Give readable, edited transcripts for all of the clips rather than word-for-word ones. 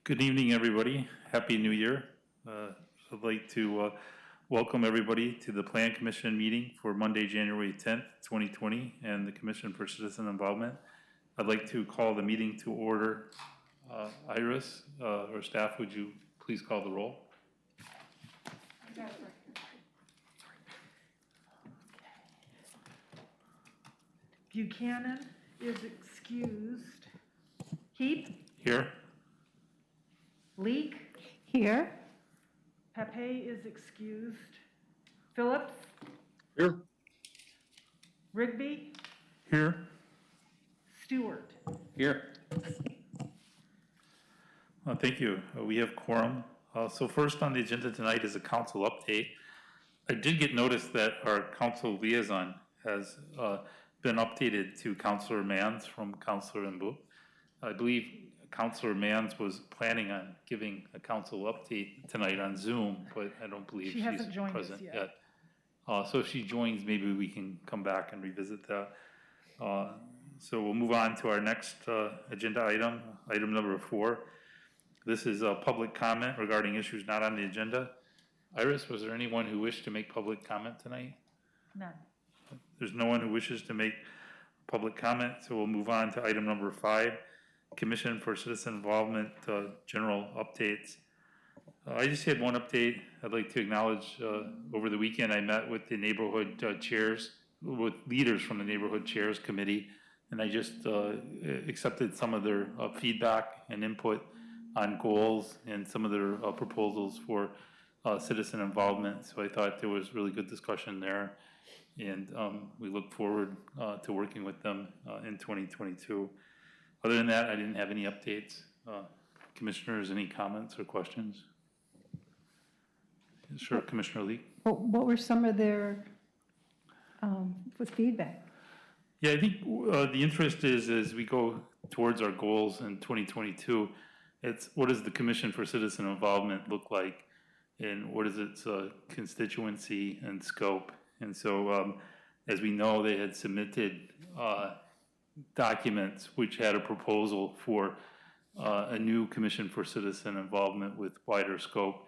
Good evening, everybody. Happy New Year. I'd like to welcome everybody to the Plan Commission meeting for Monday, January 10th, 2020, and the Commission for Citizen Involvement. I'd like to call the meeting to order. Iris, or staff, would you please call the roll? Buchanan is excused. Heap? Here. Leak? Here. Pepe is excused. Phillips? Here. Rigby? Here. Stewart? Here. Thank you. We have quorum. So first on the agenda tonight is a council update. I did get notice that our council liaison has been updated to Councilor Manns from Councilor Mbu. I believe Councilor Manns was planning on giving a council update tonight on Zoom, but I don't believe she's present yet. So if she joins, maybe we can come back and revisit that. So we'll move on to our next agenda item, item number 4. This is a public comment regarding issues not on the agenda. Iris, was there anyone who wished to make public comment tonight? None. There's no one who wishes to make public comment, so we'll move on to item number 5, Commission for Citizen Involvement, general updates. I just had one update I'd like to acknowledge. Over the weekend, I met with the neighborhood chairs, with leaders from the Neighborhood Chairs Committee, and I just accepted some of their feedback and input on goals and some of their proposals for citizen involvement. So I thought there was really good discussion there, and we look forward to working with them in 2022. Other than that, I didn't have any updates. Commissioners, any comments or questions? Sure, Commissioner Lee. What were some of their with feedback? Yeah, I think the interest is as we go towards our goals in 2022, it's what does the Commission for Citizen Involvement look like, and what is its constituency and scope? And so, as we know, they had submitted documents which had a proposal for a new Commission for Citizen Involvement with wider scope.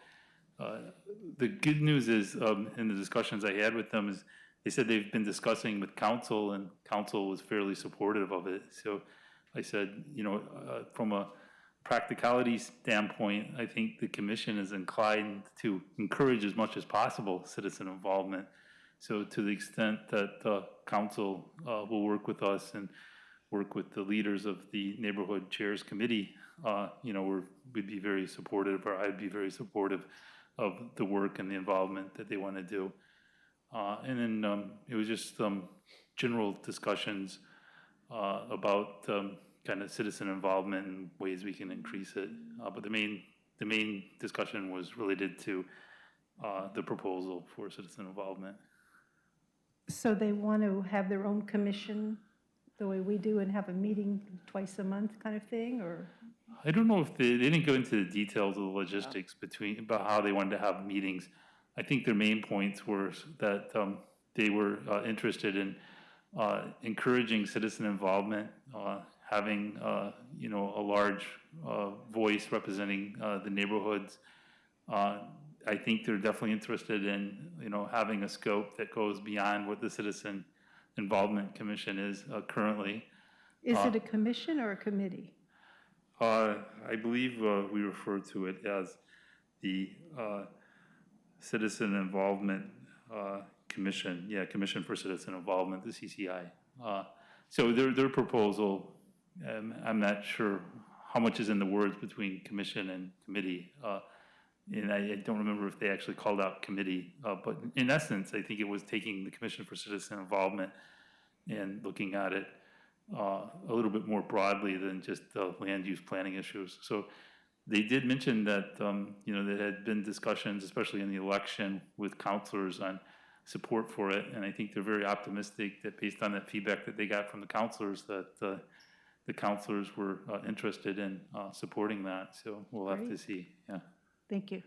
The good news is, in the discussions I had with them, is they said they've been discussing with council, and council was fairly supportive of it. So I said, you know, from a practicality standpoint, I think the commission is inclined to encourage as much as possible citizen involvement. So to the extent that council will work with us and work with the leaders of the Neighborhood Chairs Committee, you know, we'd be very supportive, or I'd be very supportive of the work and the involvement that they want to do. And then it was just general discussions about kind of citizen involvement and ways we can increase it. But the main discussion was related to the proposal for citizen involvement. So they want to have their own commission the way we do and have a meeting twice a month kind of thing, or? I don't know if they didn't go into the details of the logistics about how they wanted to have meetings. I think their main points were that they were interested in encouraging citizen involvement, having you know, a large voice representing the neighborhoods. I think they're definitely interested in, you know, having a scope that goes beyond what the Citizen Involvement Commission is currently. Is it a commission or a committee? I believe we refer to it as the Citizen Involvement Commission. Yeah, Commission for Citizen Involvement, the CCI. So their proposal, I'm not sure how much is in the words between commission and committee. And I don't remember if they actually called out committee, but in essence, I think it was taking the Commission for Citizen Involvement and looking at it a little bit more broadly than just the land use planning issues. So they did mention that, you know, there had been discussions, especially in the election, with counselors on support for it. And I think they're very optimistic that based on that feedback that they got from the counselors, that the counselors were interested in supporting that. So we'll have to see, yeah. Thank you.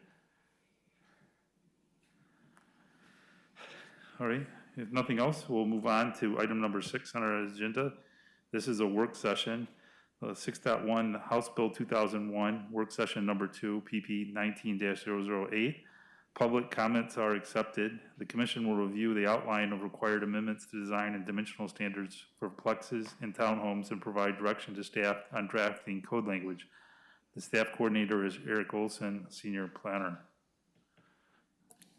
All right, if nothing else, we'll move on to item number 6 on our agenda. This is a work session 6.1, House Bill 2001, Work Session Number 2, PP 19-008. Public comments are accepted. The Commission will review the outline of required amendments to design and dimensional standards for plexes and townhomes and provide direction to staff on drafting code language. The staff coordinator is Erik Olson, Senior Planner.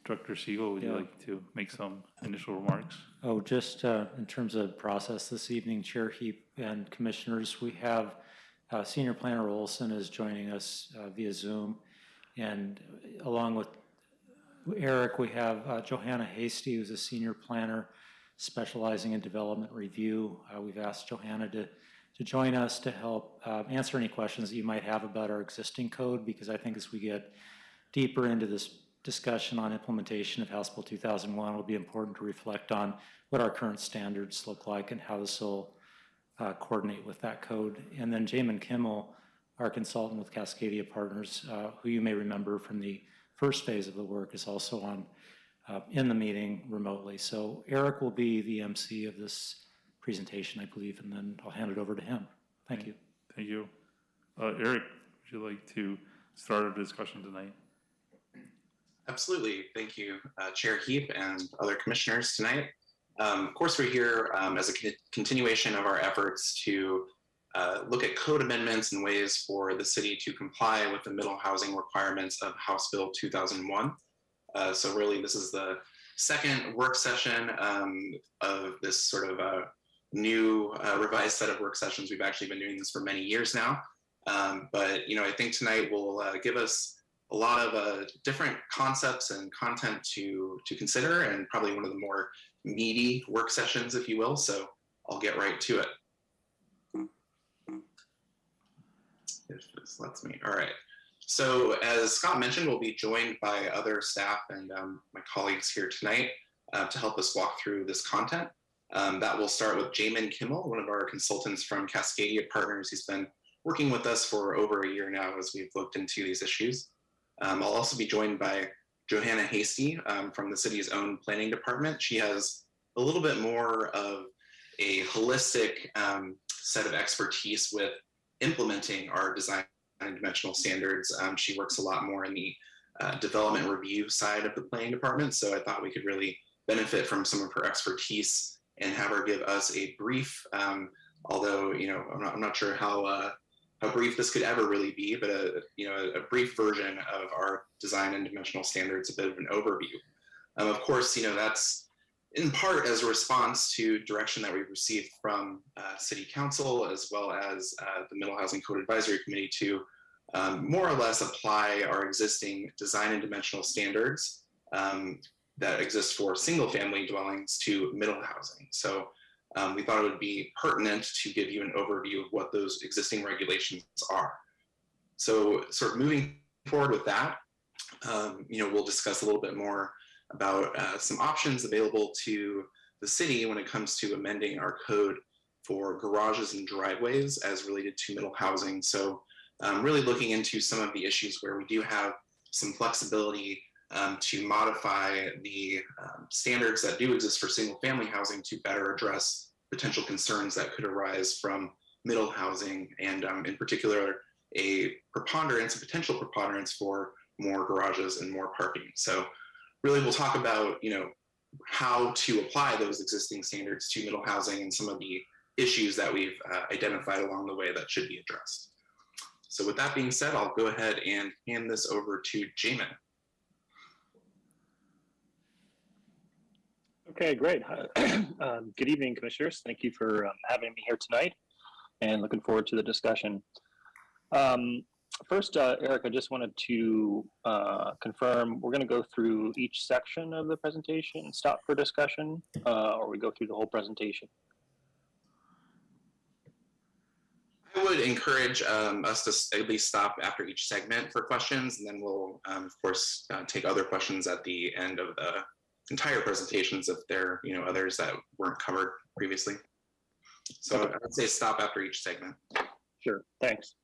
Director Siegel, would you like to make some initial remarks? Oh, just in terms of process this evening, Chair Heap and Commissioners, we have Senior Planner Olson is joining us via Zoom. And along with Erik, we have Johanna Hasty, who's a Senior Planner specializing in development review. We've asked Johanna to join us to help answer any questions that you might have about our existing code, because I think as we get deeper into this discussion on implementation of House Bill 2001, it'll be important to reflect on what our current standards look like and how this will coordinate with that code. And then Jamin Kimmel, our consultant with Cascadia Partners, who you may remember from the first phase of the work, is also on in the meeting remotely. So Erik will be the MC of this presentation, I believe, and then I'll hand it over to him. Thank you. Thank you. Erik, would you like to start our discussion tonight? Absolutely. Thank you, Chair Heap and other commissioners tonight. Of course, we're here as a continuation of our efforts to look at code amendments and ways for the city to comply with the middle housing requirements of House Bill 2001. So really, this is the second work session of this sort of new revised set of work sessions. We've actually been doing this for many years now. But I think tonight will give us a lot of different concepts and content to consider, and probably one of the more meaty work sessions, if you will. So I'll get right to it. If this lets me. All right. So as Scott mentioned, we'll be joined by other staff and my colleagues here tonight to help us walk through this content. That will start with Jamin Kimmel, one of our consultants from Cascadia Partners. He's been working with us for over a year now as we've looked into these issues. I'll also be joined by Johanna Hasty from the city's own planning department. She has a little bit more of a holistic set of expertise with implementing our design and dimensional standards. She works a lot more in the development review side of the planning department. So I thought we could really benefit from some of her expertise and have her give us a brief, although, I'm not sure how brief this could ever really be, but a brief version of our design and dimensional standards, a bit of an overview. Of course, that's in part as a response to direction that we've received from City Council, as well as the Middle Housing Code Advisory Committee, to more or less apply our existing design and dimensional standards that exist for single family dwellings to middle housing. So we thought it would be pertinent to give you an overview of what those existing regulations are. So sort of moving forward with that, we'll discuss a little bit more about some options available to the city when it comes to amending our code for garages and driveways as related to middle housing. So really looking into some of the issues where we do have some flexibility to modify the standards that do exist for single family housing to better address potential concerns that could arise from middle housing, and in particular, a potential preponderance for more garages and more parking. So really we'll talk about, how to apply those existing standards to middle housing and some of the issues that we've identified along the way that should be addressed. So with that being said, I'll go ahead and hand this over to Jamin. Okay, great. Good evening, commissioners. Thank you for having me here tonight, and looking forward to the discussion. First, Erik, I just wanted to confirm we're going to go through each section of the presentation and stop for discussion, or we go through the whole presentation? I would encourage us to at least stop after each segment for questions, and then we'll, of course, take other questions at the end of the entire presentations if there are others that weren't covered previously. So I would say stop after each segment. Sure, thanks.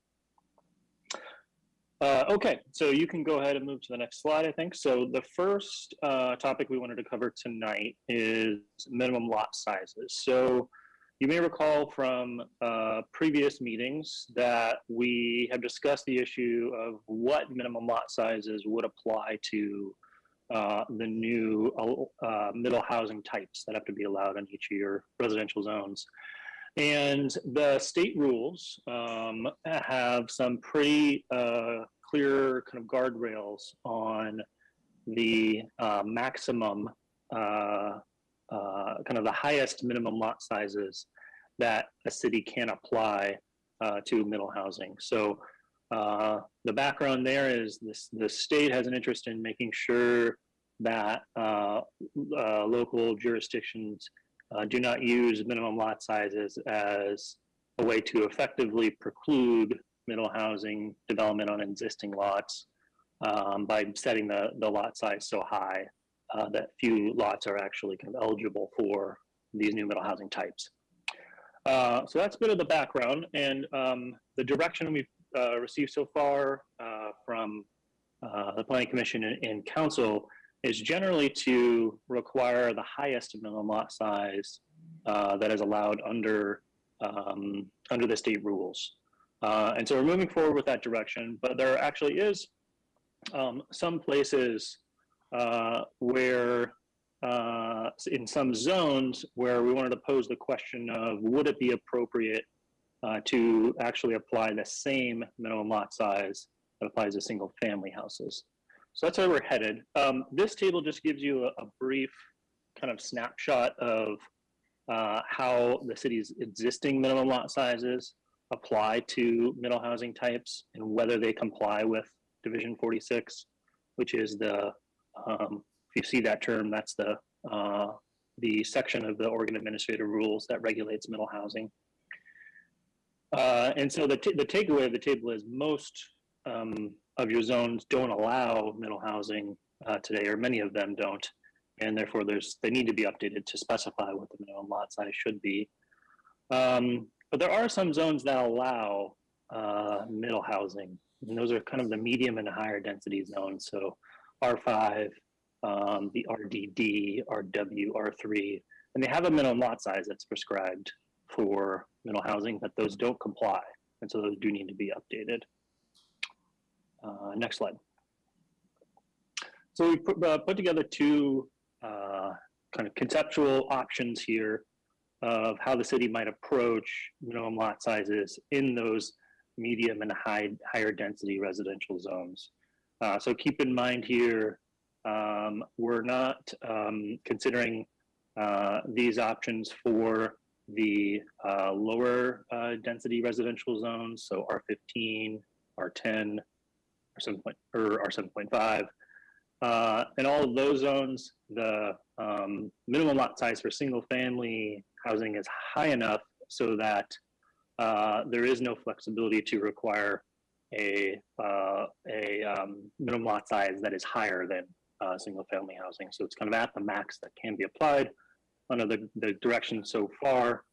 Okay, so you can go ahead and move to the next slide, I think. So the first topic we wanted to cover tonight is minimum lot sizes. So, You may recall from previous meetings that we have discussed the issue of what minimum lot sizes would apply to the new middle housing types that have to be allowed in each of your residential zones. And the state rules have some pretty clear kind of guardrails on the maximum, kind of the highest minimum lot sizes that a city can apply to middle housing. So the background there is the state has an interest in making sure that local jurisdictions do not use minimum lot sizes as a way to effectively preclude middle housing development on existing lots by setting the lot size so high that few lots are actually kind of eligible for these new middle housing types. So that's a bit of the background, and the direction we've received so far from the Planning Commission and Council is generally to require the highest minimum lot size that is allowed under the state rules. And so we're moving forward with that direction, but there actually is some places where in some zones where we wanted to pose the question of would it be appropriate to actually apply the same minimum lot size that applies to single family houses. So that's where we're headed. This table just gives you a brief kind of snapshot of how the city's existing minimum lot sizes apply to middle housing types and whether they comply with Division 46, which is the, if you see that term, that's the section of the Oregon Administrative Rules that regulates middle housing. And so the takeaway of the table is most of your zones don't allow middle housing today, or many of them don't, and therefore they need to be updated to specify what the minimum lot size should be. But there are some zones that allow middle housing, and those are kind of the medium and higher density zones. So R5, the RDD, RW, R3, and they have a minimum lot size that's prescribed for middle housing, but those don't comply, and so those do need to be updated. Next slide. So we put together two kind of conceptual options here of how the city might approach minimum lot sizes in those medium and higher density residential zones. So keep in mind here, we're not considering these options for the lower density residential zones, so R15, R10, or R7.5. In all of those zones, the minimum lot size for single family housing is high enough so that there is no flexibility to require a minimum lot size that is higher than single family housing. So it's kind of at the max that can be applied. Under the direction so far,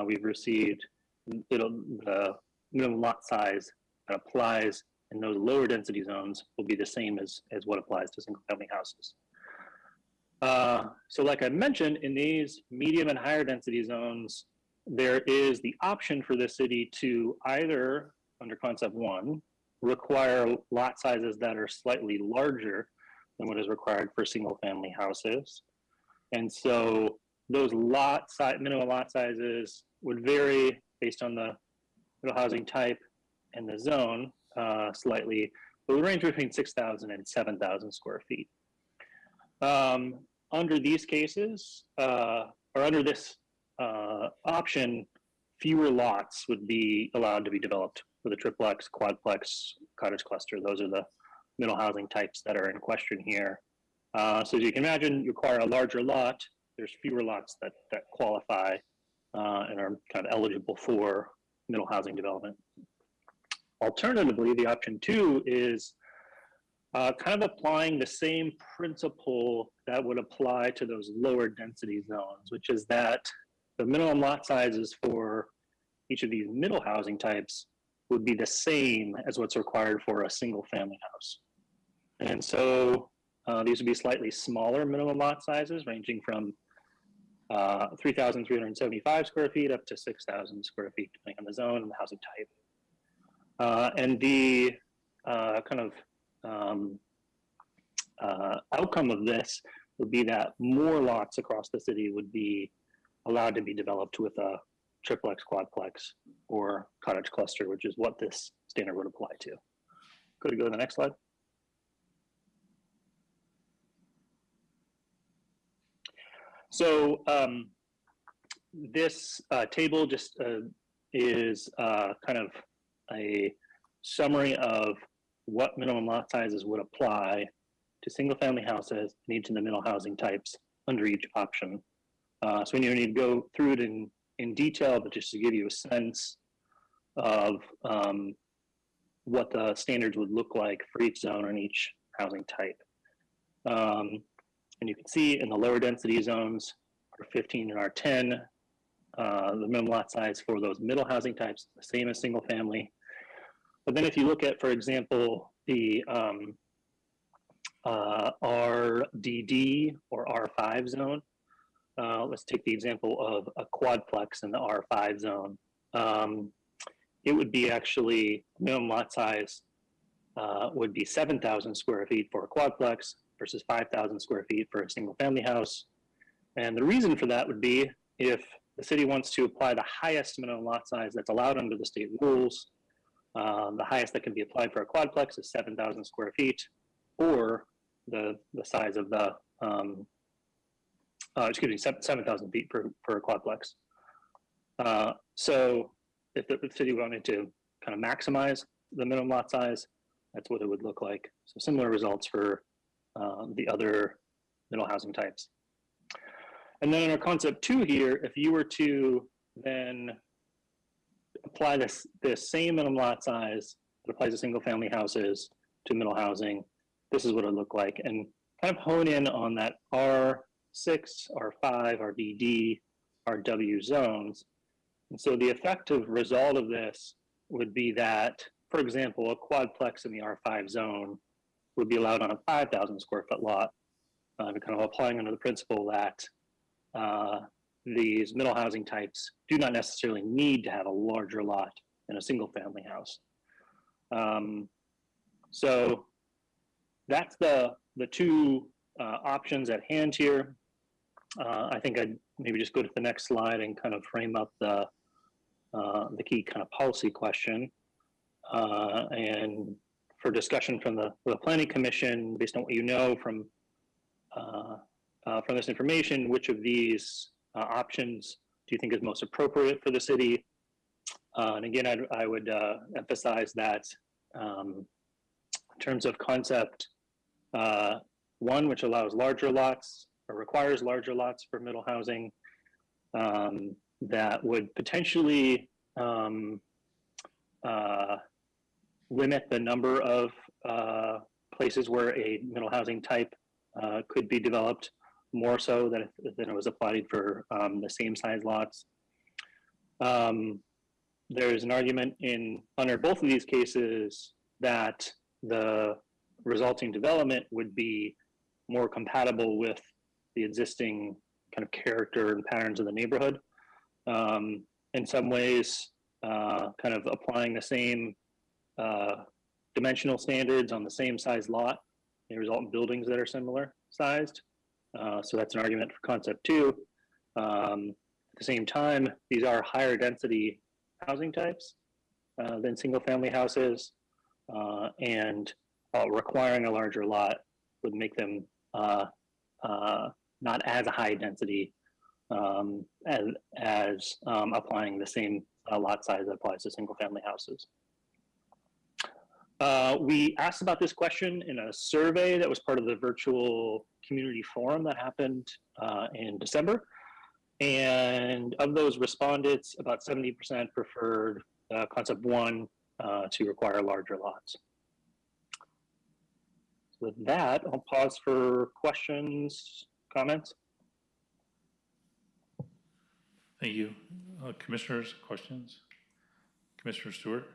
we've received the minimum lot size that applies in those lower density zones will be the same as what applies to single family houses. So like I mentioned, in these medium and higher density zones, there is the option for the city to either, under concept one, require lot sizes that are slightly larger than what is required for single family houses. And so those minimum lot sizes would vary based on the middle housing type and the zone slightly, but would range between 6,000 and 7,000 square feet. Under these cases, or under this option, fewer lots would be allowed to be developed with a triplex, quadplex, cottage cluster. Those are the middle housing types that are in question here. So as you can imagine, you acquire a larger lot, there's fewer lots that qualify and are kind of eligible for middle housing development. Alternatively, the option two is kind of applying the same principle that would apply to those lower density zones, which is that the minimum lot sizes for each of these middle housing types would be the same as what's required for a single family house. And so these would be slightly smaller minimum lot sizes, ranging from 3,375 square feet up to 6,000 square feet, depending on the zone and the housing type. And the kind of outcome of this would be that more lots across the city would be allowed to be developed with a triplex, quadplex, or cottage cluster, which is what this standard would apply to. Could we go to the next slide? So this table just is kind of a summary of what minimum lot sizes would apply to single-family houses and each of the middle housing types under each option. So we don't need to go through it in detail, but just to give you a sense of what the standards would look like for each zone and each housing type. And you can see in the lower density zones, R15 and R10, the minimum lot size for those middle housing types, the same as single family. But then if you look at, for example, the RDD or R5 zone, let's take the example of a quadplex in the R5 zone. It would be actually minimum lot size would be 7,000 square feet for a quadplex versus 5,000 square feet for a single family house. And the reason for that would be if the city wants to apply the highest minimum lot size that's allowed under the state rules, the highest that can be applied for a quadplex is 7,000 square feet, or the size of the, 7,000 feet per quadplex. So if the city wanted to kind of maximize the minimum lot size, that's what it would look like. So similar results for the other middle housing types. And then in our concept 2 here, if you were to then apply this same minimum lot size that applies to single family houses to middle housing, this is what it would look like. And kind of hone in on that R6, R5, RDD, RW zones. And so the effective result of this would be that, for example, a quadplex in the R5 zone would be allowed on a 5,000 square foot lot, kind of applying under the principle that these middle housing types do not necessarily need to have a larger lot in a single family house. So that's the 2 options at hand here. I think I'd maybe just go to the next slide and kind of frame up the key kind of policy question. And for discussion from the Planning Commission, based on what you know from this information, which of these options do you think is most appropriate for the city? And again, I would emphasize that in terms of concept 1, which allows larger lots or requires larger lots for middle housing, that would potentially limit the number of places where a middle housing type could be developed more so than it was applied for the same size lots. There's an argument under both of these cases that the resulting development would be more compatible with the existing kind of character and patterns of the neighborhood. In some ways, kind of applying the same dimensional standards on the same size lot may result in buildings that are similar sized. So that's an argument for concept 2. At the same time, these are higher density housing types than single family houses, and requiring a larger lot would make them not as a high density as applying the same lot size that applies to single family houses. We asked about this question in a survey that was part of the virtual community forum that happened in December. And of those respondents, about 70% preferred concept 1 to require larger lots. So with that, I'll pause for questions, comments. Thank you. Commissioners, questions? Commissioner Stewart?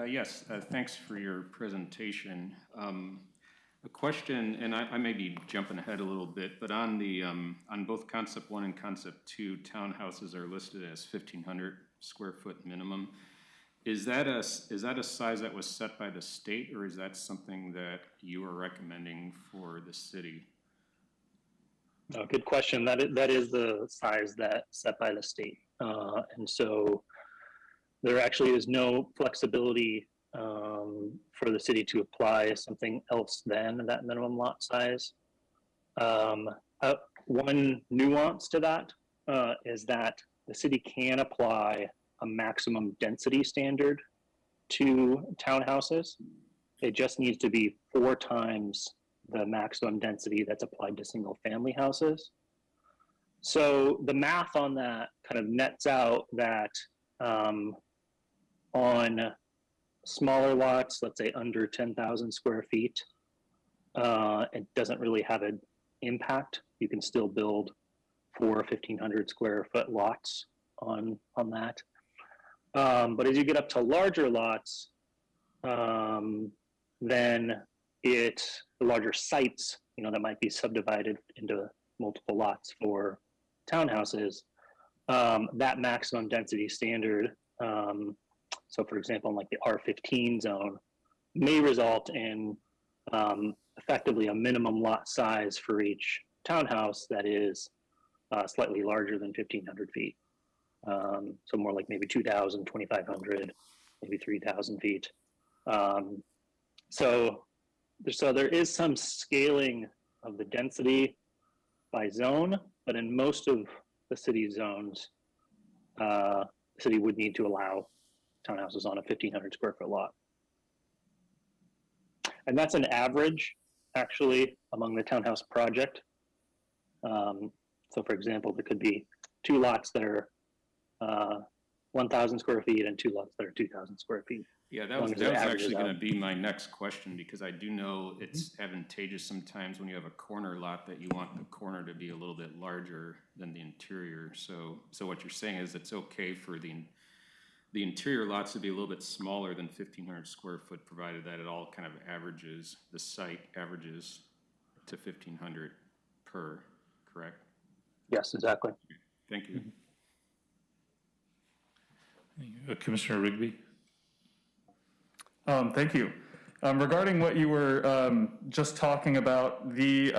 Yes, thanks for your presentation. I A question, and I may be jumping ahead a little bit, but on the, on both concept 1 and concept 2, townhouses are listed as 1,500 square foot minimum. Is that a size that was set by the state, or is that something that you are recommending for the city? Oh, good question. That is the size that's set by the state. And so there actually is no flexibility for the city to apply something else than that minimum lot size. One nuance to that is that the city can apply a maximum density standard to townhouses. It just needs to be 4 times the maximum density that's applied to single family houses. So the math on that kind of nets out that on smaller lots, let's say under 10,000 square feet, it doesn't really have an impact. You can still build 4 1,500 square foot lots on that. But as you get up to larger lots, then the larger sites, that might be subdivided into multiple lots for townhouses, that maximum density standard, so for example, in like the R15 zone, may result in effectively a minimum lot size for each townhouse that is slightly larger than 1,500 feet. So more like maybe 2,000, 2,500, maybe 3,000 feet. So there is some scaling of the density by zone, but in most of the city zones, the city would need to allow townhouses on a 1,500 square foot lot. And that's an average, actually, among the townhouse project. So for example, there could be 2 lots that are 1,000 square feet and 2 lots that are 2,000 square feet. Yeah, that was actually going to be my next question, because I do know it's advantageous sometimes when you have a corner lot that you want the corner to be a little bit larger than the interior. So what you're saying is it's okay for the interior lots to be a little bit smaller than 1,500 square foot, provided that it all kind of averages, the site averages to 1,500 per, correct? Yes, exactly. Thank you. Commissioner Rigby? Thank you. Regarding what you were just talking about, the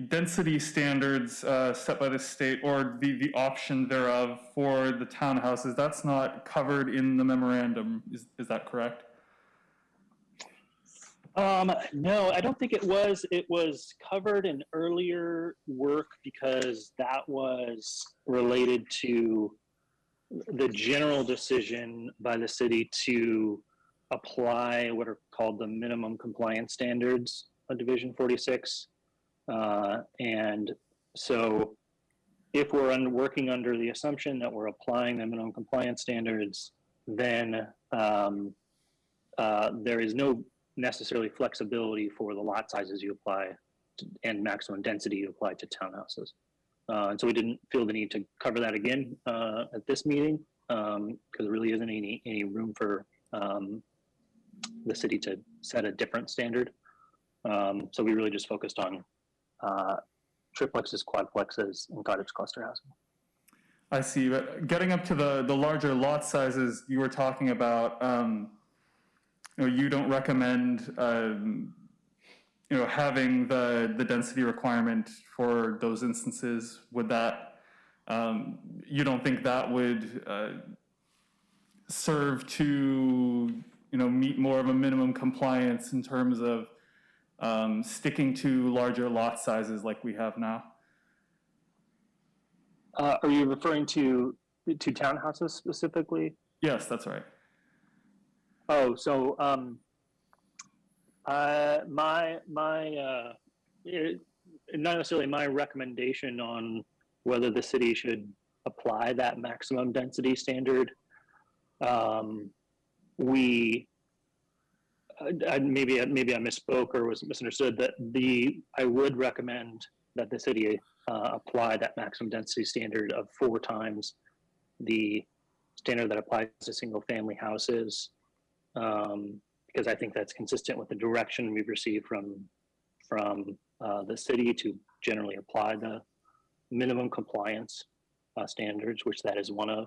density standards set by the state, or the option thereof for the townhouses, that's not covered in the memorandum. Is that correct? No, I don't think it was. It was covered in earlier work because that was related to the general decision by the city to apply what are called the minimum compliance standards of Division 46. And so if we're working under the assumption that we're applying the minimum compliance standards, then there is no necessarily flexibility for the lot sizes you apply and maximum density you apply to townhouses. And so we didn't feel the need to cover that again at this meeting because there really isn't any room for the city to set a different standard. So we really just focused on triplexes, quadplexes, and cottage cluster housing. I see, but getting up to the larger lot sizes you were talking about, you don't recommend having the density requirement for those instances. Would that, you don't think that would serve to, meet more of a minimum compliance in terms of sticking to larger lot sizes like we have now? Are you referring to townhouses specifically? Yes, that's right. Oh, so not necessarily my recommendation on whether the city should apply that maximum density standard. Maybe I misspoke or was misunderstood. That I would recommend that the city apply that maximum density standard of 4 times the standard that applies to single family houses, because because I think that's consistent with the direction we've received from the city to generally apply the minimum compliance standards, which that is one of.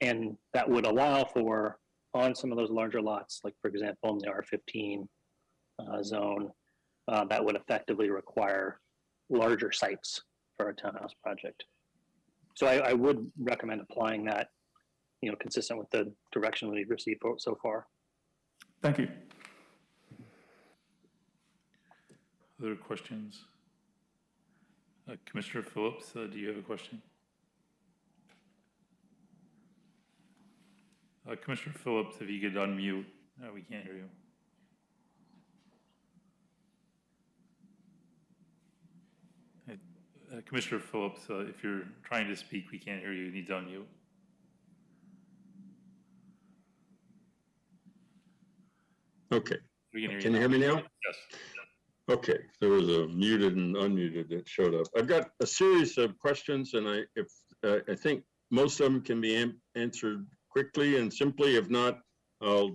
And that would allow for, on some of those larger lots, like for example, in the R15 zone, that would effectively require larger sites for a townhouse project. So I would recommend applying that, consistent with the direction we've received so far. Thank you. Other questions? Commissioner Phillips, do you have a question? Commissioner Phillips, if you could unmute, we can't hear you. Commissioner Phillips, if you're trying to speak, we can't hear you. You need to unmute. Okay. We can hear Can you hear me now? Yes. Okay, there was a muted and unmuted that showed up. I've got a series of questions, and I think most of them can be answered quickly and simply. If not, I'll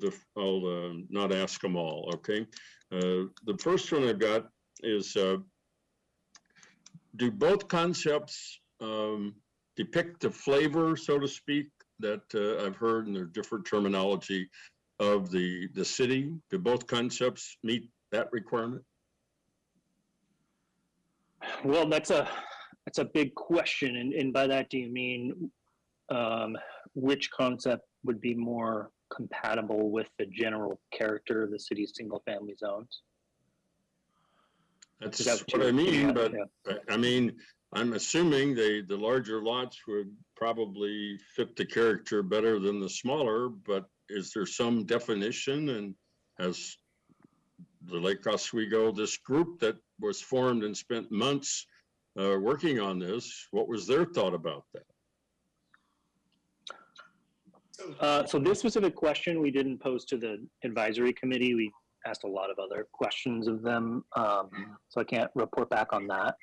not ask them all. Okay. The first one I've got is: do both concepts depict the flavor, so to speak, that I've heard in their different terminology of the city? Do both concepts meet that requirement? Well, that's a big question, and by that, do you mean which concept would be more compatible with the general character of the city's single-family zones? That's what I mean, but yeah. I mean, I'm assuming the larger lots would probably fit the character better than the smaller, but is there some definition? And has the Lake Oswego, this group that was formed and spent months working on this, what was their thought about that? So this specific question we didn't pose to the advisory committee. We asked a lot of other questions of them, so I can't report back on that.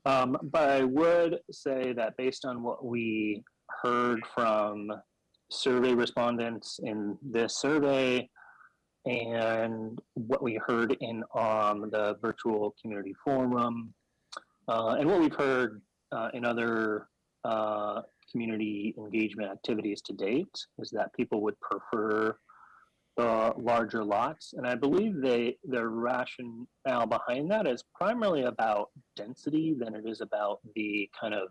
But I would say that based on what we heard from survey respondents in this survey and what we heard in the virtual community forum, and what we've heard in other community engagement activities to date, is that people would prefer the larger lots. And I believe their rationale behind that is primarily about density than it is about the kind of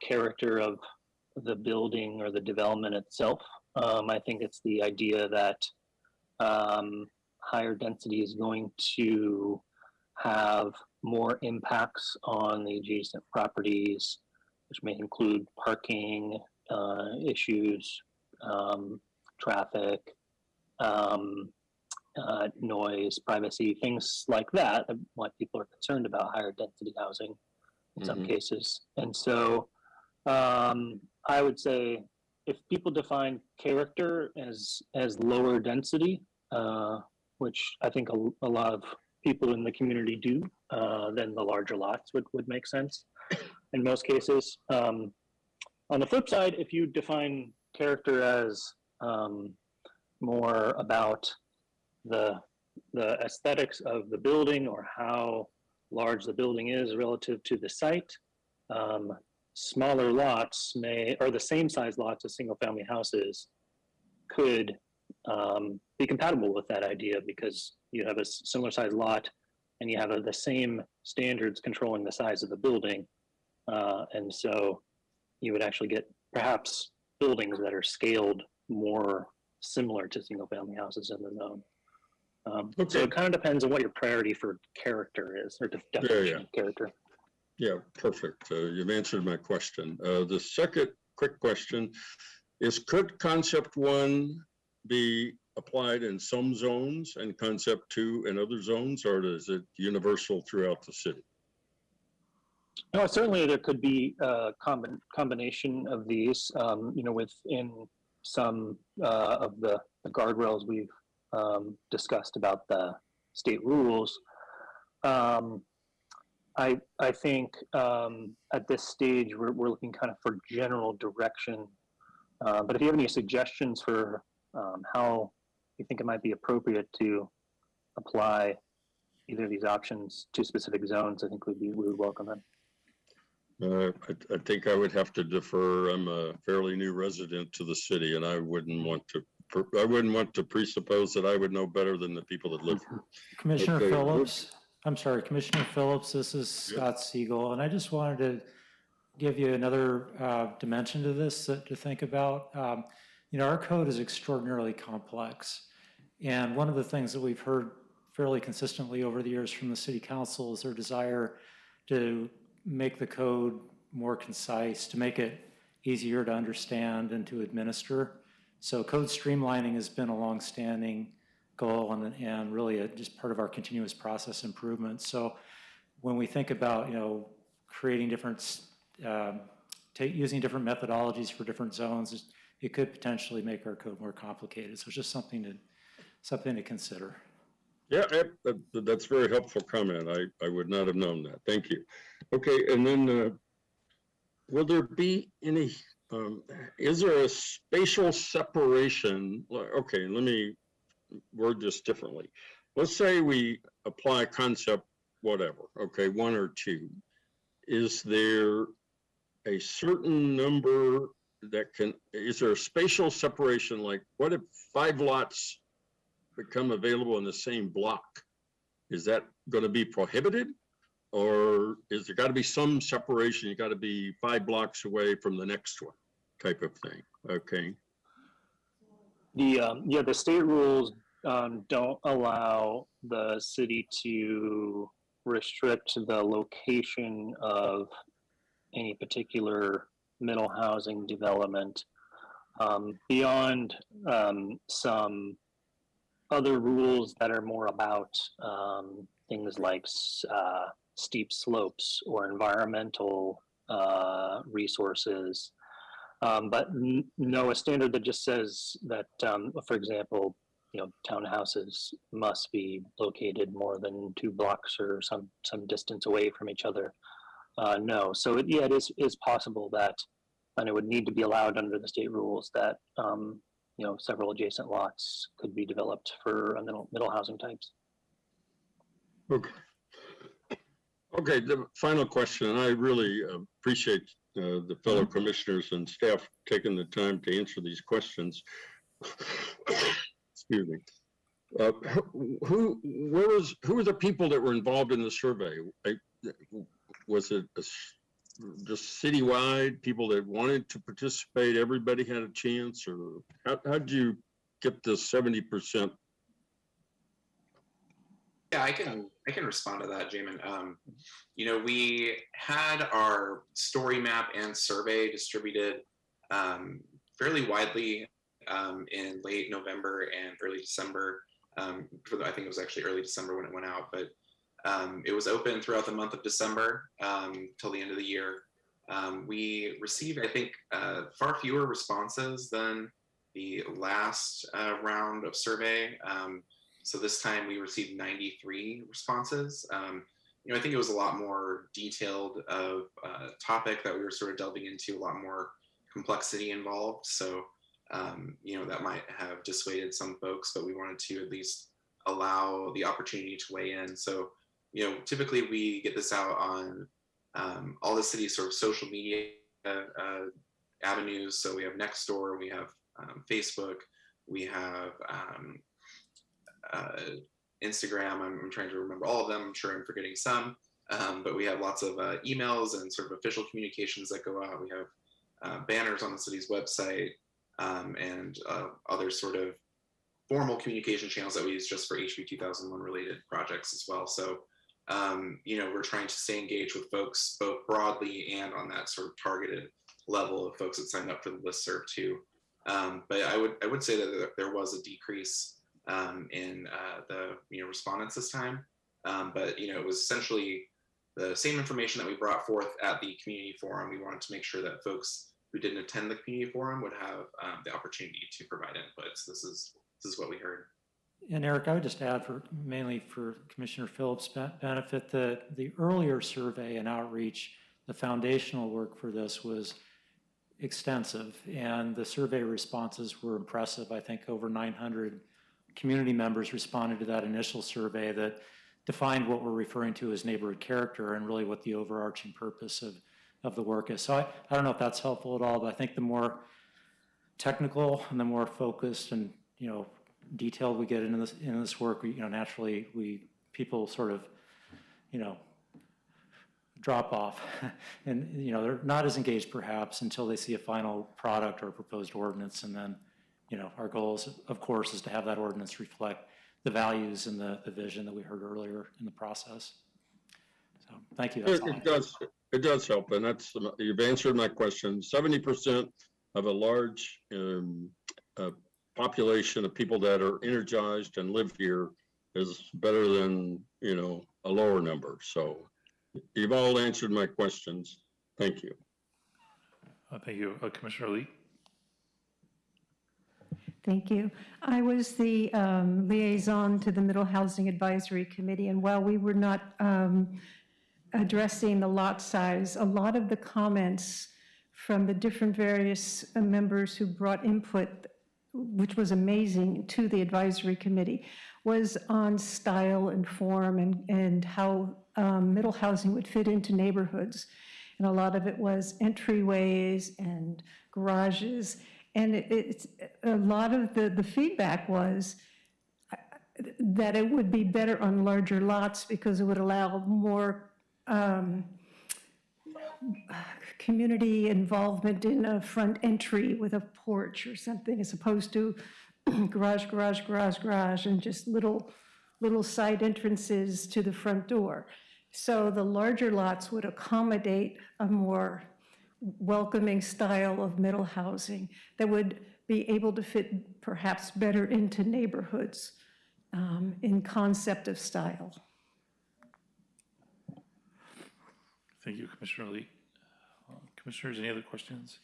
character of the building or the development itself. I think it's the idea that higher density is going to have more impacts on the adjacent properties, which may include parking issues, traffic, noise, privacy, things like that, why people are concerned about higher density housing in some cases. And so I would say if people define character as lower density, which I think a lot of people in the community do, then the larger lots would make sense in most cases. On the flip side, if you define character as more about the aesthetics of the building or how large the building is relative to the site, smaller lots or the same size lots as single family houses could be compatible with that idea, because you have a similar size lot and you have the same standards controlling the size of the building. And so you would actually get perhaps buildings that are scaled more similar to single family houses in the zone. So it kind of depends on what your priority for character is, or definition of character. Yeah, perfect. You've answered my question. The second quick question is, could concept 1 be applied in some zones and concept 2 in other zones, or is it universal throughout the city? No, certainly there could be a combination of these, within some of the guardrails we've discussed about the state rules. I think at this stage we're looking kind of for general direction, but if you have any suggestions for how you think it might be appropriate to apply either of these options to specific zones, I think we would welcome them. I think I would have to defer. I'm a fairly new resident to the city, and I wouldn't want to presuppose that I would know better than the people that live here. Commissioner Okay. Phillips, I'm sorry, Commissioner Phillips, this is Scott Siegel, and I just wanted to give you another dimension to this to think about. Our code is extraordinarily complex, and one of the things that we've heard fairly consistently over the years from the city council is their desire to make the code more concise, to make it easier to understand and to administer. So code streamlining has been a longstanding goal and really just part of our continuous process improvement. So when we think about, creating different, using different methodologies for different zones, it could potentially make our code more complicated. So it's just something to consider. Yeah, that's a very helpful comment. I would not have known that. Thank you. Okay, and then will there be any, is there a spatial separation? Okay, let me word this differently. Let's say we apply concept whatever, okay, 1 or 2. Is there a certain number is there a spatial separation? Like what if 5 lots become available in the same block? Is that going to be prohibited? Or is there got to be some separation? You got to be 5 blocks away from the next one type of thing. Okay. The state rules don't allow the city to restrict the location of any particular middle housing development beyond some other rules that are more about things like steep slopes or environmental resources. But no, a standard that just says that, for example, townhouses must be located more than 2 blocks or some distance away from each other. No, so it is possible that, and it would need to be allowed under the state rules that several adjacent lots could be developed for middle housing types. Okay. Okay, the final question, and I really appreciate the fellow commissioners and staff taking the time to answer these questions. Excuse me. Who were the people that were involved in the survey? Was it just citywide, people that wanted to participate, everybody had a chance, or how did you get this 70%? Yeah, I can respond to that, Jamin. We had our story map and survey distributed fairly widely in late November and early December. I think it was actually early December when it went out, but it was open throughout the month of December till the end of the year. We received, I think, far fewer responses than the last round of survey. So this time we received 93 responses. I think it was a lot more detailed of topic that we were sort of delving into, a lot more complexity involved. So, that might have dissuaded some folks, but we wanted to at least allow the opportunity to weigh in. So, typically we get this out on all the city's sort of social media avenues. So we have Nextdoor, we have Facebook, we have Instagram. I'm trying to remember all of them. I'm sure I'm forgetting some, but we have lots of emails and sort of official communications that go out. We have banners on the city's website and other sort of formal communication channels that we use just for HB 2001 related projects as well. So, we're trying to stay engaged with folks both broadly and on that sort of targeted level of folks that signed up for the listserv too. But I would say that there was a decrease in the respondents this time. But it was essentially the same information that we brought forth at the community forum. We wanted to make sure that folks who didn't attend the community forum would have the opportunity to provide inputs. This is what we heard. And Eric, I would just add, mainly for Commissioner Phillips' benefit, the earlier survey and outreach, the foundational work for this was extensive, and the survey responses were impressive. I think over 900 community members responded to that initial survey that defined what we're referring to as neighborhood character and really what the overarching purpose of the work is. So I don't know if that's helpful at all, but I think the more technical and the more focused and, you know, detailed we get into this work, we, you know, naturally people sort of, you know, drop off and, you know, they're not as engaged perhaps until they see a final product or proposed ordinance. And then, you know, our goal is, of course, is to have that ordinance reflect the values and the vision that we heard earlier in the process. So thank you. That's all. It does help, and you've answered my question. 70% of a large population of people that are energized and live here is better than, you know, a lower number. So you've all answered my questions. Thank you. Thank you. Commissioner Lee? Thank you. I was the liaison to the Middle Housing Advisory Committee, and while we were not addressing the lot size, a lot of the comments from the different various members who brought input, which was amazing, to the advisory committee, was on style and form and how middle housing would fit into neighborhoods. And a lot of it was entryways and garages. And it's a lot of the feedback was that it would be better on larger lots because it would allow more community involvement in a front entry with a porch or something, as opposed to garage, and just little side entrances to the front door. So the larger lots would accommodate a more welcoming style of middle housing that would be able to fit perhaps better into neighborhoods in concept of style. Thank you, Commissioner Lee. Commissioners, any other questions?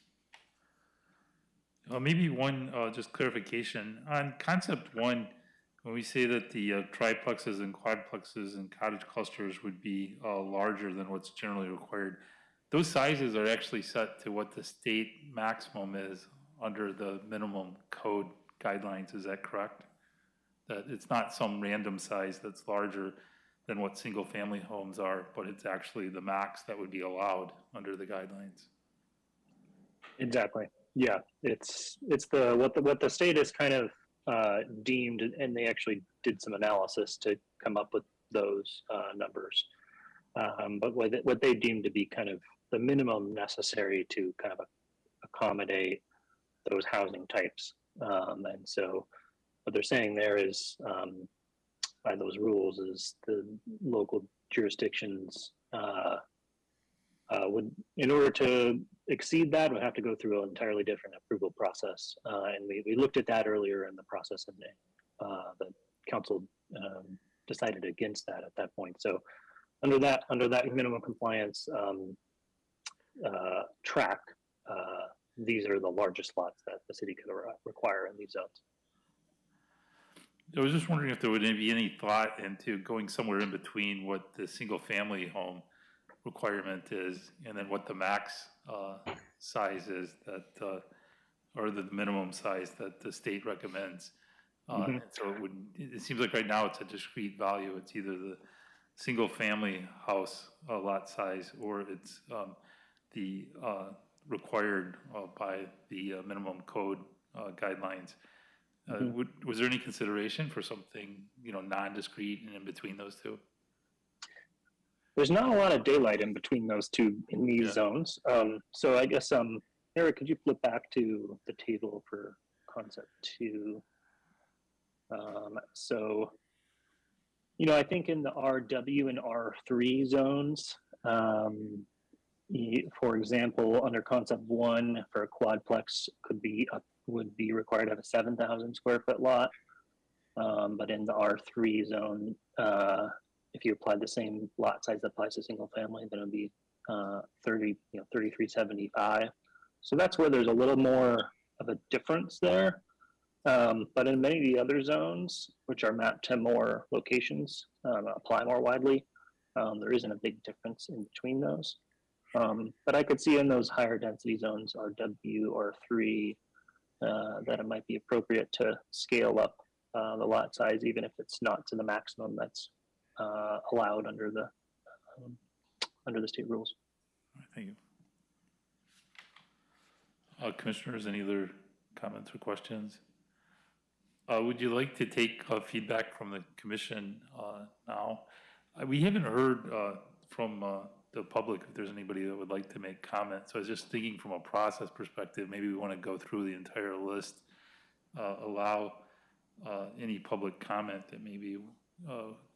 Maybe one just clarification. On concept one, when we say that the triplexes and quadplexes and cottage clusters would be larger than what's generally required, those sizes are actually set to what the state maximum is under the minimum code guidelines. Is that correct? That it's not some random size that's larger than what single family homes are, but it's actually the max that would be allowed under the guidelines. Exactly. Yeah, it's what the state has kind of deemed, and they actually did some analysis to come up with those numbers. But what they deemed to be kind of the minimum necessary to kind of accommodate those housing types. And so what they're saying there is, by those rules, is the local jurisdictions would, in order to exceed that, would have to go through an entirely different approval process. And we looked at that earlier in the process, and the council decided against that at that point. So under that minimum compliance track, these are the largest lots that the city could require in these zones. I was just wondering if there would be any thought into going somewhere in between what the single family home requirement is and then what the max size is that, or the minimum size that the state recommends. And so it seems like right now it's a discrete value. It's either the single family house lot size or it's the required by the minimum code guidelines. Was there any consideration for something, non-discrete and in between those two? There's not a lot of daylight in between those two in these zones. So I guess, Eric, could you flip back to the table for concept 2? So, I think in the RW and R3 zones, for example, under concept 1 for a quadplex would be required to have a 7,000 square foot lot. But in the R3 zone, if you applied the same lot size that applies to single family, then it would be 3,375. So that's where there's a little more of a difference there. But in many of the other zones, which are mapped to more locations, apply more widely, there isn't a big difference in between those. But I could see in those higher density zones, RW or 3, that it might be appropriate to scale up the lot size, even if it's not to the maximum that's allowed under the state rules. Thank you. Commissioners, any other comments or questions? Would you like to take feedback from the commission now? We haven't heard from the public if there's anybody that would like to make comments. So I was just thinking from a process perspective, maybe we want to go through the entire list, allow any public comment that maybe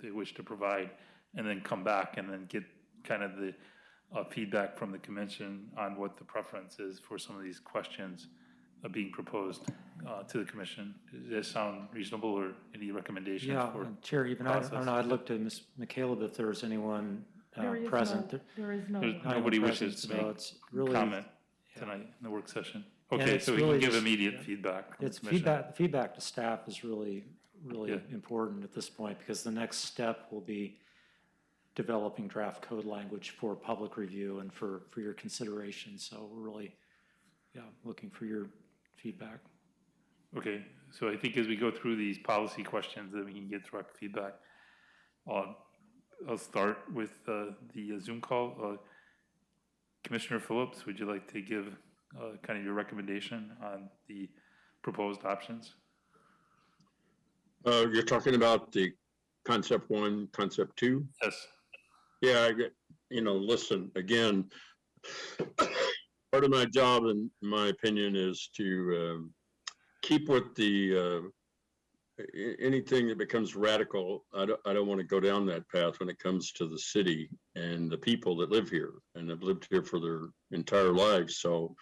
they wish to provide, and then come back and then get kind of the feedback from the commission on what the preference is for some of these questions being proposed to the commission. Does that sound reasonable, or any recommendations? Yeah, for Chair, even I don't know, I'd process? look to Ms. McCaleb if there's anyone There is present. no, there is no. There's Not even nobody present, wishes to so make it's really, comment yeah. tonight in the work session. And Okay, it's so we really can give just- immediate yeah. feedback from It's the commission. feedback to staff is really Yeah. important at this point, because the next step will be developing draft code language for public review and for your consideration. So we're really, looking for your feedback. Okay, so I think as we go through these policy questions, then we can get direct feedback. I'll start with the Zoom call. Commissioner Phillips, would you like to give kind of your recommendation on the proposed options? You're talking about the concept 1, concept 2? Yes. Yeah, I get, listen, again, part of my job, in my opinion, is to keep with the, anything that becomes radical. I don't want to go down that path when it comes to the city and the people that live here and have lived here for their entire lives. So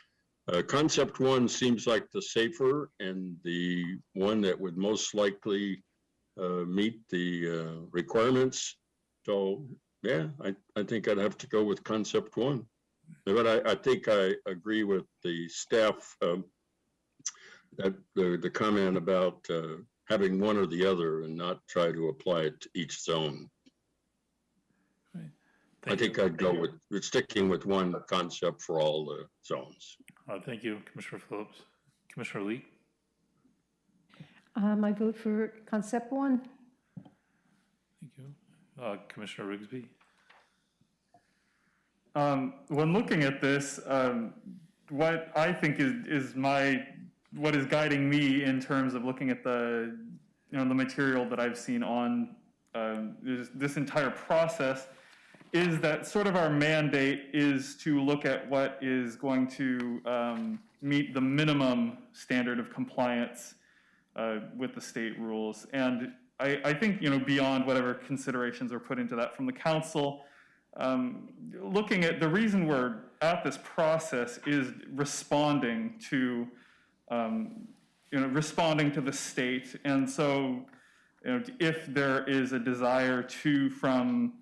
concept 1 seems like the safer and the one that would most likely meet the requirements. So yeah, I think I'd have to go with concept 1. But I think I agree with the staff that the comment about having one or the other and not try to apply it to each zone. Right. I think I'd go with sticking with one concept for all the zones. Thank you, Commissioner Phillips. Commissioner Lee? I vote for concept 1. Thank you. Commissioner Rigsby? When looking at this, what I think is what is guiding me in terms of looking at the the material that I've seen on this entire process is that sort of our mandate is to look at what is going to meet the minimum standard of compliance with the state rules. And I think, beyond whatever considerations are put into that from the council, looking at the reason we're at this process is responding to the state. And so, if there is a desire to, from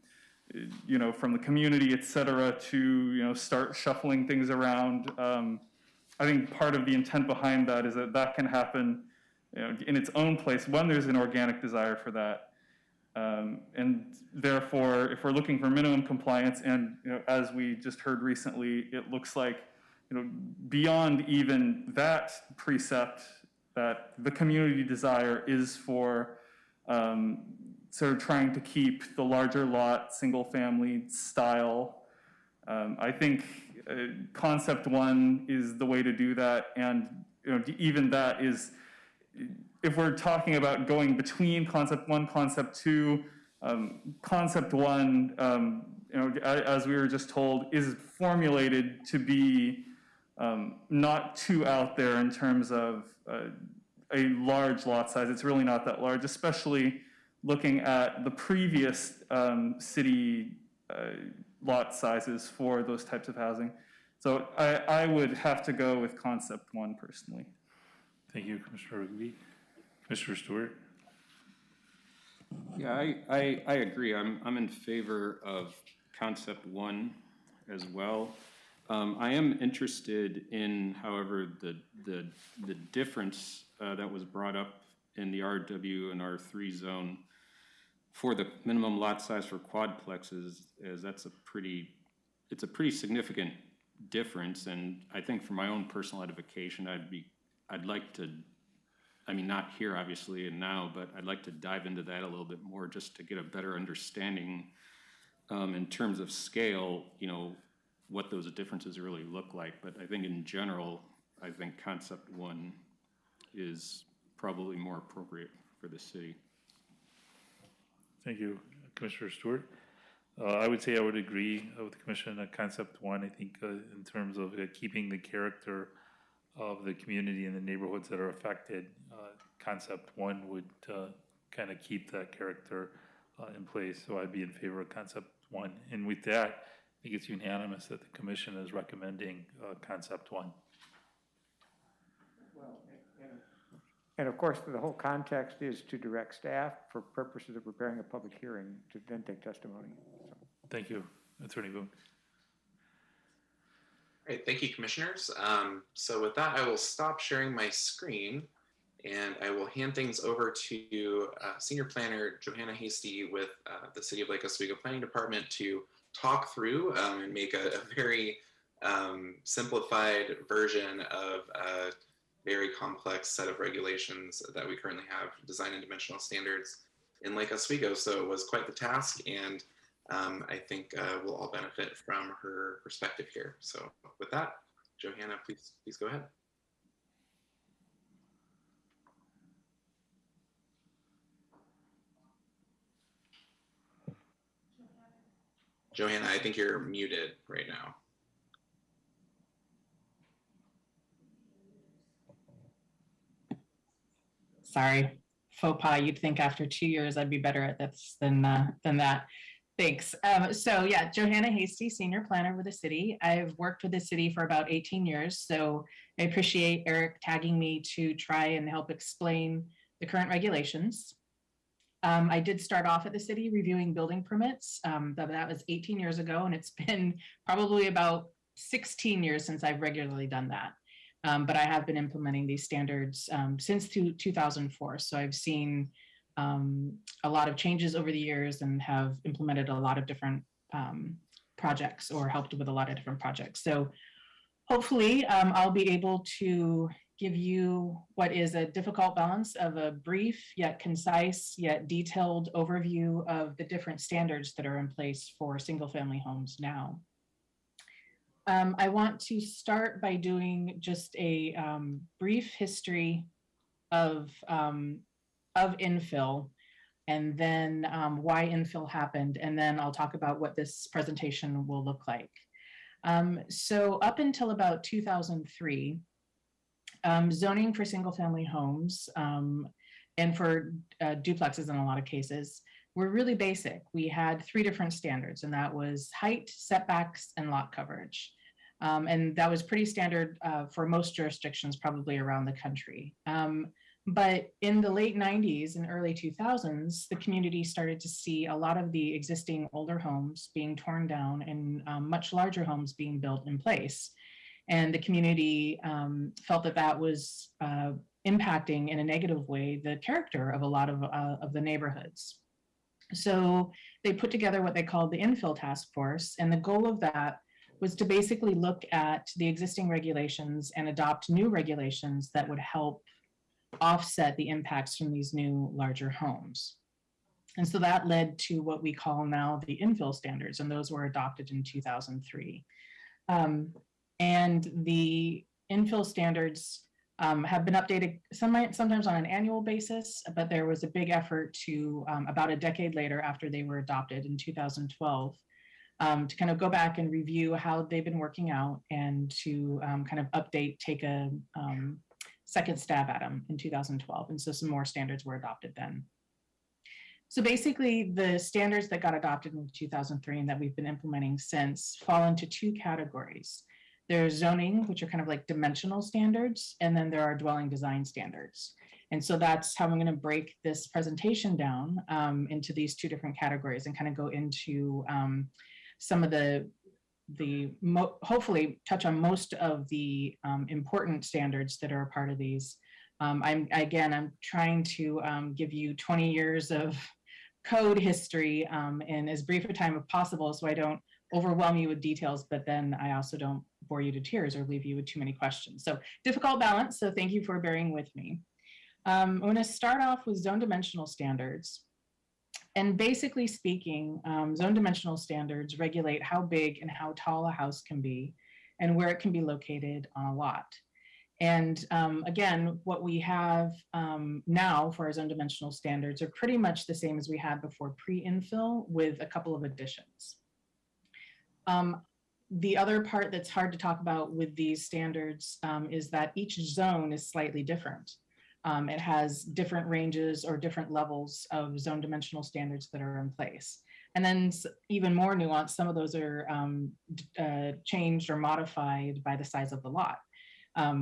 the community, et cetera, to, start shuffling things around, I think part of the intent behind that is that can happen, in its own place when there's an organic desire for that. And therefore, if we're looking for minimum compliance, and as we just heard recently, it looks like beyond even that precept, that the community desire is for sort of trying to keep the larger lot, single-family style. I think concept 1 is the way to do that, and even that is. If we're talking about going between concept 1, concept 2, concept 1, as we were just told, is formulated to be not too out there in terms of a large lot size. It's really not that large, especially looking at the previous city lot sizes for those types of housing. So I would have to go with concept 1 personally. Thank you, Commissioner Rigby. Commissioner Stewart? Yeah, I agree. I'm in favor of concept 1 as well. I am interested in, however, the difference that was brought up in the RW and R3 zone for the minimum lot size for quadplexes, as that's a pretty it's a pretty significant difference, and I think for my own personal edification, I'd like to, I mean, not here obviously and now, but I'd like to dive into that a little bit more just to get a better understanding in terms of scale, you know, what those differences really look like. But I think in general, I think concept one is probably more appropriate for the city. Thank you, Commissioner Stewart. I would say I would agree with the commission on concept one. I think in terms of keeping the character of the community and the neighborhoods that are affected, concept one would kind of keep that character in place. So I'd be in favor of concept one. And with that, I think it's unanimous that the commission is recommending concept one. And of course, the whole context is to direct staff for purposes of preparing a public hearing to then take testimony. So. Thank you, Attorney Boone. Great, thank you, commissioners. So with that, I will stop sharing my screen and I will hand things over to Senior Planner Johanna Hasty with the City of Lake Oswego Planning Department to talk through and make a very simplified version of a very complex set of regulations that we currently have, design and dimensional standards in Lake Oswego. So it was quite the task, and I think we'll all benefit from her perspective here. So with that, Johanna, please go ahead. Johanna, I think you're muted right now. Sorry, faux pas. You'd think after 2 years I'd be better at this than that. Thanks. So yeah, Johanna Hasty, Senior Planner with the city. I've worked with the city for about 18 years, so I appreciate Eric tagging me to try and help explain the current regulations. I did start off at the city reviewing building permits. That was 18 years ago, and it's been probably about 16 years since I've regularly done that. But I have been implementing these standards since 2004. So I've seen a lot of changes over the years and have implemented a lot of different projects or helped with a lot of different projects. So hopefully I'll be able to give you what is a difficult balance of a brief yet concise yet detailed overview of the different standards that are in place for single family homes now. I want to start by doing just a brief history of infill, and then why infill happened, and then I'll talk about what this presentation will look like. So up until about 2003, zoning for single family homes and for duplexes in a lot of cases were really basic. We had 3 different standards, and that was height, setbacks, and lot coverage. And that was pretty standard for most jurisdictions probably around the country. But in the late 90s and early 2000s, the community started to see a lot of the existing older homes being torn down and much larger homes being built in place. And the community felt that that was impacting in a negative way the character of a lot of the neighborhoods. So they put together what they called the Infill Task Force, and the goal of that was to basically look at the existing regulations and adopt new regulations that would help offset the impacts from these new larger homes. And so that led to what we call now the infill standards, and those were adopted in 2003. And the infill standards have been updated sometimes on an annual basis, but there was a big effort to about a decade later after they were adopted in 2012 to kind of go back and review how they've been working out and to kind of update, take a second stab at them in 2012. And so some more standards were adopted then. So basically the standards that got adopted in 2003 and that we've been implementing since fall into 2 categories. There's zoning, which are kind of like dimensional standards, and then there are dwelling design standards. And so that's how I'm going to break this presentation down into these 2 different categories and kind of go into some of hopefully touch on most of the important standards that are a part of these. I'm trying to give you 20 years of code history in as brief a time as possible so I don't overwhelm you with details, but then I also don't bore you to tears or leave you with too many questions. So difficult balance, so thank you for bearing with me. I'm going to start off with zone dimensional standards. And basically speaking, zone dimensional standards regulate how big and how tall a house can be and where it can be located on a lot. And again, what we have now for our zone dimensional standards are pretty much the same as we had before pre-infill, with a couple of additions. The other part that's hard to talk about with these standards is that each zone is slightly different. It has different ranges or different levels of zone dimensional standards that are in place. And then even more nuanced, some of those are changed or modified by the size of the lot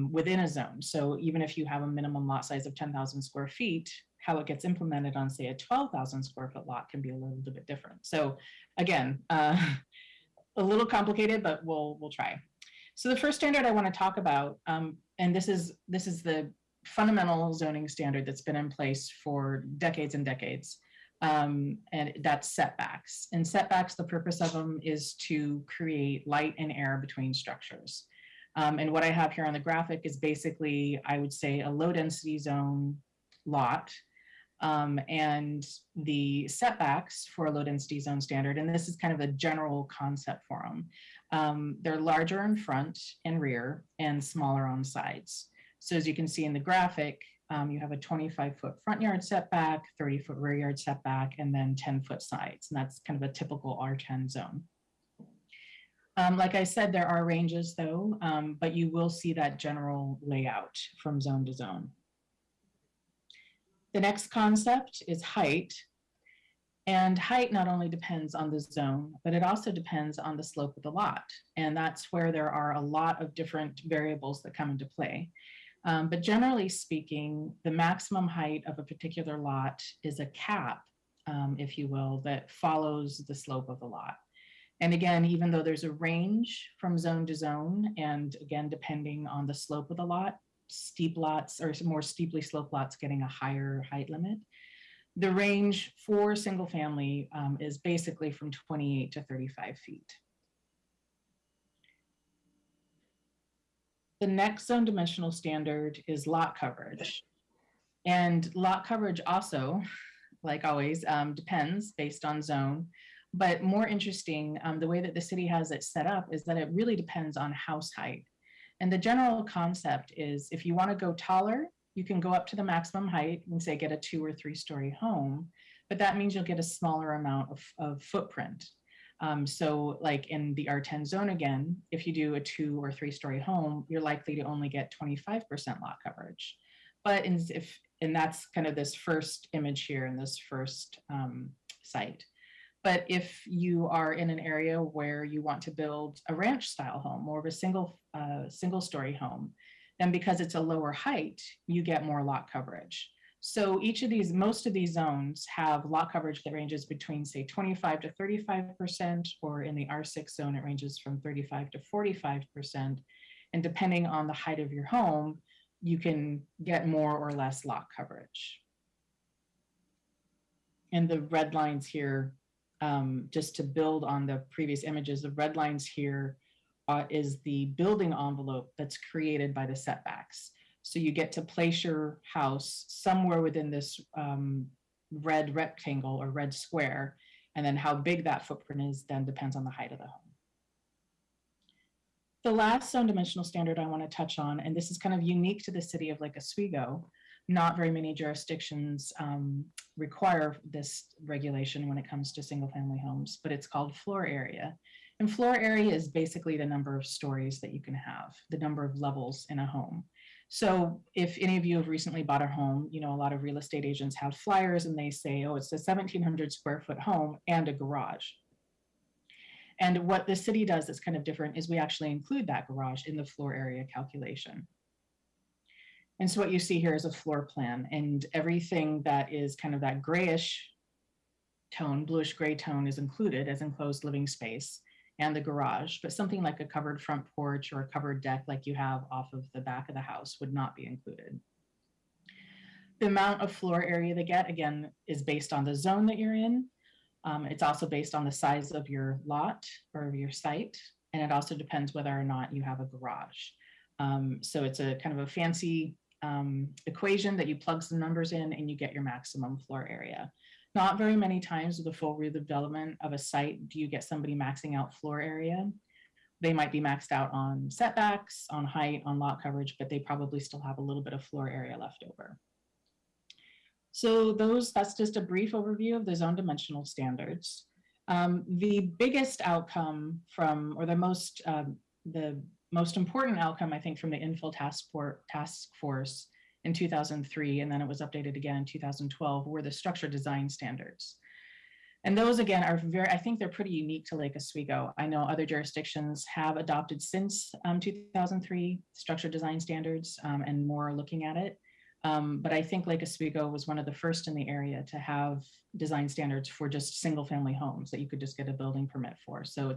within a zone. So even if you have a minimum lot size of 10,000 square feet, how it gets implemented on, say, a 12,000 square foot lot can be a little bit different. So again, a little complicated, but we'll try. So the first standard I want to talk about, and this is the fundamental zoning standard that's been in place for decades and decades, and that's setbacks. And setbacks, the purpose of them is to create light and air between structures. And what I have here on the graphic is basically, I would say, a low density zone lot. And the setbacks for a low density zone standard, and this is kind of a general concept for them. They're larger in front and rear and smaller on sides. So as you can see in the graphic, you have a 25-foot front yard setback, 30-foot rear yard setback, and then 10-foot sides. And that's kind of a typical R10 zone. Like I said, there are ranges though, but you will see that general layout from zone to zone. The next concept is height. And height not only depends on the zone, but it also depends on the slope of the lot. And that's where there are a lot of different variables that come into play. But generally speaking, the maximum height of a particular lot is a cap, if you will, that follows the slope of the lot. And again, even though there's a range from zone to zone, and again, depending on the slope of the lot, steep lots or more steeply sloped lots getting a higher height limit, the range for single family is basically from 28 to 35 feet. The next zone dimensional standard is lot coverage. And lot coverage also, like always, depends based on zone. But more interesting, the way that the city has it set up is that it really depends on house height. And the general concept is if you want to go taller, you can go up to the maximum height and say get a 2 or 3 story home, but that means you'll get a smaller amount of footprint. So like in the R10 zone again, if you do a 2 or 3 story home, you're likely to only get 25% lot coverage. But and that's kind of this first image here in this first site. But if you are in an area where you want to build a ranch style home, more of a single story home, then because it's a lower height, you get more lot coverage. So most of these zones have lot coverage that ranges between say 25 to 35%, or in the R6 zone, it ranges from 35 to 45%. And depending on the height of your home, you can get more or less lot coverage. And the red lines here, just to build on the previous images, the red lines here is the building envelope that's created by the setbacks. So you get to place your house somewhere within this red rectangle or red square, and then how big that footprint is then depends on the height of the home. The last zone dimensional standard I want to touch on, and this is kind of unique to the city of Lake Oswego, not very many jurisdictions require this regulation when it comes to single family homes, but it's called floor area. And floor area is basically the number of stories that you can have, the number of levels in a home. So if any of you have recently bought a home, you know, a lot of real estate agents have flyers and they say, oh, it's a 1,700 square foot home and a garage. And what the city does that's kind of different is we actually include that garage in the floor area calculation. And so what you see here is a floor plan, and everything that is kind of that grayish tone, bluish gray tone, is included as enclosed living space and the garage, but something like a covered front porch or a covered deck like you have off of the back of the house would not be included. The amount of floor area they get, again, is based on the zone that you're in. It's also based on the size of your lot or of your site, and it also depends whether or not you have a garage. So it's a kind of a fancy equation that you plug some numbers in and you get your maximum floor area. Not very many times with the full redevelopment of a site do you get somebody maxing out floor area. They might be maxed out on setbacks, on height, on lot coverage, but they probably still have a little bit of floor area left over. So that's just a brief overview of the zone dimensional standards. The biggest outcome from, or the most important outcome, I think, from the infill task force in 2003, and then it was updated again in 2012, were the structure design standards. And those, again, are I think they're pretty unique to Lake Oswego. I know other jurisdictions have adopted since 2003 structure design standards, and more are looking at it. But I think Lake Oswego was one of the first in the area to have design standards for just single family homes that you could just get a building permit for. So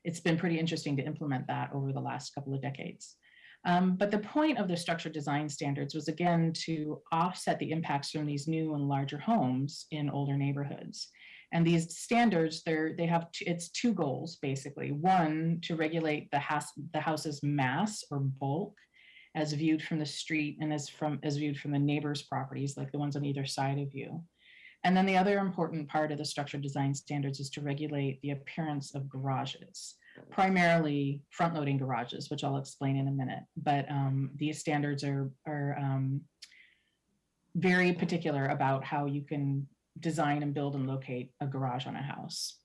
it's been pretty interesting to implement that over the last couple of decades. But the point of the structure design standards was, again, to offset the impacts from these new and larger homes in older neighborhoods. And these standards, it's two goals, basically. One, to regulate the house's mass or bulk as viewed from the street and as viewed from the neighbor's properties, like the ones on either side of you. And then the other important part of the structure design standards is to regulate the appearance of garages, primarily front-loading garages, which I'll explain in a minute. But these standards are very particular about how you can design and build and locate a garage on a house.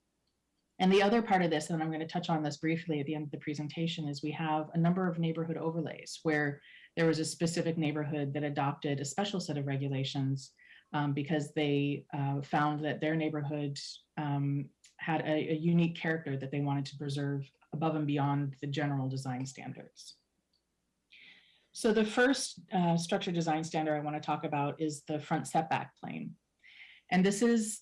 And the other part of this, and I'm going to touch on this briefly at the end of the presentation, is we have a number of neighborhood overlays where there was a specific neighborhood that adopted a special set of regulations because they found that their neighborhood had a unique character that they wanted to preserve above and beyond the general design standards. So the first structure design standard I want to talk about is the front setback plane. And this is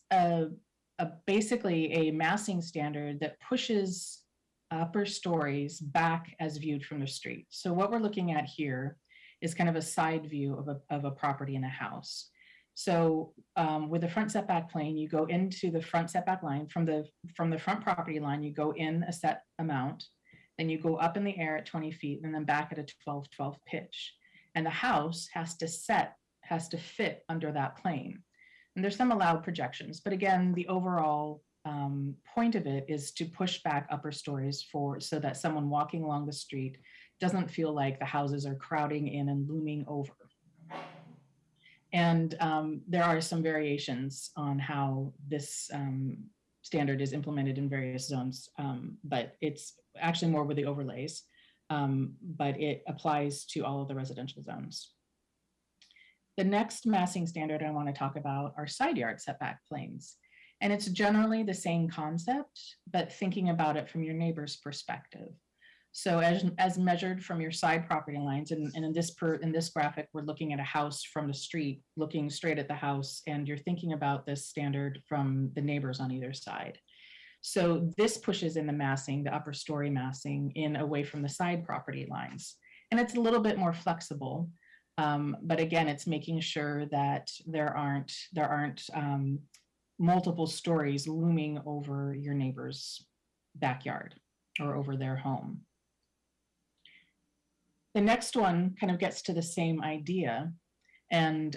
basically a massing standard that pushes upper stories back as viewed from the street. So what we're looking at here is kind of a side view of a property in a house. So with the front setback plane, you go into the front setback line from the front property line, you go in a set amount, then you go up in the air at 20 feet and then back at a 12-12 pitch. And the house has to fit under that plane. And there's some allowed projections, but again, the overall point of it is to push back upper stories so that someone walking along the street doesn't feel like the houses are crowding in and looming over. And there are some variations on how this standard is implemented in various zones, but it's actually more with the overlays, but it applies to all of the residential zones. The next massing standard I want to talk about are side yard setback planes. And it's generally the same concept, but thinking about it from your neighbor's perspective. So as measured from your side property lines, and in this graphic, we're looking at a house from the street, looking straight at the house, and you're thinking about this standard from the neighbors on either side. So this pushes in the massing, the upper story massing, in away from the side property lines. And it's a little bit more flexible. But again, it's making sure that there aren't multiple stories looming over your neighbor's backyard or over their home. The next one kind of gets to the same idea. And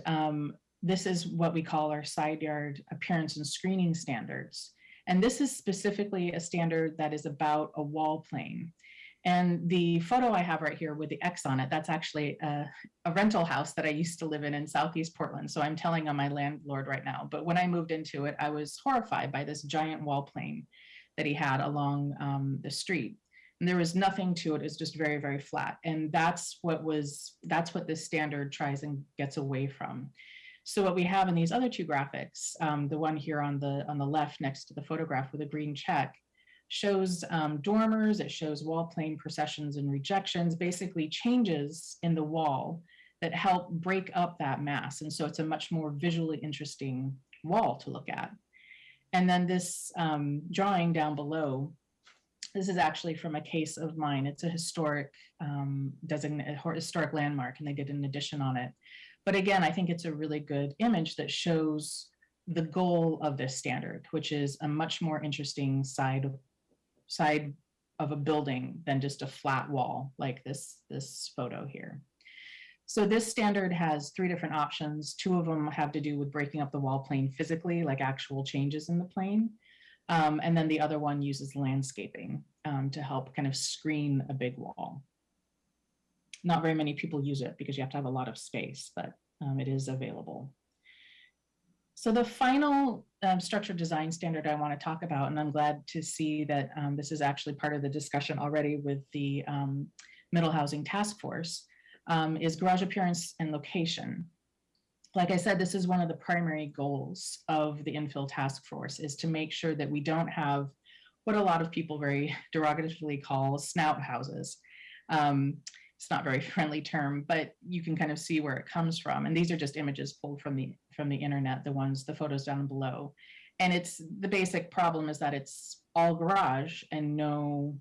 this is what we call our side yard appearance and screening standards. And this is specifically a standard that is about a wall plane. And the photo I have right here with the X on it, that's actually a rental house that I used to live in Southeast Portland. So I'm telling on my landlord right now. But when I moved into it, I was horrified by this giant wall plane that he had along the street. And there was nothing to it. It's just very, very flat. And that's what this standard tries and gets away from. So what we have in these other two graphics, the one here on the left next to the photograph with a green check, shows dormers, it shows wall plane processions and rejections, basically changes in the wall that help break up that mass. And so it's a much more visually interesting wall to look at. And then this drawing down below, this is actually from a case of mine. It's a historic historic landmark, and they did an addition on it. But again, I think it's a really good image that shows the goal of this standard, which is a much more interesting side of a building than just a flat wall like this photo here. So this standard has 3 different options. 2 of them have to do with breaking up the wall plane physically, like actual changes in the plane. And then the other one uses landscaping to help kind of screen a big wall. Not very many people use it because you have to have a lot of space, but it is available. So the final structure design standard I want to talk about, and I'm glad to see that this is actually part of the discussion already with the Middle Housing Task Force, is garage appearance and location. Like I said, this is one of the primary goals of the infill task force, is to make sure that we don't have what a lot of people very derogatively call snout houses. It's not a very friendly term, but you can kind of see where it comes from. And these are just images pulled from the internet, the photos down below. And it's the basic problem is that it's all garage and no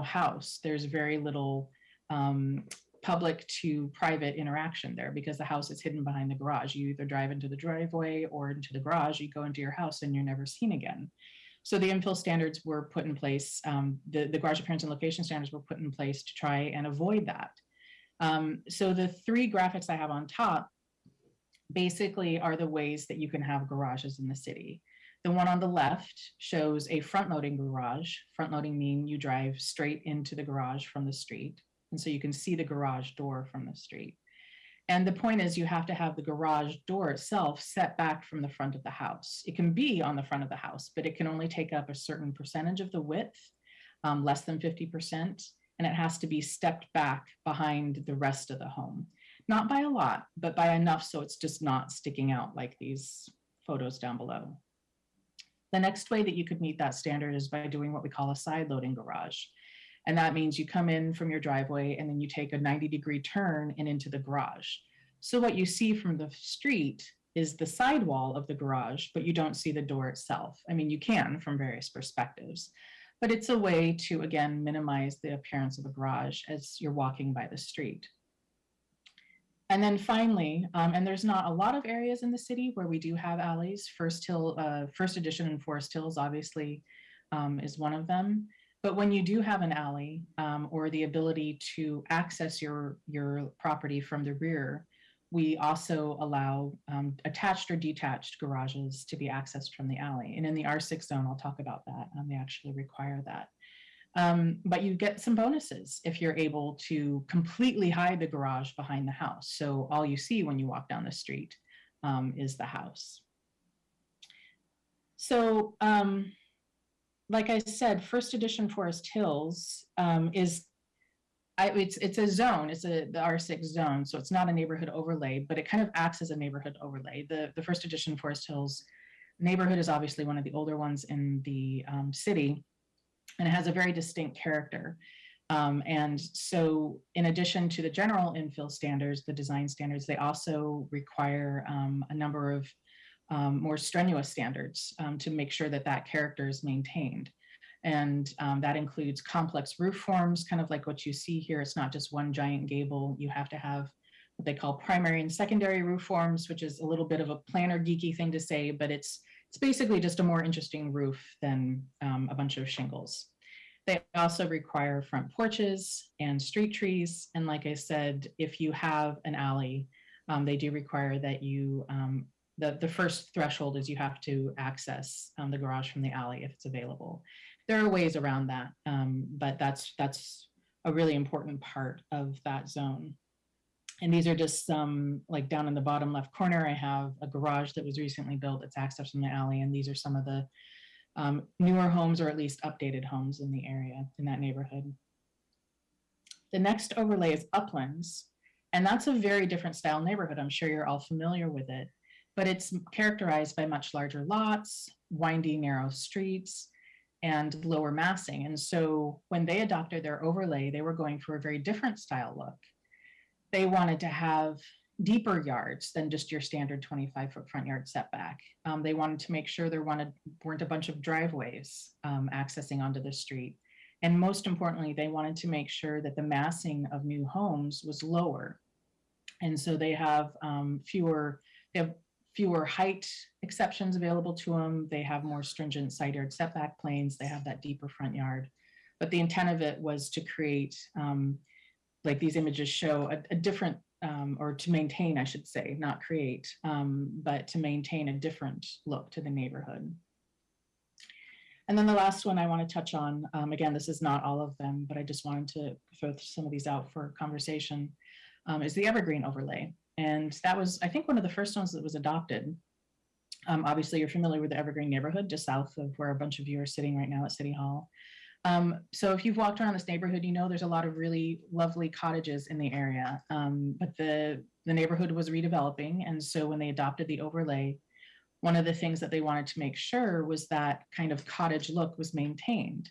house. There's very little public to private interaction there because the house is hidden behind the garage. You either drive into the driveway or into the garage, you go into your house and you're never seen again. So the infill standards were put in place, the garage appearance and location standards were put in place to try and avoid that. So the 3 graphics I have on top basically are the ways that you can have garages in the city. The one on the left shows a front-loading garage. Front-loading means you drive straight into the garage from the street. And so you can see the garage door from the street. And the point is you have to have the garage door itself set back from the front of the house. It can be on the front of the house, but it can only take up a certain percentage of the width, less than 50%, and it has to be stepped back behind the rest of the home. Not by a lot, but by enough so it's just not sticking out like these photos down below. The next way that you could meet that standard is by doing what we call a side loading garage. And that means you come in from your driveway and then you take a 90-degree turn and into the garage. So what you see from the street is the sidewall of the garage, but you don't see the door itself. I mean, you can from various perspectives, but it's a way to, again, minimize the appearance of a garage as you're walking by the street. And then finally, and there's not a lot of areas in the city where we do have alleys. First Edition in Forest Hills obviously is one of them. But when you do have an alley or the ability to access your property from the rear, we also allow attached or detached garages to be accessed from the alley. And in the R6 zone, I'll talk about that. They actually require that. But you get some bonuses if you're able to completely hide the garage behind the house. So all you see when you walk down the street is the house. So, like I said, First Edition Forest Hills it's a zone, the R6 zone, so it's not a neighborhood overlay, but it kind of acts as a neighborhood overlay. The First Edition Forest Hills neighborhood is obviously one of the older ones in the city, and it has a very distinct character. And so in addition to the general infill standards, the design standards, they also require a number of more strenuous standards to make sure that that character is maintained. And that includes complex roof forms, kind of like what you see here. It's not just one giant gable. You have to have what they call primary and secondary roof forms, which is a little bit of a planner geeky thing to say, but it's basically just a more interesting roof than a bunch of shingles. They also require front porches and street trees. And like I said, if you have an alley, they do require that you the first threshold is you have to access the garage from the alley if it's available. There are ways around that, but that's a really important part of that zone. And these are just some, like down in the bottom left corner, I have a garage that was recently built that's accessed from the alley, and these are some of the newer homes, or at least updated homes in the area, in that neighborhood. The next overlay is Uplands, and that's a very different style neighborhood. I'm sure you're all familiar with it. But it's characterized by much larger lots, windy, narrow streets, and lower massing. And so when they adopted their overlay, they were going for a very different style look. They wanted to have deeper yards than just your standard 25-foot front yard setback. They wanted to make sure there weren't a bunch of driveways accessing onto the street. And most importantly, they wanted to make sure that the massing of new homes was lower. And so they have fewer height exceptions available to them. They have more stringent side yard setback planes. They have that deeper front yard. But the intent of it was to create, like these images show, a different, or to maintain, I should say, not create, but to maintain a different look to the neighborhood. And then the last one I want to touch on, again, this is not all of them, but I just wanted to throw some of these out for conversation, is the evergreen overlay. And that was, I think, one of the first ones that was adopted. Obviously, you're familiar with the evergreen neighborhood just south of where a bunch of you are sitting right now at City Hall. So if you've walked around this neighborhood, you know there's a lot of really lovely cottages in the area, but the neighborhood was redeveloping. And so when they adopted the overlay, one of the things that they wanted to make sure was that kind of cottage look was maintained.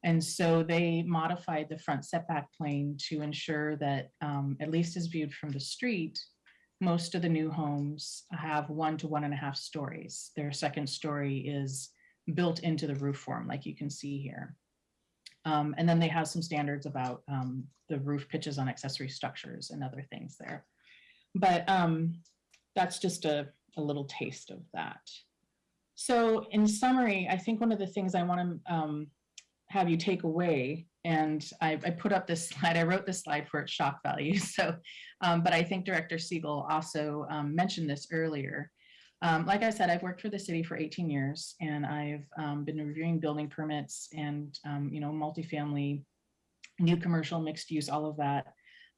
And so they modified the front setback plane to ensure that, at least as viewed from the street, most of the new homes have 1 to 1.5 stories. Their second story is built into the roof form, like you can see here. And then they have some standards about the roof pitches on accessory structures and other things there. But that's just a little taste of that. So in summary, I think one of the things I want to have you take away, and I put up this slide, I wrote this slide for its shock value. So, but I think Director Siegel also mentioned this earlier. Like I said, I've worked for the city for 18 years, and I've been reviewing building permits and, you know, multifamily, new commercial, mixed use, all of that.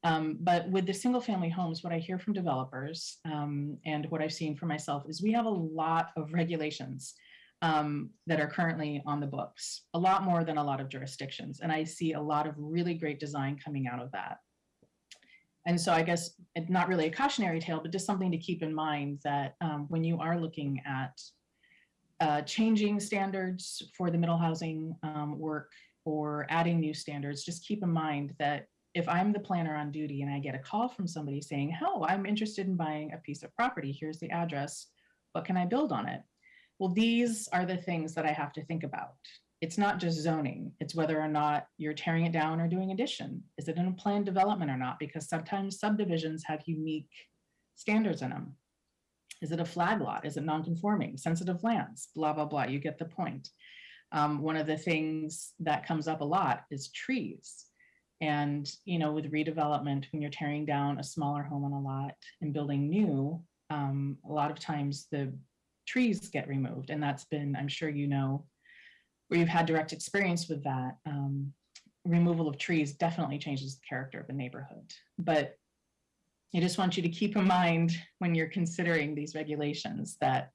But with the single family homes, what I hear from developers and what I've seen for myself is we have a lot of regulations that are currently on the books, a lot more than a lot of jurisdictions. And I see a lot of really great design coming out of that. And so I guess it's not really a cautionary tale, but just something to keep in mind that when you are looking at changing standards for the middle housing work or adding new standards, just keep in mind that if I'm the planner on duty and I get a call from somebody saying, oh, I'm interested in buying a piece of property, here's the address, what can I build on it? Well, these are the things that I have to think about. It's not just zoning, it's whether or not you're tearing it down or doing addition. Is it in a planned development or not? Because sometimes subdivisions have unique standards in them. Is it a flag lot? Is it non-conforming? Sensitive lands, blah, blah, blah, you get the point. One of the things that comes up a lot is trees. And, you know, with redevelopment, when you're tearing down a smaller home on a lot and building new, a lot of times the trees get removed. And that's been, I'm sure you know, where you've had direct experience with that. Removal of trees definitely changes the character of the neighborhood. But I just want you to keep in mind when you're considering these regulations that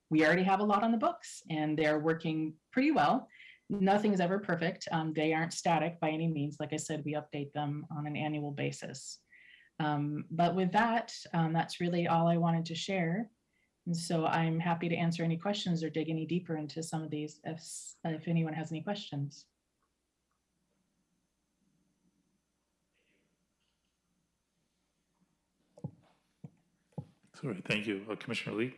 we already have a lot on the books and they're working pretty well. Nothing's ever perfect. They aren't static by any means. Like I said, we update them on an annual basis. But with that, that's really all I wanted to share. And so I'm happy to answer any questions or dig any deeper into some of these if anyone has any questions. Sorry, thank you. Commissioner Lee?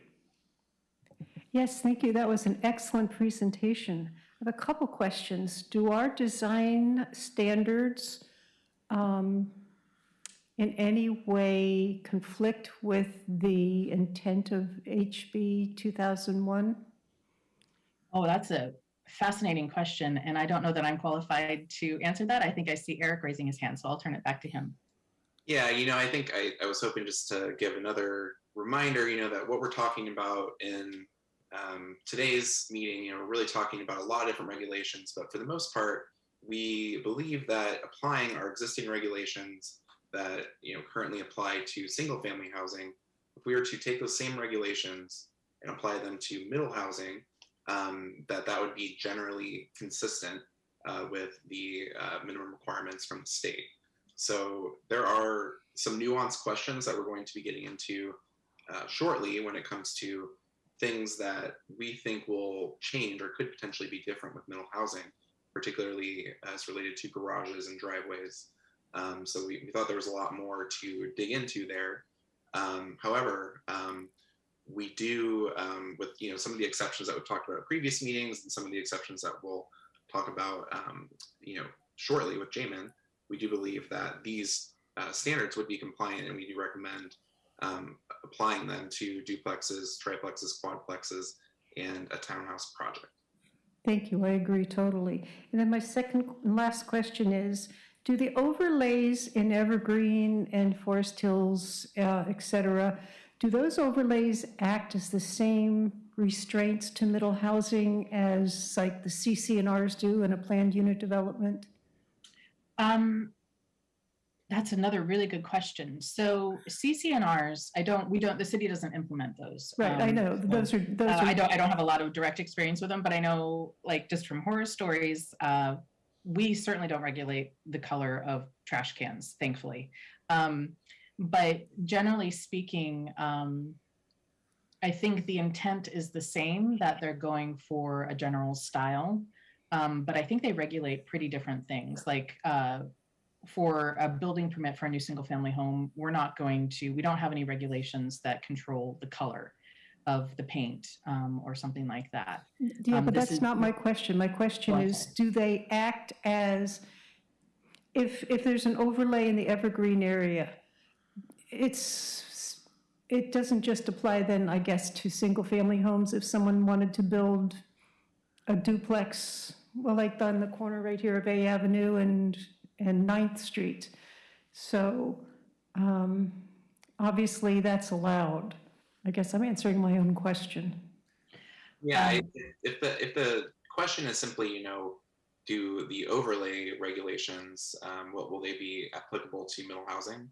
Yes, thank you. That was an excellent presentation. I have a couple questions. Do our design standards in any way conflict with the intent of HB 2001? Oh, that's a fascinating question. And I don't know that I'm qualified to answer that. I think I see Eric raising his hand, so I'll turn it back to him. Yeah, you know, I think I was hoping just to give another reminder, you know, that what we're talking about in today's meeting, you know, we're really talking about a lot of different regulations, but for the most part, we believe that applying our existing regulations that, you know, currently apply to single family housing, if we were to take those same regulations and apply them to middle housing, that would be generally consistent with the minimum requirements from the state. So there are some nuanced questions that we're going to be getting into shortly when it comes to things that we think will change or could potentially be different with middle housing, particularly as related to garages and driveways. So we thought there was a lot more to dig into there. However, we do, with, you know, some of the exceptions that we've talked about at previous meetings and some of the exceptions that we'll talk about, you know, shortly with Jamin, we do believe that these standards would be compliant, and we do recommend applying them to duplexes, triplexes, quadplexes, and a townhouse project. Thank you, I agree totally. And then my second and last question is, do the overlays in Evergreen and Forest Hills, et cetera, do those overlays act as the same restraints to middle housing as like the CC&Rs do in a planned unit development? That's another really good question. So CC&Rs, the city doesn't implement those. Right, I know, those are. I don't have a lot of direct experience with them, but I know, like, just from horror stories, we certainly don't regulate the color of trash cans, thankfully. But generally speaking, I think the intent is the same, that they're going for a general style. But I think they regulate pretty different things. Like for a building permit for a new single family home, we don't have any regulations that control the color of the paint or something like that. Yeah, but that's not my question. My question is, do they act as, if there's an overlay in the Evergreen area, it doesn't just apply then, I guess, to single family homes. If someone wanted to build a duplex, well, like on the corner right here of A Avenue and 9th Street. So obviously that's allowed. I guess I'm answering my own question. Yeah, if the question is simply, do the overlay regulations, what will they be applicable to middle housing?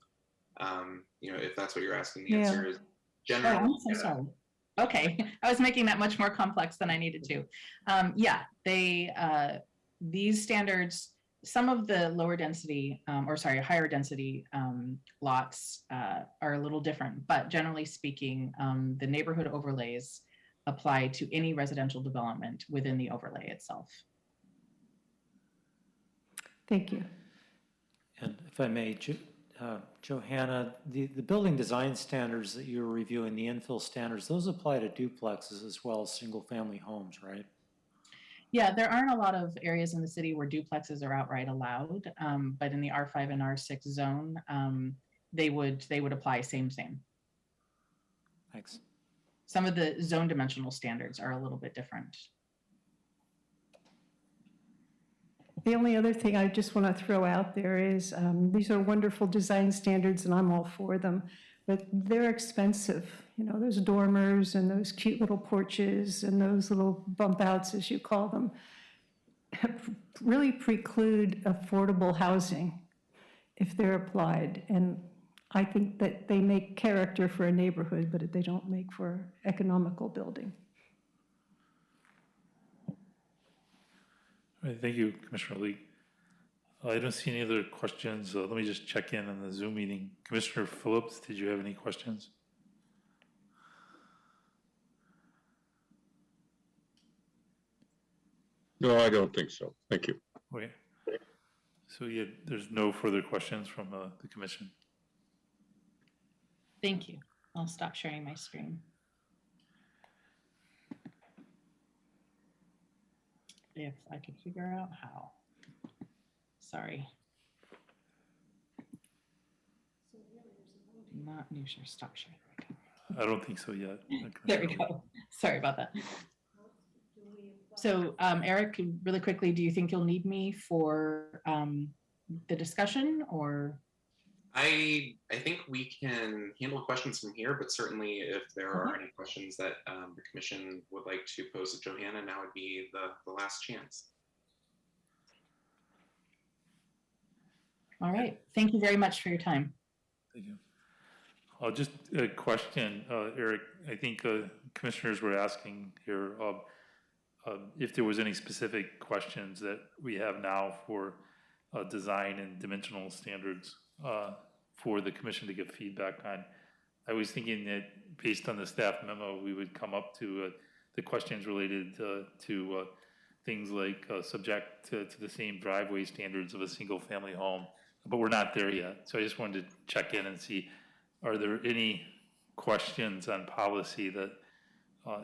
If that's what you're asking, the answer is generally. Oh, I'm so sorry. Okay, I was making that much more complex than I needed to. These standards, some of the higher density lots are a little different, but generally speaking, the neighborhood overlays apply to any residential development within the overlay itself. Thank you. And if I may, Johanna, the building design standards that you're reviewing, the infill standards, those apply to duplexes as well as single family homes, right? Yeah, there aren't a lot of areas in the city where duplexes are outright allowed, but in the R5 and R6 zone, they would apply same. Thanks. Some of the zone dimensional standards are a little bit different. The only other thing I just want to throw out there is these are wonderful design standards and I'm all for them, but they're expensive. Those dormers and those cute little porches and those little bump outs, as you call them, really preclude affordable housing if they're applied. And I think that they make character for a neighborhood, but they don't make for economical building. All right, thank you, Commissioner Lee. I don't see any other questions. Let me just check in on the Zoom meeting. Commissioner Phillips, did you have any questions? No, I don't think so. Thank you. Okay. So there's no further questions from the commission. Thank you. I'll stop sharing my screen. If I could figure out how. Sorry. Not new share, stop sharing. I don't think so yet. There we go. Sorry about that. So Eric, really quickly, do you think you'll need me for the discussion, or? I think we can handle questions from here, but certainly if there are any questions that the commission would like to pose to Johanna, now would be the last chance. All right. Thank you very much for your time. Thank you. Just a question, Eric. I think commissioners were asking here if there was any specific questions that we have now for design and dimensional standards for the commission to give feedback on. I was thinking that based on the staff memo, we would come up to the questions related to things like subject to the same driveway standards of a single family home, but we're not there yet. So I just wanted to check in and see, are there any questions on policy that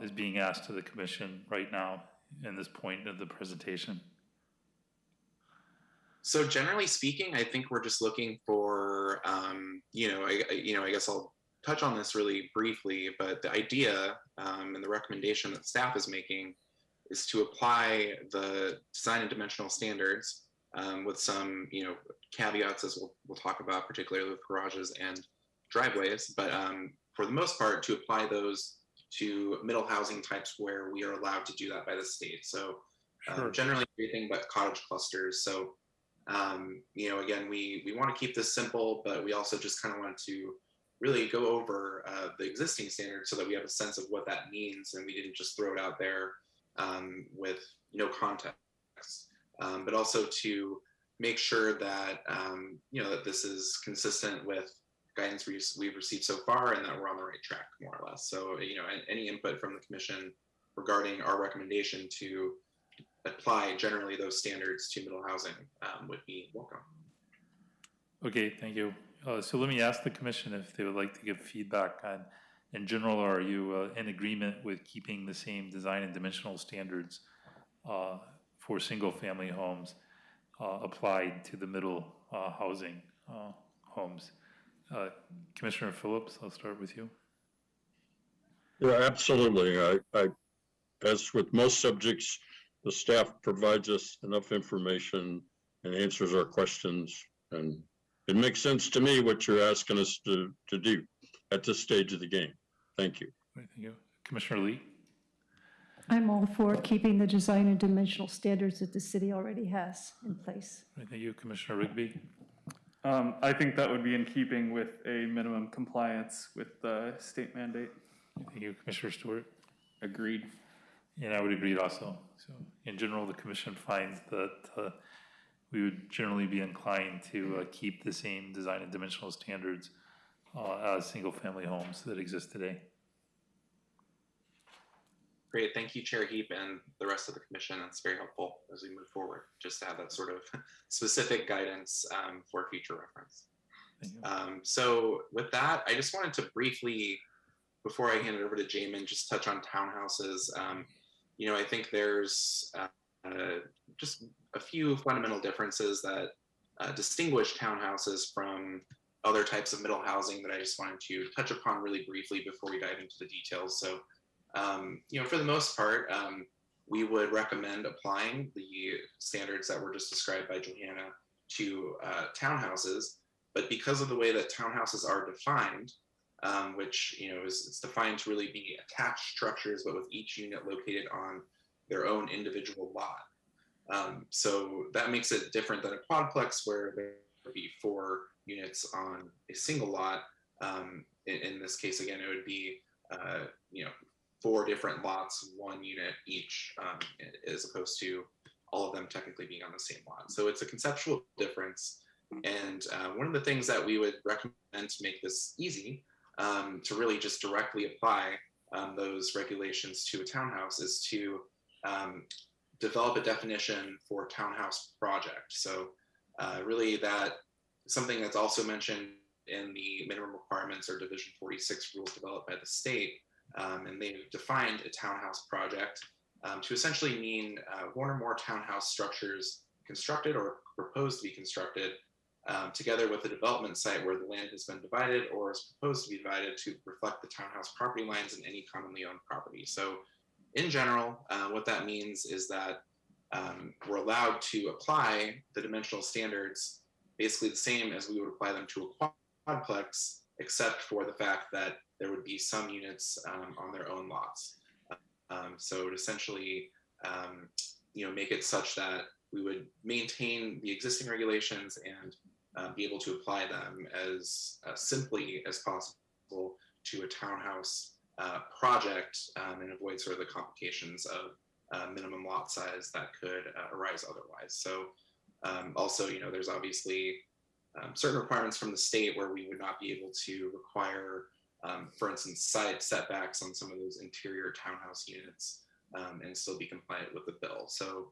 is being asked to the commission right now in this point of the presentation? So generally speaking, I think we're just looking for, I guess I'll touch on this really briefly, but the idea and the recommendation that staff is making is to apply the design and dimensional standards with some, caveats, as we'll talk about, particularly with garages and driveways. But for the most part, to apply those to middle housing types where we are allowed to do that by the state. So generally everything but cottage clusters. So again, we want to keep this simple, but we also just kind of want to really go over the existing standards so that we have a sense of what that means, and we didn't just throw it out there with no context. But also to make sure that that this is consistent with guidance we've received so far, and that we're on the right track, more or less. So any input from the commission regarding our recommendation to apply generally those standards to middle housing would be welcome. Okay, thank you. So let me ask the commission if they would like to give feedback on, in general, are you in agreement with keeping the same design and dimensional standards for single-family homes applied to the middle housing homes? Commissioner Phillips, I'll start with you. Yeah, absolutely. I, as with most subjects, the staff provides us enough information and answers our questions, and it makes sense to me what you're asking us to do at this stage of the game. Thank you. Thank you. Commissioner Lee? I'm all for keeping the design and dimensional standards that the city already has in place. Thank you. Commissioner Rigby? I think that would be in keeping with a minimum compliance with the state mandate. Thank you. Commissioner Stewart? Agreed. And I would agree also. So in general, the commission finds that we would generally be inclined to keep the same design and dimensional standards as single-family homes that exist today. Great, thank you, Chair Heap, and the rest of the commission. That's very helpful as we move forward, just to have that sort of specific guidance for future reference. So with that, I just wanted to briefly, before I hand it over to Jamin, just touch on townhouses. I think there's just a few fundamental differences that distinguish townhouses from other types of middle housing that I just wanted to touch upon really briefly before we dive into the details. So, for the most part, we would recommend applying the standards that were just described by Johanna to townhouses. But because of the way that townhouses are defined, which it's defined to really be attached structures, but with each unit located on their own individual lot. So that makes it different than a quadplex, where there would be 4 units on a single lot. In this case, again, it would be 4 different lots, 1 unit each, as opposed to all of them technically being on the same lot. So it's a conceptual difference. And one of the things that we would recommend to make this easy, to really just directly apply those regulations to a townhouse, is to develop a definition for townhouse project. So really that something that's also mentioned in the minimum requirements or Division 46 rules developed by the state. And they've defined a townhouse project to essentially mean 1 or more townhouse structures constructed or proposed to be constructed together with a development site where the land has been divided or is proposed to be divided to reflect the townhouse property lines in any commonly owned property. So in general, what that means is that we're allowed to apply the dimensional standards basically the same as we would apply them to a quadplex, except for the fact that there would be some units on their own lots. So to essentially, make it such that we would maintain the existing regulations and be able to apply them as simply as possible to a townhouse project and avoid sort of the complications of minimum lot size that could arise otherwise. So also, there's obviously certain requirements from the state where we would not be able to require, for instance, side setbacks on some of those interior townhouse units and still be compliant with the bill. So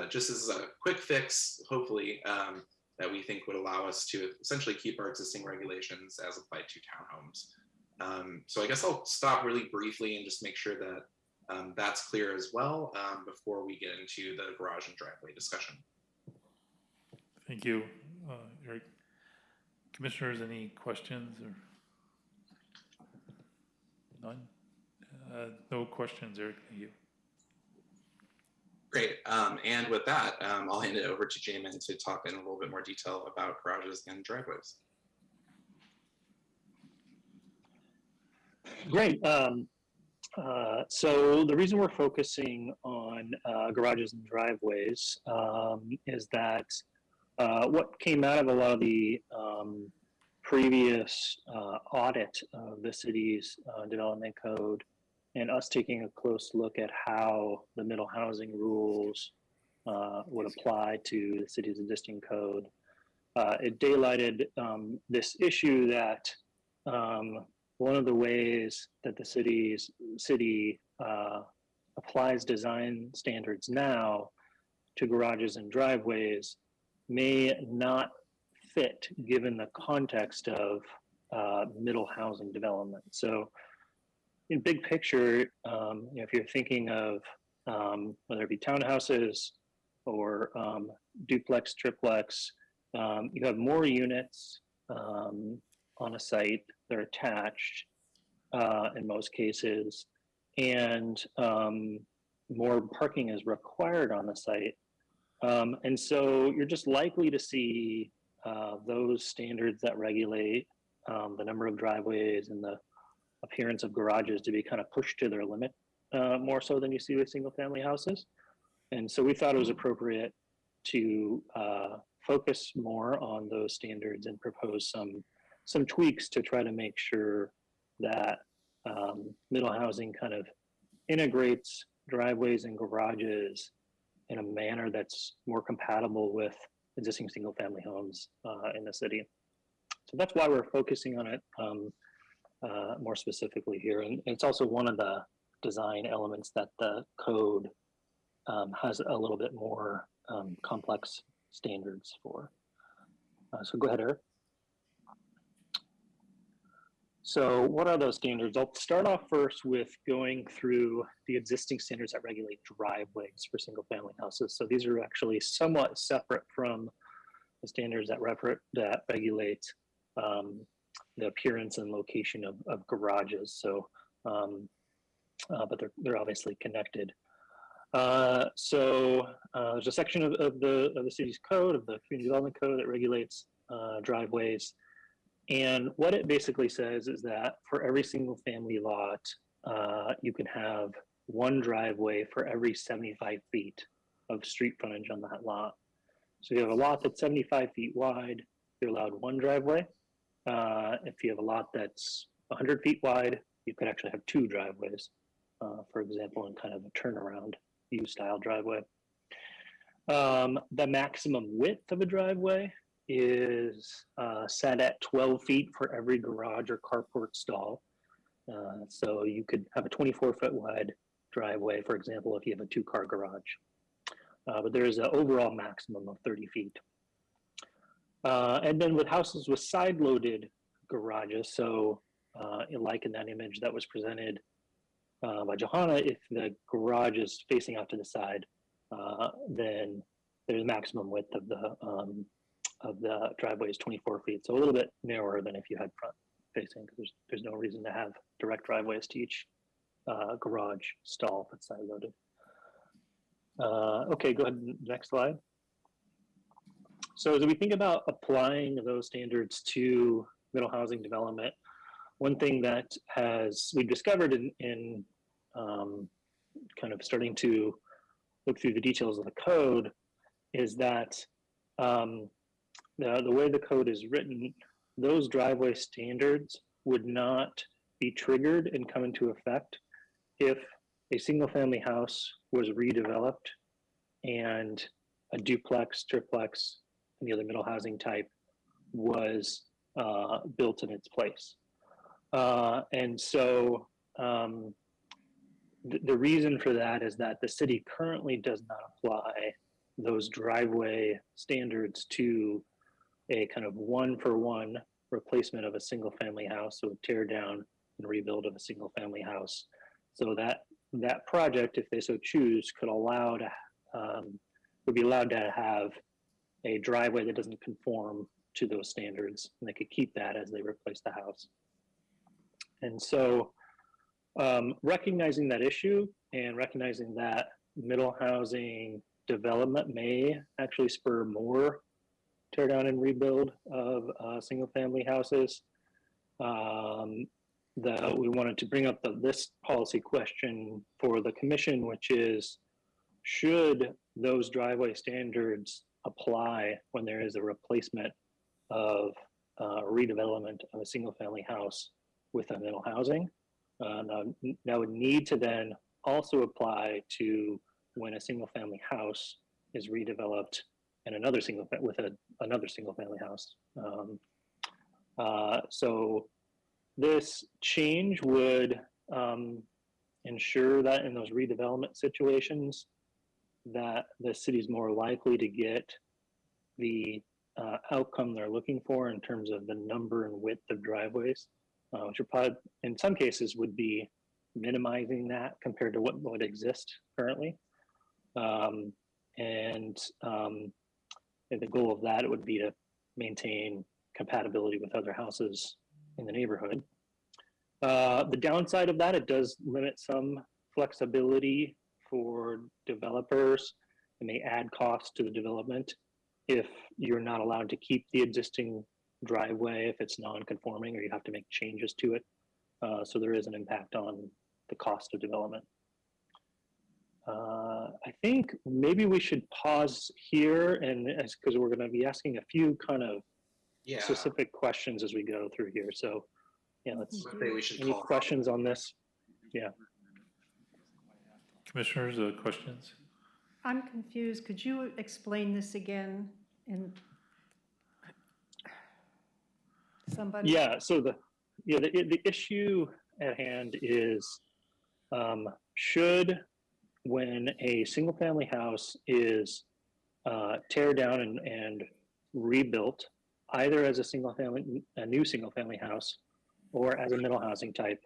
just as a quick fix, hopefully, that we think would allow us to essentially keep our existing regulations as applied to townhomes. So I guess I'll stop really briefly and just make sure that that's clear as well before we get into the garage and driveway discussion. Thank you, Eric. Commissioners, any questions? None? No questions, Eric, thank you. Great. And with that, I'll hand it over to Jamin to talk in a little bit more detail about garages and driveways. Great. So the reason we're focusing on garages and driveways is that what came out of a lot of the previous audit of the city's development code and us taking a close look at how the middle housing rules would apply to the city's existing code, it daylighted this issue that one of the ways that the city applies design standards now to garages and driveways may not fit given the context of middle housing development. So in big picture, if you're thinking of whether it be townhouses or duplex, triplex, you have more units on a site. They're attached in most cases, and more parking is required on the site. And so you're just likely to see those standards that regulate the number of driveways and the appearance of garages to be kind of pushed to their limit more so than you see with single family houses. And so we thought it was appropriate to focus more on those standards and propose some tweaks to try to make sure that middle housing kind of integrates driveways and garages in a manner that's more compatible with existing single family homes in the city. So that's why we're focusing on it more specifically here. And it's also one of the design elements that the code has a little bit more complex standards for. So go ahead, Eric. So what are those standards? I'll start off first with going through the existing standards that regulate driveways for single family houses. So these are actually somewhat separate from the standards that regulate the appearance and location of garages. So, but they're obviously connected. So there's a section of the city's code, of the community development code, that regulates driveways. And what it basically says is that for every single family lot, you can have one driveway for every 75 feet of street frontage on that lot. So if you have a lot that's 75 feet wide, you're allowed one driveway. If you have a lot that's 100 feet wide, you could actually have two driveways, for example, in kind of a turnaround U-style driveway. The maximum width of a driveway is set at 12 feet for every garage or carport stall. So you could have a 24-foot wide driveway, for example, if you have a two-car garage. But there is an overall maximum of 30 feet. And then with houses with side-loaded garages, so like in that image that was presented by Johanna, if the garage is facing out to the side, then there's a maximum width of the driveway is 24 feet, so a little bit narrower than if you had front facing, because there's no reason to have direct driveways to each garage stall that's side loaded. Okay, go ahead, next slide. So as we think about applying those standards to middle housing development, one thing that we've discovered in kind of starting to look through the details of the code is that the way the code is written, those driveway standards would not be triggered and come into effect if a single family house was redeveloped and a duplex, triplex, and the other middle housing type was built in its place. And so the reason for that is that the city currently does not apply those driveway standards to a kind of one-for-one replacement of a single family house, so tear down and rebuild of a single family house. So that project, if they so choose, would be allowed to have a driveway that doesn't conform to those standards, and they could keep that as they replace the house. And so recognizing that issue and recognizing that middle housing development may actually spur more tear down and rebuild of single family houses, that we wanted to bring up this policy question for the commission, which is, should those driveway standards apply when there is a replacement of redevelopment of a single family house with a middle housing? That would need to then also apply to when a single family house is redeveloped and another single family house. So this change would ensure that in those redevelopment situations, that the city's more likely to get the outcome they're looking for in terms of the number and width of driveways, which are probably, in some cases, would be minimizing that compared to what would exist currently. And the goal of that would be to maintain compatibility with other houses in the neighborhood. The downside of that, it does limit some flexibility for developers. It may add cost to the development if you're not allowed to keep the existing driveway if it's non-conforming, or you have to make changes to it. So there is an impact on the cost of development. I think maybe we should pause here, and because we're going to be asking a few kind of specific questions as we go through here. So yeah, let's. Any questions on this? Yeah. Commissioners, questions? I'm confused. Could you explain this again? And somebody? Yeah. So the issue at hand is, should, when a single family house is tear down and rebuilt, either as a new single family house or as a middle housing type,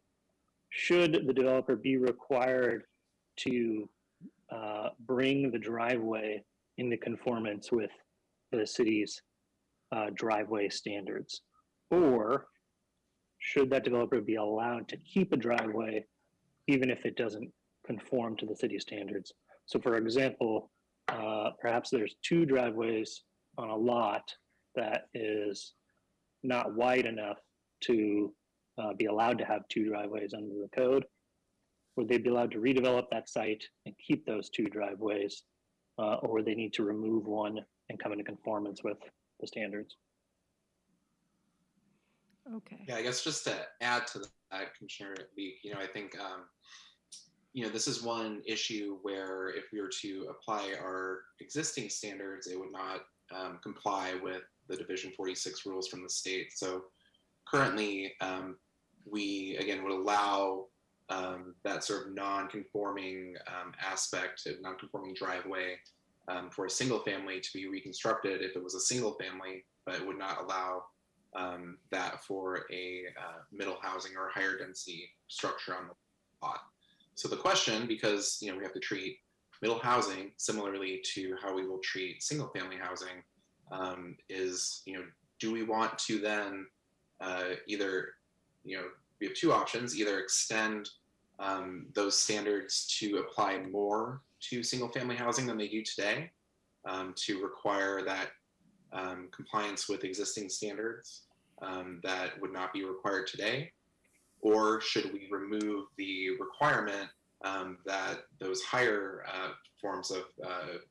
should the developer be required to bring the driveway into conformance with the city's driveway standards? Or should that developer be allowed to keep a driveway even if it doesn't conform to the city standards? So for example, perhaps there's two driveways on a lot that is not wide enough to be allowed to have two driveways under the code. Would they be allowed to redevelop that site and keep those two driveways, or would they need to remove one and come into conformance with the standards? Okay. Yeah, I guess just to add to that, Commissioner Leek, I think, this is one issue where if we were to apply our existing standards, it would not comply with the Division 46 rules from the state. So currently, we, again, would allow that sort of non-conforming aspect of non-conforming driveway for a single family to be reconstructed if it was a single family, but it would not allow that for a middle housing or higher density structure on the lot. So the question, because we have to treat middle housing similarly to how we will treat single family housing, is do we want to then either we have two options: either extend those standards to apply more to single family housing than they do today, to require that compliance with existing standards that would not be required today, or should we remove the requirement that those higher forms of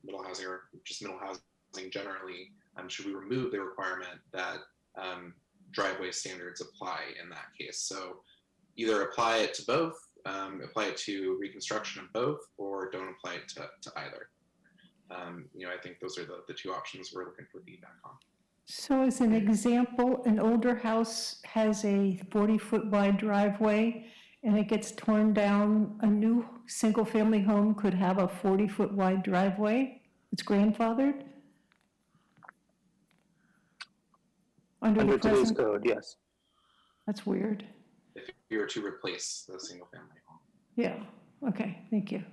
middle housing, or just middle housing generally, should we remove the requirement that driveway standards apply in that case? So either apply it to both, apply it to reconstruction of both, or don't apply it to either. I think those are the two options we're looking for feedback on. So as an example, an older house has a 40-foot wide driveway and it gets torn down. A new single-family home could have a 40-foot wide driveway. It's grandfathered? Under today's code, yes. That's weird. If you were to replace the single family home. Yeah, okay, thank you.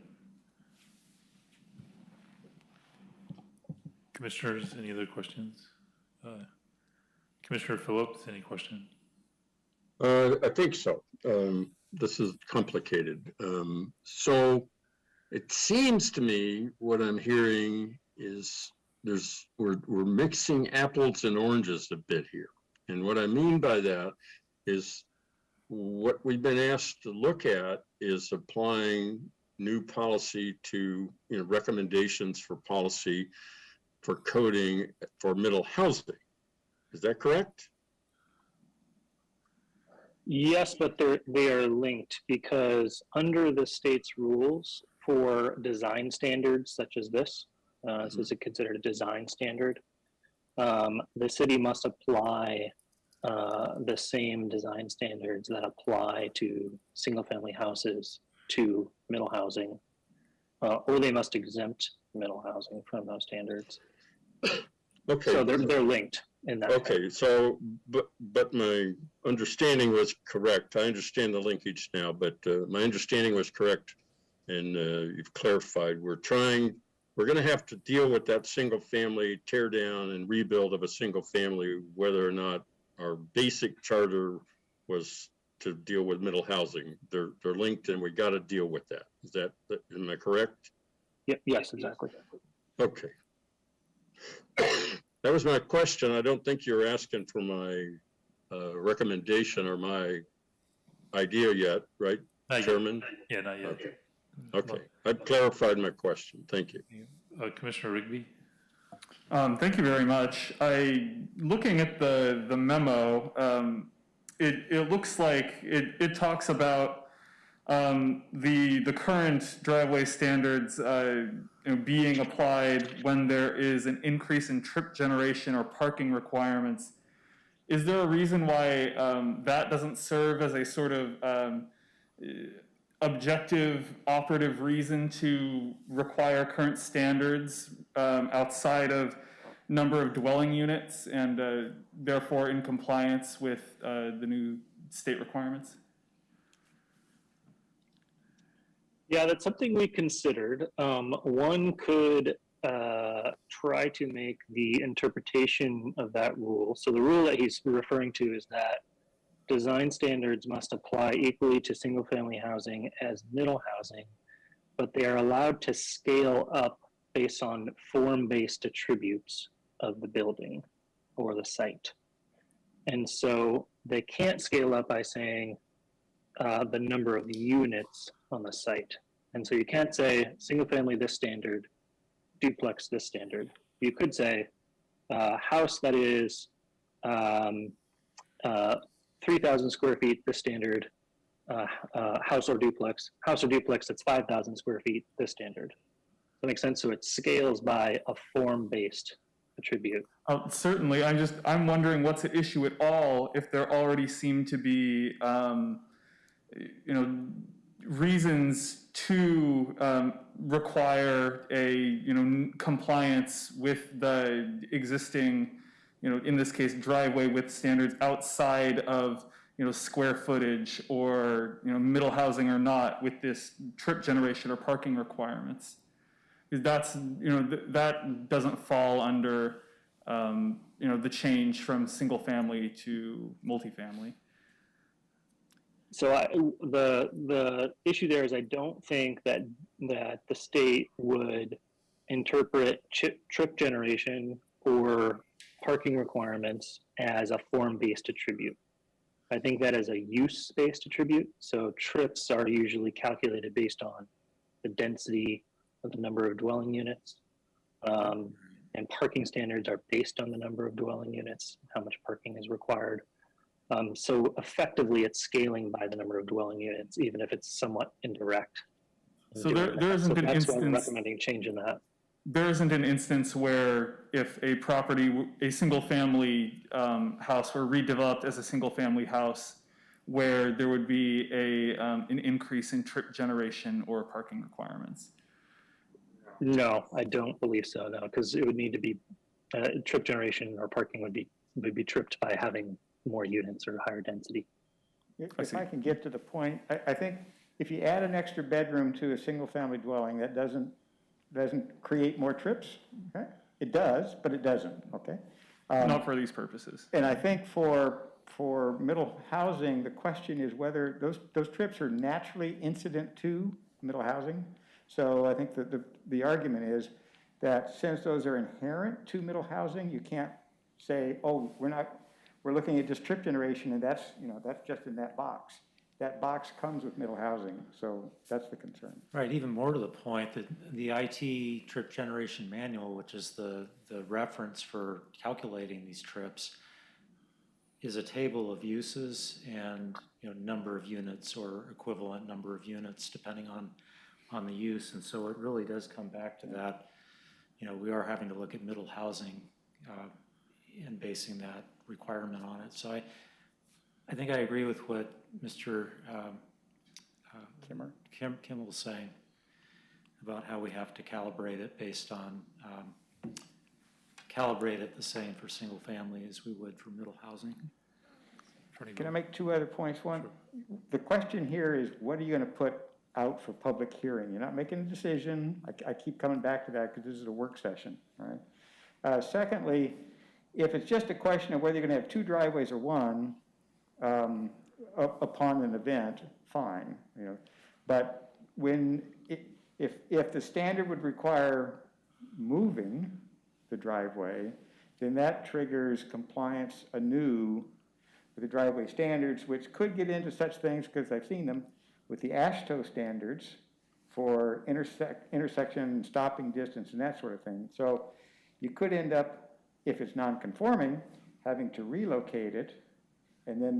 Commissioners, any other questions? Commissioner Phillips, any question? I think so. this is complicated. So it seems to me what I'm hearing is we're mixing apples and oranges a bit here. And what I mean by that is what we've been asked to look at is applying new policy to, recommendations for policy for coding for middle housing. Is that correct? Yes, but they are linked because under the state's rules for design standards such as this is considered a design standard, the city must apply the same design standards that apply to single-family houses to middle housing, or they must exempt middle housing from those standards. Okay. So they're linked in that. Okay, so, but my understanding was correct. I understand the linkage now, but my understanding was correct, and you've clarified. We're going to have to deal with that single family tear down and rebuild of a single family, whether or not our basic charter was to deal with middle housing. They're linked, and we got to deal with that. Am I correct? Yes, exactly. Okay. That was my question. I don't think you're asking for my recommendation or my idea yet, right, Chairman? Yeah, not yet. Okay. I've clarified my question. Thank you. Commissioner Rigby? Thank you very much. Looking at the memo, it looks like it talks about the current driveway standards being applied when there is an increase in trip generation or parking requirements. Is there a reason why that doesn't serve as a sort of objective, operative reason to require current standards outside of number of dwelling units and therefore in compliance with the new state requirements? Yeah, that's something we considered. One could try to make the interpretation of that rule. So the rule that he's referring to is that design standards must apply equally to single-family housing as middle housing, but they are allowed to scale up based on form-based attributes of the building or the site. And so they can't scale up by saying the number of units on the site. And so you can't say single family this standard, duplex this standard. You could say house that is 3,000 square feet this standard, house or duplex that's 5,000 square feet this standard. Does that make sense? So it scales by a form-based attribute. Certainly. I'm wondering what's at issue at all if there already seem to be reasons to require a compliance with the existing in this case driveway width standards outside of square footage or middle housing or not with this trip generation or parking requirements. That's that doesn't fall under the change from single family to multifamily. So the issue there is I don't think that the state would interpret trip generation or parking requirements as a form-based attribute. I think that is a use-based attribute. So trips are usually calculated based on the density of the number of dwelling units. And parking standards are based on the number of dwelling units, how much parking is required. So effectively, it's scaling by the number of dwelling units, even if it's somewhat indirect. So there isn't an that's instance. why I'm recommending changing that. There isn't an instance where if a single-family house were redeveloped as a single-family house, where there would be an increase in trip generation or parking requirements. No, I don't believe so. No, because it would need to be trip generation or parking would be tripped by having more units or higher density. If I can get to the point, I think if you add an extra bedroom to a single-family dwelling, that doesn't create more trips. Okay? It does, but it doesn't. Okay. Not for these purposes. And I think for for middle housing, the question is whether those trips are naturally incident to middle housing. So I think that the argument is that since those are inherent to middle housing, you can't say, oh, we're looking at just trip generation and that's just in that box. That box comes with middle housing, so that's the concern. Right, even more to the point, that the IT trip generation manual, which is the reference for calculating these trips, is a table of uses and number of units or equivalent number of units depending on the use. And so it really does come back to that. We are having to look at middle housing and basing that requirement on it. So I think I agree with what Mr. Kimmel was saying about how we have to calibrate it based on calibrate it the same for single family as we would for middle housing. Can I make two other points? One, the question here is, what are you going to put out for public hearing? You're not making a decision. I keep coming back to that because this is a work session, right? Secondly, if it's just a question of whether you're going to have two driveways or one upon an event, fine, But if the standard would require moving the driveway, then that triggers compliance anew with the driveway standards, which could get into such things, because I've seen them, with the ASHTO standards for intersection stopping distance and that sort of thing. So you could end up, if it's non-conforming, having to relocate it, and then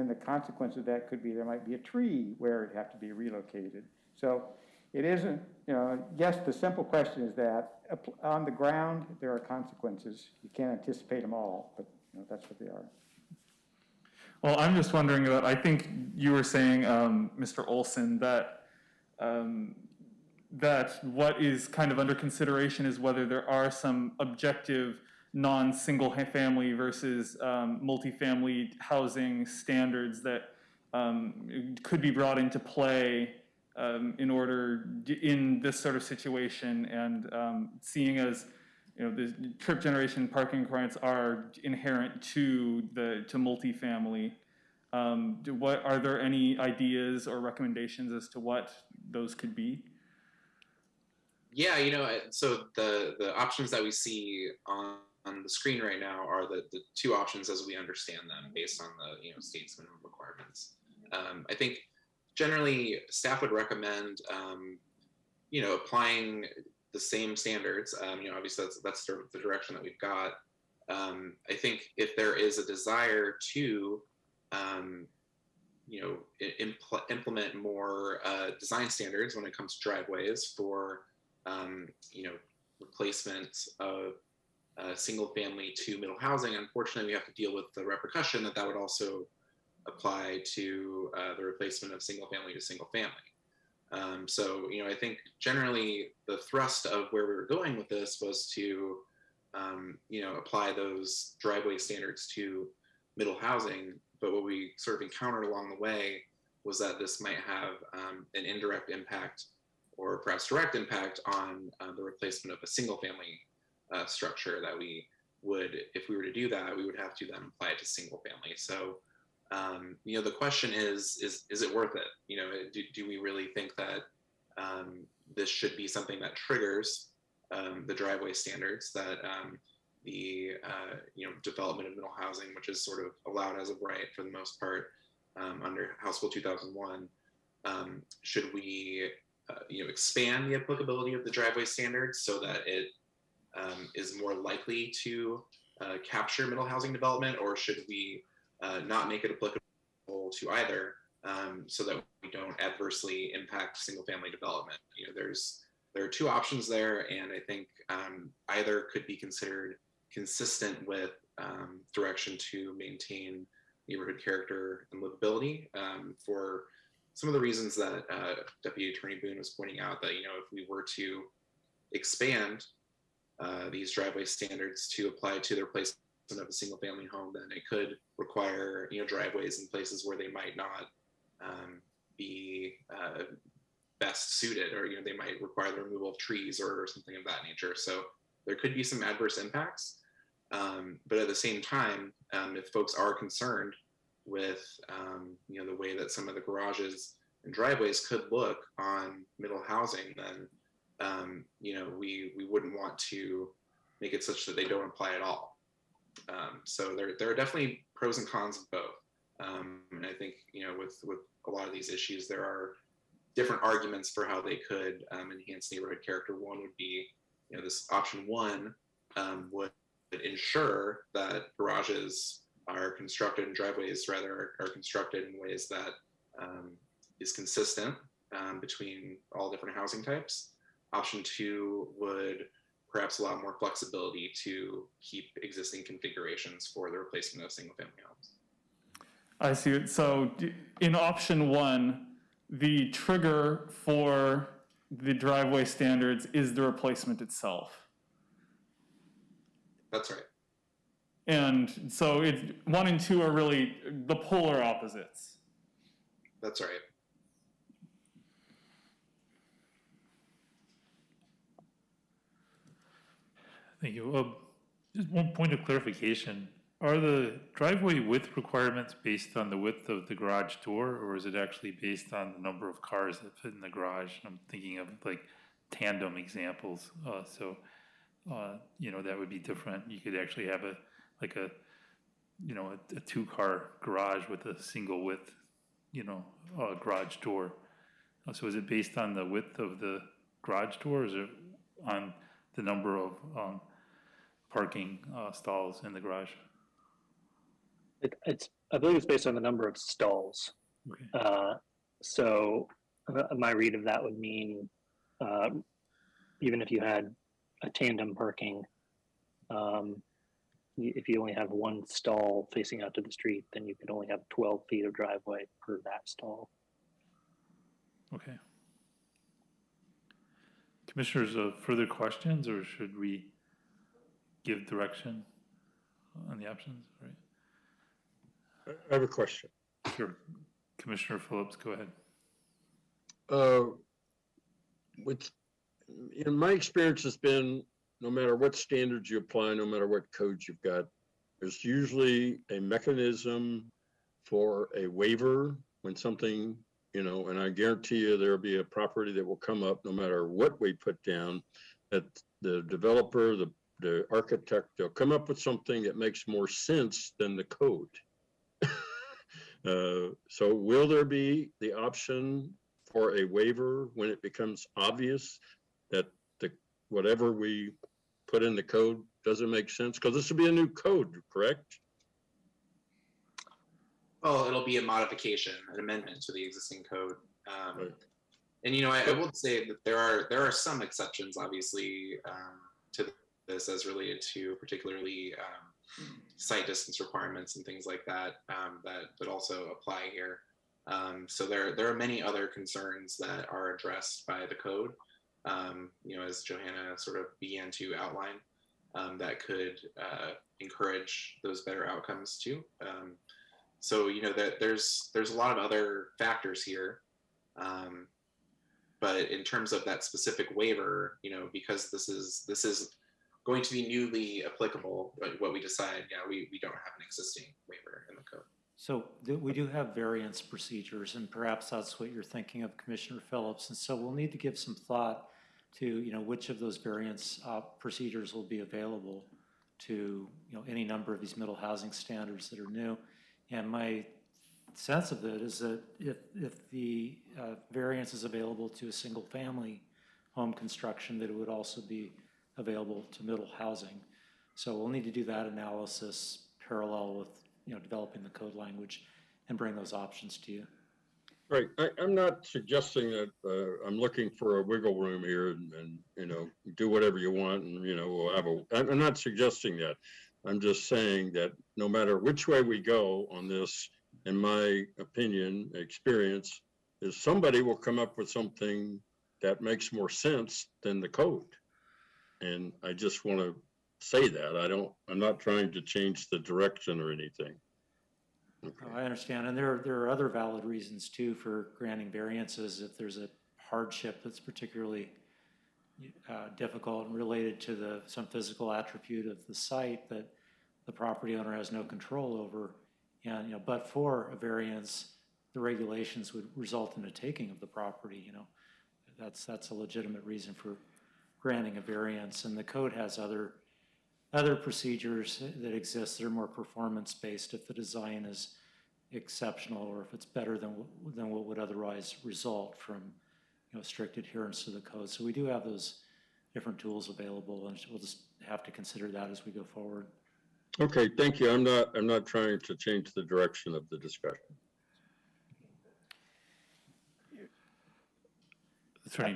the consequence of that could be there might be a tree where it'd have to be relocated. So it isn't, yes, the simple question is that on the ground, there are consequences. You can't anticipate them all, but that's what they are. Well, I'm just wondering about, I think you were saying, Mr. Olson, that that what is kind of under consideration is whether there are some objective non-single family versus multifamily housing standards that could be brought into play in this sort of situation, and seeing as the trip generation parking requirements are inherent to multifamily. Are there any ideas or recommendations as to what those could be? Yeah, so the options that we see on the screen right now are the two options as we understand them based on the state's minimum requirements. I think generally staff would recommend applying the same standards. Obviously that's sort of the direction that we've got. I think if there is a desire to implement more design standards when it comes to driveways for replacement of single family to middle housing, unfortunately we have to deal with the repercussion that would also apply to the replacement of single family to single family. So I think generally the thrust of where we were going with this was to apply those driveway standards to middle housing, but what we sort of encountered along the way was that this might have an indirect impact or perhaps direct impact on the replacement of a single family structure that we would, if we were to do that, we would have to then apply it to single family. So the question is it worth it? Do we really think that this should be something that triggers the driveway standards that the development of middle housing, which is sort of allowed as of right for the most part under House Bill 2001, should we expand the applicability of the driveway standards so that it is more likely to capture middle housing development, or should we not make it applicable to either, so that we don't adversely impact single family development? There are two options there, and I think either could be considered consistent with direction to maintain neighborhood character and livability, for some of the reasons that Deputy Attorney Boone was pointing out, that if we were to expand these driveway standards to apply to the replacement of a single family home, then it could require driveways in places where they might not be best suited, or they might require the removal of trees or something of that nature. So there could be some adverse impacts. But at the same time, if folks are concerned with the way that some of the garages and driveways could look on middle housing, then we wouldn't want to make it such that they don't apply at all. So there are definitely pros and cons of both. And I think with a lot of these issues, there are different arguments for how they could enhance neighborhood character. One would be, this option one would ensure that garages are constructed and driveways rather are constructed in ways that is consistent between all different housing types. Option two would perhaps allow more flexibility to keep existing configurations for the replacement of single family homes. I see it. So in option one, the trigger for the driveway standards is the replacement itself. That's right. And so one and two are really the polar opposites. That's right. Thank you. Just one point of clarification. Are the driveway width requirements based on the width of the garage door, or is it actually based on the number of cars that fit in the garage? I'm thinking of like tandem examples. That would be different. You could actually have a two-car garage with a single width, garage door. So is it based on the width of the garage door, or is it on the number of parking stalls in the garage? I believe it's based on the number of stalls. Okay. So my read of that would mean even if you had a tandem parking, if you only have one stall facing out to the street, then you could only have 12 feet of driveway per that stall. Okay. Commissioners, further questions, or should we give direction on the options? Right. I have a question. Sure. Commissioner Phillips, go ahead. My experience has been, no matter what standards you apply, no matter what codes you've got, there's usually a mechanism for a waiver when something, and I guarantee you there'll be a property that will come up no matter what we put down, that the developer, the architect, they'll come up with something that makes more sense than the code. So will there be the option for a waiver when it becomes obvious that whatever we put in the code doesn't make sense? Because this will be a new code, correct? Well, it'll be a modification, an amendment to the existing code. Right. And I will say that there are some exceptions, obviously, to this as related to particularly site distance requirements and things like that that also apply here. So there are many other concerns that are addressed by the code, as Johanna sort of began to outline, that could encourage those better outcomes too. So that there's a lot of other factors here, but in terms of that specific waiver, because this is going to be newly applicable, what we decide, we don't have an existing waiver in the code. So we do have variance procedures, and perhaps that's what you're thinking of, Commissioner Phillips. And so we'll need to give some thought to which of those variance procedures will be available to any number of these middle housing standards that are new. And my sense of it is that if the variance is available to a single family home construction, that it would also be available to middle housing. So we'll need to do that analysis parallel with developing the code language and bring those options to you. Right. I'm not suggesting that I'm looking for a wiggle room here and do whatever you want and we'll have I'm not suggesting that. I'm just saying that no matter which way we go on this, in my opinion, experience, is somebody will come up with something that makes more sense than the code. And I just want to say that I'm not trying to change the direction or anything. Okay. I understand, and there are other valid reasons too for granting variances if there's a hardship that's particularly difficult and related to some physical attribute of the site that the property owner has no control over. And, but for a variance, the regulations would result in a taking of the property, That's a legitimate reason for granting a variance. And the code has other procedures that exist that are more performance-based if the design is exceptional or if it's better than what would otherwise result from strict adherence to the code. So we do have those different tools available, and we'll just have to consider that as we go forward. Okay, thank you. I'm not trying to change the direction of the discussion.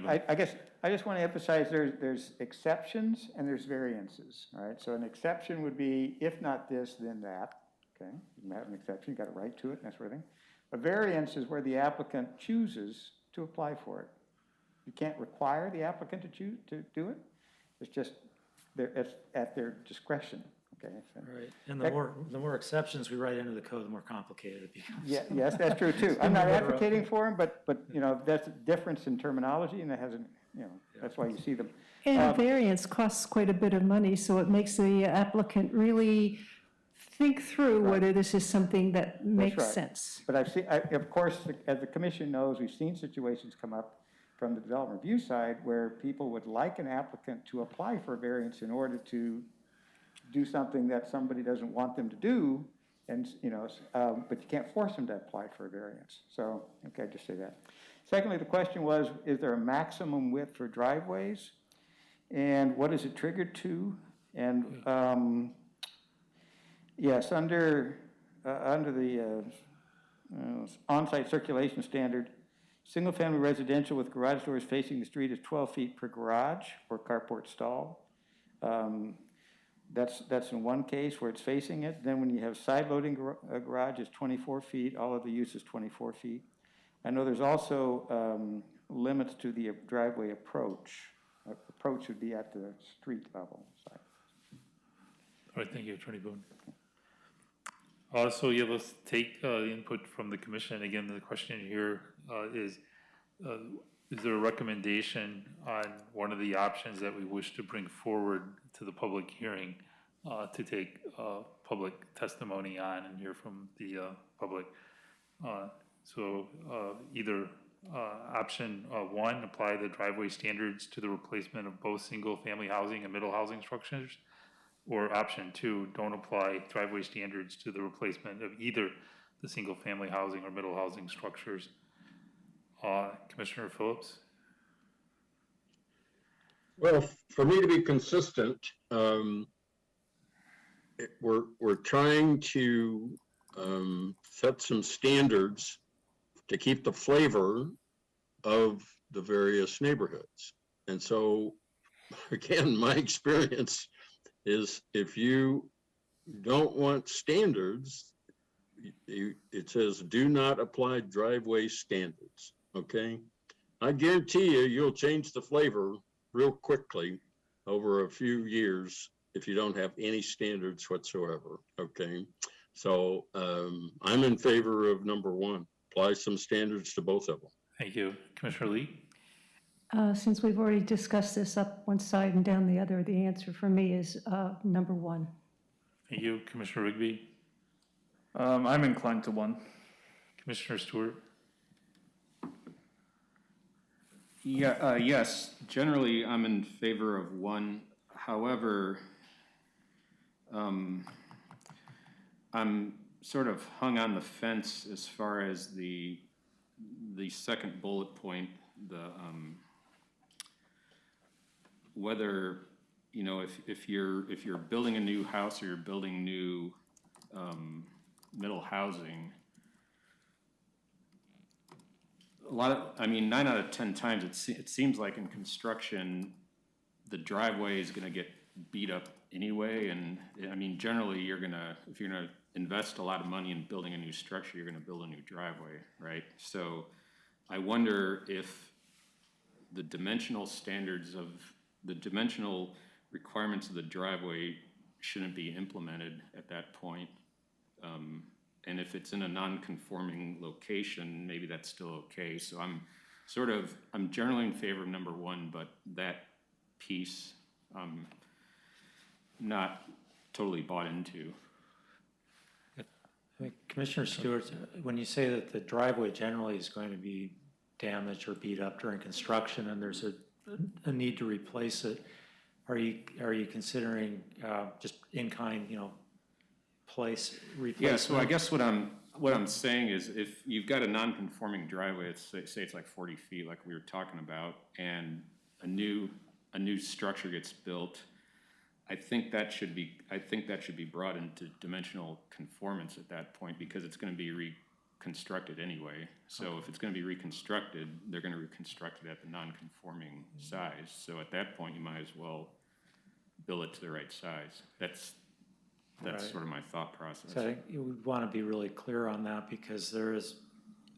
I guess I just want to emphasize there's exceptions and there's variances, right? So an exception would be if not this, then that. Okay, you can have an exception, you got a right to it, and that sort of thing. A variance is where the applicant chooses to apply for it. You can't require the applicant to choose to do it. It's just it's at their discretion. Okay. So. Right. And the more exceptions we write into the code, the more complicated it becomes. Yeah. Yes, that's true too. I'm not advocating for them, but that's a difference in terminology, and it hasn't. That's why you see them. And variance costs quite a bit of money, so it makes the applicant really think through whether this is something that makes sense. But of course, as the commission knows, we've seen situations come up from the development review side where people would like an applicant to apply for a variance in order to do something that somebody doesn't want them to do, and but you can't force them to apply for a variance. So, okay, just say that. Secondly, the question was, is there a maximum width for driveways, and what is it triggered to? And yes, under the on-site circulation standard, single-family residential with garage doors facing the street is 12 feet per garage or carport stall. That's in one case where it's facing it. Then when you have side-loading garage, it's 24 feet. All of the use is 24 feet. I know there's also limits to the driveway approach. Approach would be at the street level. Sorry. All right, thank you, Attorney Boone. So yeah, let's take the input from the commission. Again, the question here is there a recommendation on one of the options that we wish to bring forward to the public hearing to take public testimony on and hear from the public? So either option one, apply the driveway standards to the replacement of both single-family housing and middle housing structures, or option two, don't apply driveway standards to the replacement of either the single-family housing or middle housing structures. Commissioner Phillips? Well, for me to be consistent, we're trying to set some standards to keep the flavor of the various neighborhoods. And so, again, my experience is if you don't want standards, it says do not apply driveway standards, okay? I guarantee you'll change the flavor real quickly over a few years if you don't have any standards whatsoever, okay? So I'm in favor of number one, apply some standards to both of them. Thank you. Commissioner Lee? Since we've already discussed this up one side and down the other, the answer for me is number one. Thank you. Commissioner Rigby? I'm inclined to one. Commissioner Stewart? Yeah, yes, generally I'm in favor of one. However, I'm sort of hung on the fence as far as the second bullet point, whether, if you're building a new house or you're building new middle housing, 9 out of 10 times it seems like in construction, the driveway is gonna get beat up anyway, and generally if you're gonna invest a lot of money in building a new structure, you're gonna build a new driveway, right? So I wonder if the dimensional requirements of the driveway shouldn't be implemented at that point. And if it's in a non-conforming location, maybe that's still okay. So I'm generally in favor of number one, but that piece, not totally bought into. I mean, Commissioner Stewart, when you say that the driveway generally is going to be damaged or beat up during construction and there's a need to replace it, are you considering just in-kind, place replacement? Yeah, so I guess what I'm saying is if you've got a non-conforming driveway, say it's like 40 feet like we were talking about, and a new structure gets built, I think that should be brought into dimensional conformance at that point, because it's going to be reconstructed anyway. So if it's going to be reconstructed, they're going to reconstruct it at the non-conforming size. So at that point, you might as well build it to the right size. That's Right. sort of my thought process. So I think you would want to be really clear on that, because there is,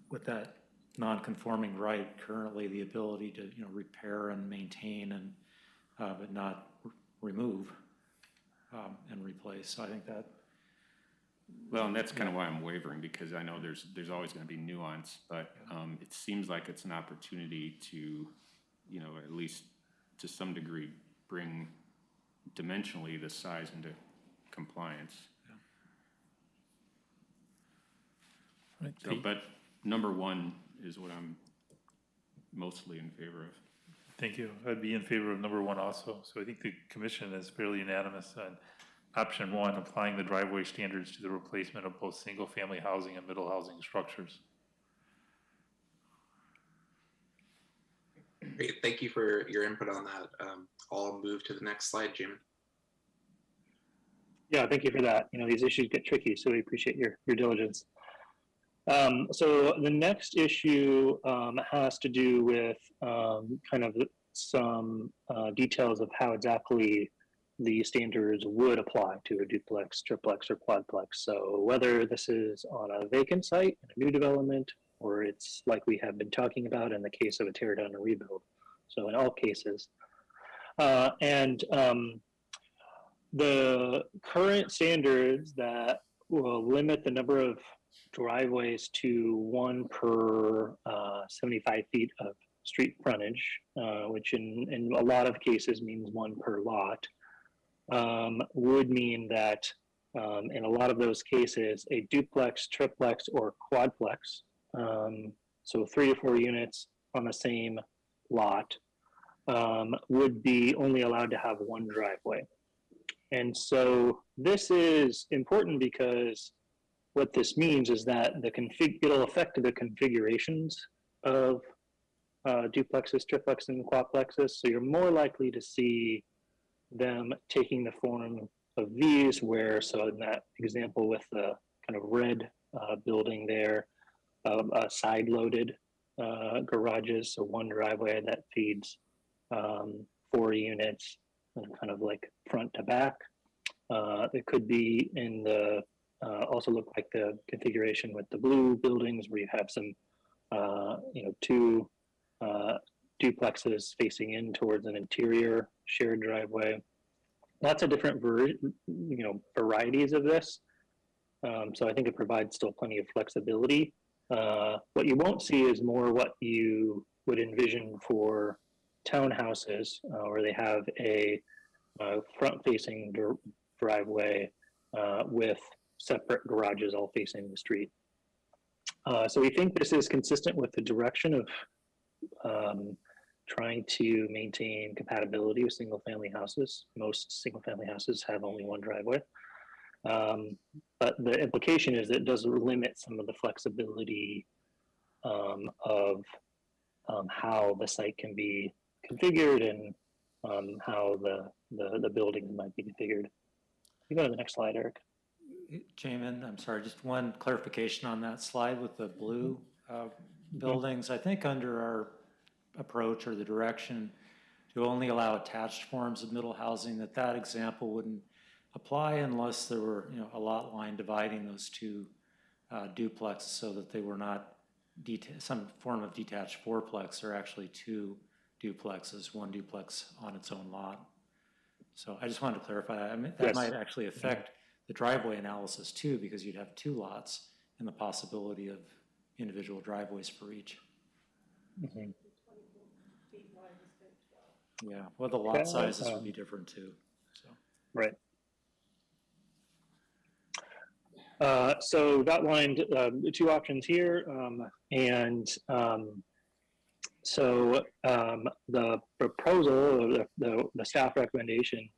with that non-conforming right, currently the ability to, repair and maintain and, but not remove and replace. So I think that. Well, and that's kind of why I'm wavering, because I know there's always going to be nuance, but it seems like it's an opportunity to, at least to some degree, bring dimensionally the size into compliance. Right. So, but number one is what I'm mostly in favor of. Thank you. I'd be in favor of number one also. So I think the commission is fairly unanimous on option one, applying the driveway standards to the replacement of both single-family housing and middle housing structures. Great, thank you for your input on that. I'll move to the next slide, Jim. Yeah, thank you for that. These issues get tricky, so we appreciate your diligence. So the next issue has to do with kind of some details of how exactly the standards would apply to a duplex, triplex, or quadplex. So whether this is on a vacant site, a new development, or it's like we have been talking about in the case of a tear down and rebuild. So in all cases. The current standards that will limit the number of driveways to one per 75 feet of street frontage, which in a lot of cases means one per lot, would mean that in a lot of those cases, a duplex, triplex, or quadplex, so 3 to 4 units on the same lot, would be only allowed to have one driveway. And so this is important because what this means is that it'll affect the configurations of duplexes, triplexes, and quadplexes. So you're more likely to see them taking the form of these, where, so in that example with the kind of red building there, side-loaded garages, so one driveway that feeds 4 units, kind of like front to back. It could be in the, also look like the configuration with the blue buildings where you have some, 2 duplexes facing in towards an interior shared driveway. Lots of different, varieties of this. So I think it provides still plenty of flexibility. What you won't see is more what you would envision for townhouses, where they have a front-facing driveway with separate garages all facing the street. So we think this is consistent with the direction of trying to maintain compatibility with single-family houses. Most single-family houses have only one driveway. But the implication is that it does limit some of the flexibility of how the site can be configured and how the buildings might be configured. You go to the next slide, Eric. Jamin, I'm sorry, just one clarification on that slide with the blue buildings. I think under our approach or the direction to only allow attached forms of middle housing, that example wouldn't apply unless there were, a lot line dividing those two duplexes so that they were not some form of detached fourplex, or actually 2 duplexes, 1 duplex on its own lot. So I just wanted to clarify that. I mean, that might actually affect the driveway analysis too, because you'd have 2 lots and the possibility of individual driveways for each. Mm-hmm. Yeah, well, the lot sizes would be different too. So. Right. So we've outlined the two options here, the proposal, or the staff recommendation,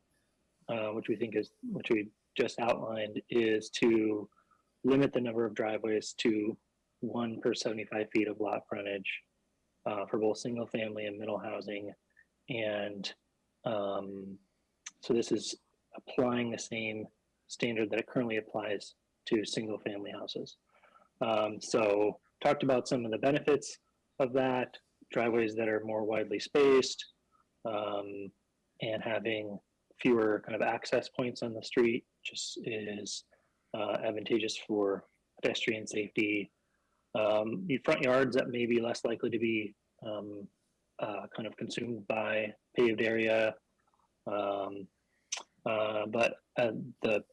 which we just outlined, is to limit the number of driveways to 1 per 75 feet of lot frontage for both single family and middle housing. And so this is applying the same standard that it currently applies to single family houses. So talked about some of the benefits of that, driveways that are more widely spaced, and having fewer kind of access points on the street just is advantageous for pedestrian safety. Front yards that may be less likely to be kind of consumed by paved area. But the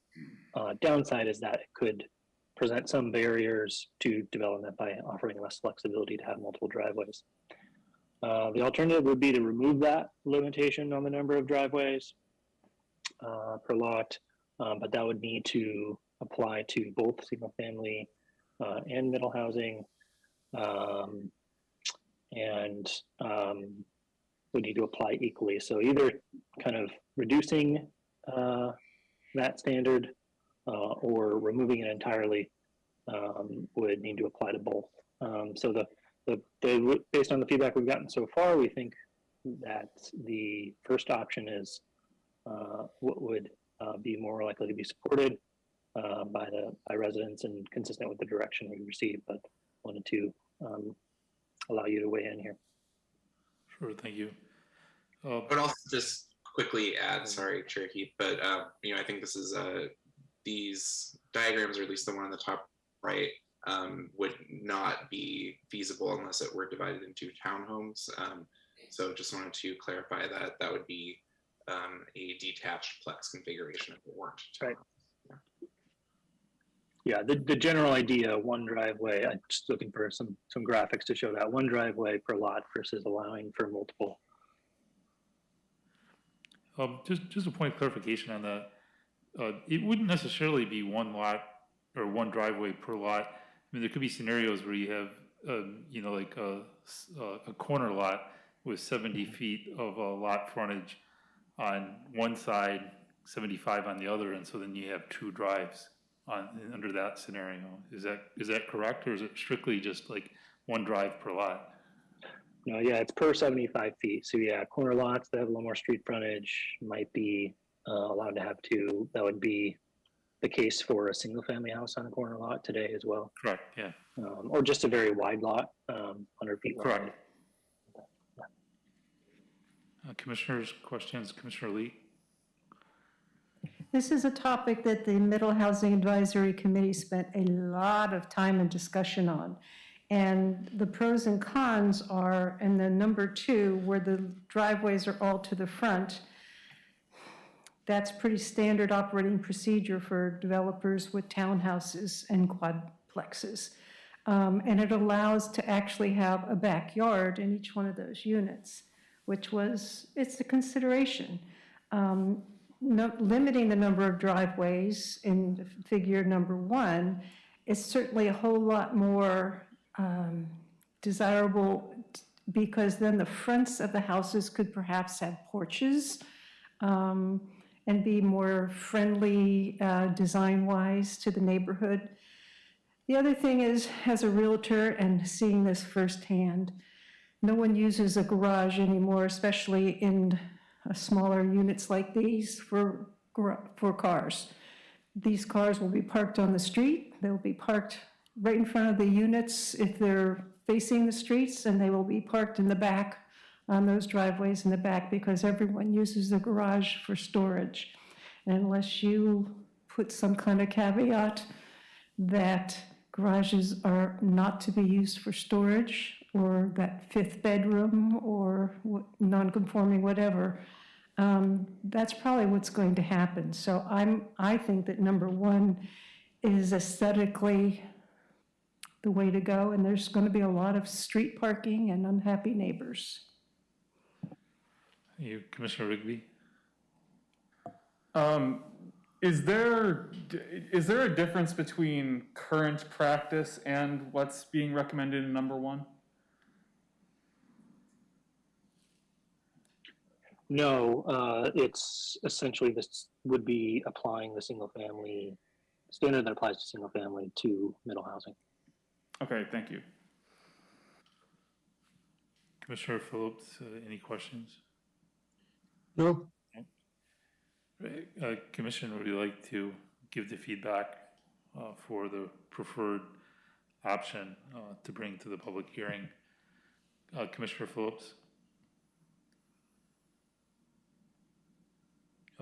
downside is that it could present some barriers to development by offering less flexibility to have multiple driveways. The alternative would be to remove that limitation on the number of driveways per lot, but that would need to apply to both single family and middle housing, and would need to apply equally. So either kind of reducing that standard or removing it entirely would need to apply to both. So based on the feedback we've gotten so far, we think that the first option is what would be more likely to be supported by residents and consistent with the direction we received, but wanted to allow you to weigh in here. Sure, thank you. But also just quickly add, sorry, Chair Heath, but I think this is these diagrams, or at least the one on the top right, would not be feasible unless it were divided into townhomes. So just wanted to clarify that that would be a detached plex configuration if it weren't townhomes. Right. Yeah, the general idea, one driveway, I'm just looking for some graphics to show that, one driveway per lot versus allowing for multiple. Just a point of clarification on that. It wouldn't necessarily be one lot or one driveway per lot. I mean, there could be scenarios where you have, like a corner lot with 70 feet of lot frontage on one side, 75 on the other, and so then you have two drives under that scenario. Is that correct, or is it strictly just like one drive per lot? No, yeah, it's per 75 feet. So yeah, corner lots that have a little more street frontage might be allowed to have two. That would be the case for a single family house on a corner lot today as well. Correct, yeah. Or just a very wide lot, 100 feet wide. Correct. Commissioners, questions? Commissioner Lee? This is a topic that the Middle Housing Advisory Committee spent a lot of time and discussion on. And the pros and cons are, and the number 2, where the driveways are all to the front, that's pretty standard operating procedure for developers with townhouses and quadplexes. And it allows to actually have a backyard in each one of those units, it's a consideration. Limiting the number of driveways in figure number 1 is certainly a whole lot more desirable, because then the fronts of the houses could perhaps have porches and be more friendly design-wise to the neighborhood. The other thing is, as a realtor and seeing this firsthand, no one uses a garage anymore, especially in smaller units like these for cars. These cars will be parked on the street. They'll be parked right in front of the units if they're facing the streets, and they will be parked in the back on those driveways in the back, because everyone uses the garage for storage. And unless you put some kind of caveat that garages are not to be used for storage, or that 5th bedroom, or non-conforming whatever, that's probably what's going to happen. So I think that number 1 is aesthetically the way to go, and there's going to be a lot of street parking and unhappy neighbors. You, Commissioner Rigby? Is there a difference between current practice and what's being recommended in number 1? No, it's essentially this would be applying the single family standard that applies to single family to middle housing. Okay, thank you. Commissioner Phillips, any questions? No, Commissioner, would you like to give the feedback for the preferred option to bring to the public hearing? Commissioner Phillips?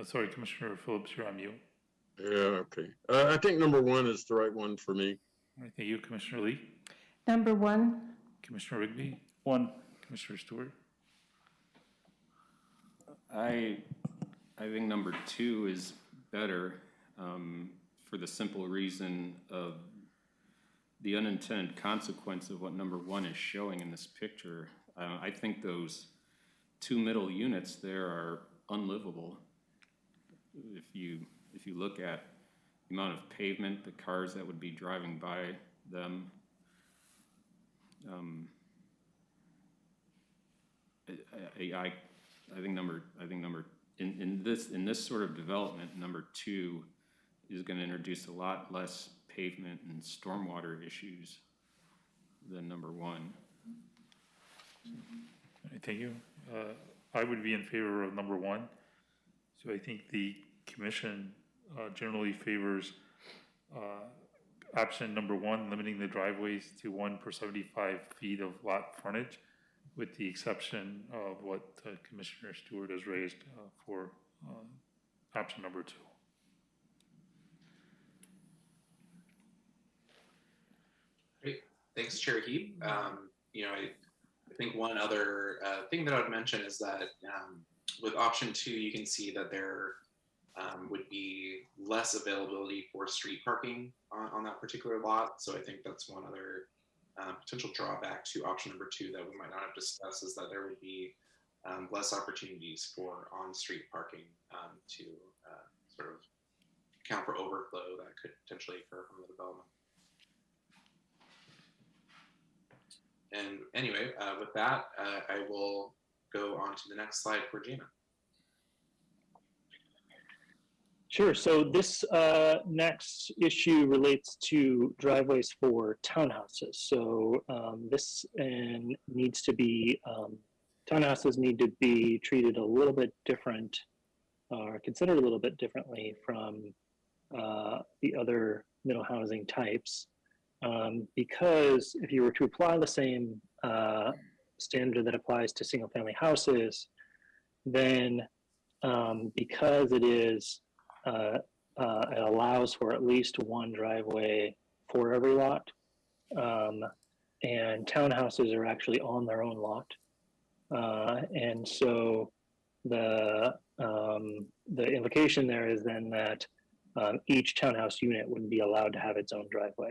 Sorry, Commissioner Phillips, you're on mute. yeah, okay. I think number 1 is the right one for me. All right, thank you, Commissioner Lee. Number 1, Commissioner Rigby, 1. Commissioner Stewart. I think number 2 is better for the simple reason of the unintended consequence of what number 1 is showing in this picture. I think those 2 middle units there are unlivable. If you look at the amount of pavement, the cars that would be driving by them, I think in this sort of development, number 2 is going to introduce a lot less pavement and stormwater issues than number 1. All right, thank you. I would be in favor of number 1. So I think the commission generally favors option number 1, limiting the driveways to 1 per 75 feet of lot frontage, with the exception of what Commissioner Stewart has raised for option number 2. Great, thanks, Chair Heap. You know, I think one other thing that I would mention is that with option 2, you can see that there would be less availability for street parking on that particular lot. So I think that's one other potential drawback to option number 2 that we might not have discussed, is that there would be less opportunities for on-street parking to sort of account for overflow that could potentially occur from the development. And anyway, with that, I will go on to the next slide for Gina. Sure. So this next issue relates to driveways for townhouses. So this needs to be, townhouses need to be treated a little bit different, or considered a little bit differently from the other middle housing types. Because if you were to apply the same standard that applies to single family houses, then because it is it allows for at least 1 driveway for every lot, and townhouses are actually on their own lot, and so the implication there is then that each townhouse unit wouldn't be allowed to have its own driveway.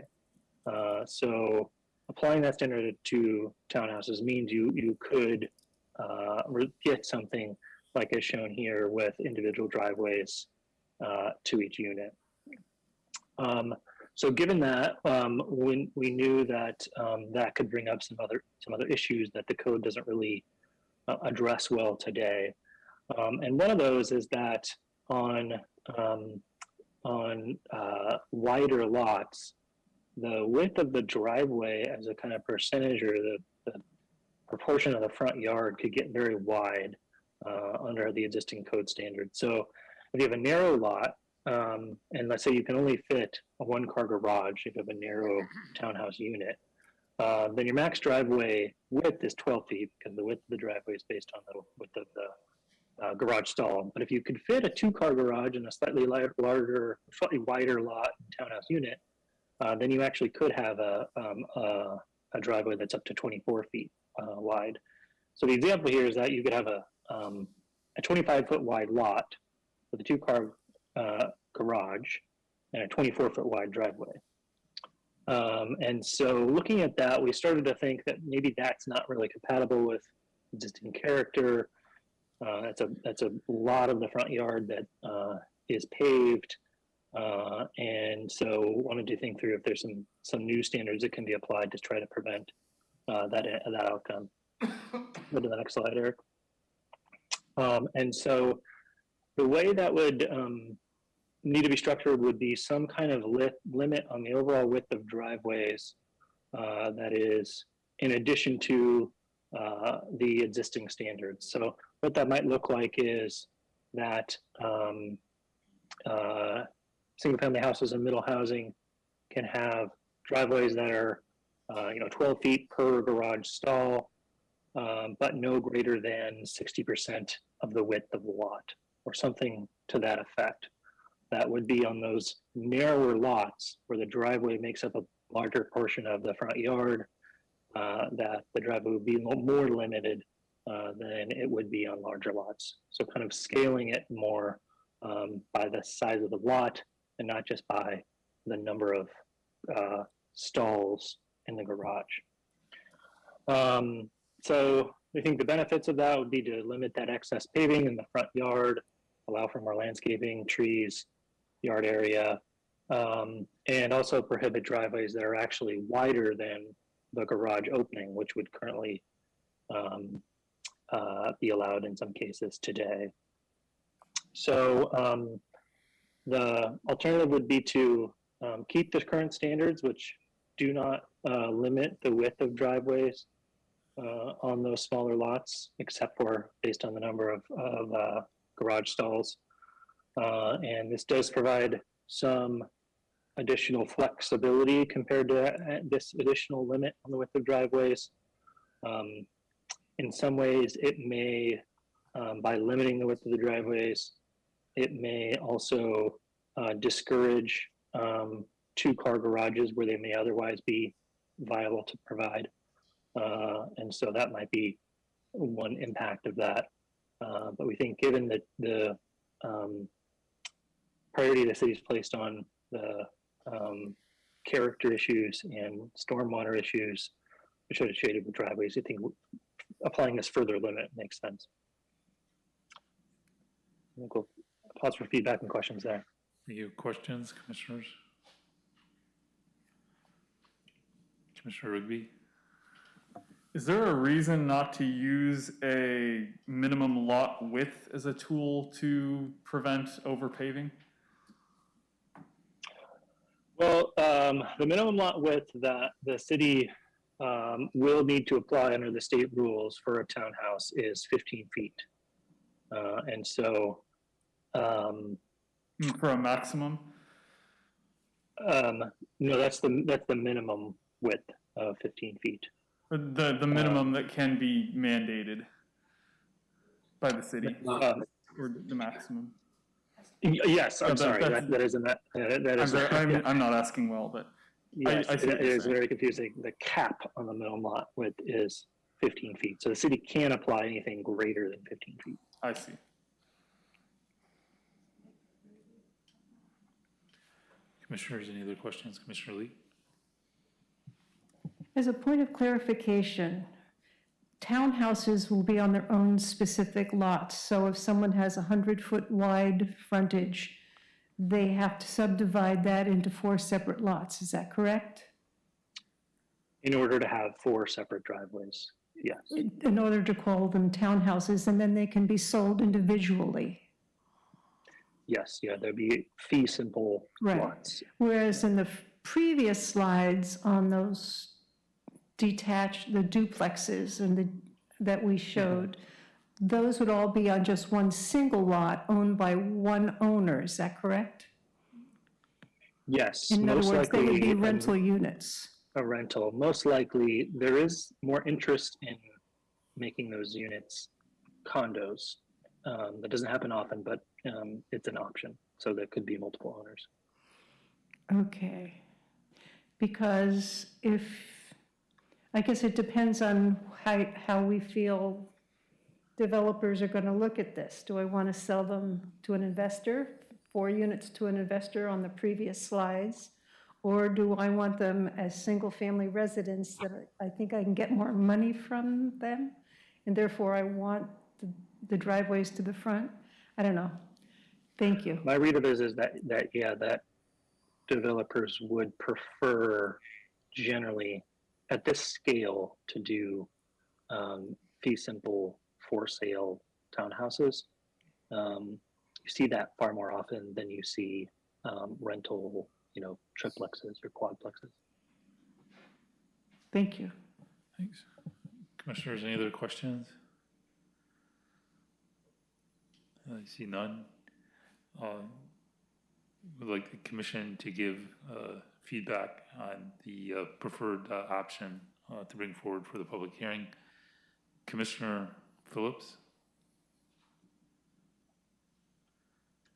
So applying that standard to townhouses means you could get something like is shown here with individual driveways to each unit. So given that, when we knew that that could bring up some other issues that the code doesn't really address well today, and one of those is that on wider lots, the width of the driveway as a kind of percentage, or the proportion of the front yard, could get very wide under the existing code standard. So if you have a narrow lot, and let's say you can only fit a 1-car garage if you have a narrow townhouse unit, then your max driveway width is 12 feet, because the width of the driveway is based on the width of the garage stall. But if you could fit a 2-car garage in a slightly larger, slightly wider lot townhouse unit, then you actually could have a driveway that's up to 24 feet wide. So the example here is that you could have a 25-foot wide lot with a 2-car garage and a 24-foot wide driveway. And so looking at that, we started to think that maybe that's not really compatible with existing character. That's a lot of the front yard that is paved. And so wanted to think through if there's some new standards that can be applied to try to prevent that outcome. Go to the next slide, Eric. And so the way that would need to be structured would be some kind of limit on the overall width of driveways that is in addition to the existing standards. So what that might look like is that single-family houses and middle housing can have driveways that are 12 feet per garage stall, but no greater than 60% of the width of the lot, or something to that effect. That would be on those narrower lots where the driveway makes up a larger portion of the front yard, that the driveway would be more limited than it would be on larger lots. So kind of scaling it more by the size of the lot and not just by the number of stalls in the garage. So we think the benefits of that would be to limit that excess paving in the front yard, allow for more landscaping, trees, yard area, and also prohibit driveways that are actually wider than the garage opening, which would currently be allowed in some cases today. So the alternative would be to keep the current standards, which do not limit the width of driveways on those smaller lots, except for based on the number of garage stalls. And this does provide some additional flexibility compared to this additional limit on the width of driveways. In some ways, it may, by limiting the width of the driveways, it may also discourage two-car garages where they may otherwise be viable to provide. And so that might be one impact of that. But we think given the priority the city's placed on the character issues and stormwater issues associated with driveways, I think applying this further limit makes sense. I think we'll pause for feedback and questions there. Thank you. Questions, commissioners? Commissioner Rigby? Is there a reason not to use a minimum lot width as a tool to prevent overpaving? Well, the minimum lot width that the city will need to apply under the state rules for a townhouse is 15 feet. And so... for a maximum? No, that's the minimum width of 15 feet. The minimum that can be mandated by the city, or the maximum? Yes, I'm sorry, that isn't that. I'm not asking well, but yes, I see it is very confusing. The cap on the minimum lot width is 15 feet. So the city can't apply anything greater than 15 feet. I see. Commissioners, any other questions? Commissioner Lee? As a point of clarification, townhouses will be on their own specific lots. So if someone has 100-foot wide frontage, they have to subdivide that into 4 separate lots. Is that correct? In order to have 4 separate driveways, yes. In order to call them townhouses, and then they can be sold individually. Yes, yeah, there'd be fee simple lots. Whereas in the previous slides on those detached, the duplexes that we showed, those would all be on just one single lot owned by one owner. Is that correct? Yes. In other words, they would be rental units. A rental. Most likely, there is more interest in making those units condos. That doesn't happen often, but it's an option. So there could be multiple owners. Okay. Because I guess it depends on how we feel developers are going to look at this. Do I want to sell them to an investor, 4 units to an investor on the previous slides? Or do I want them as single-family residents that I think I can get more money from them? And therefore, I want the driveways to the front? I don't know. Thank you. My read of this is that developers would prefer generally at this scale to do fee simple for sale townhouses. You see that far more often than you see rental, triplexes or quadplexes. Thank you. Thanks. Commissioners, any other questions? I see none. Would like the commission to give feedback on the preferred option to bring forward for the public hearing. Commissioner Phillips?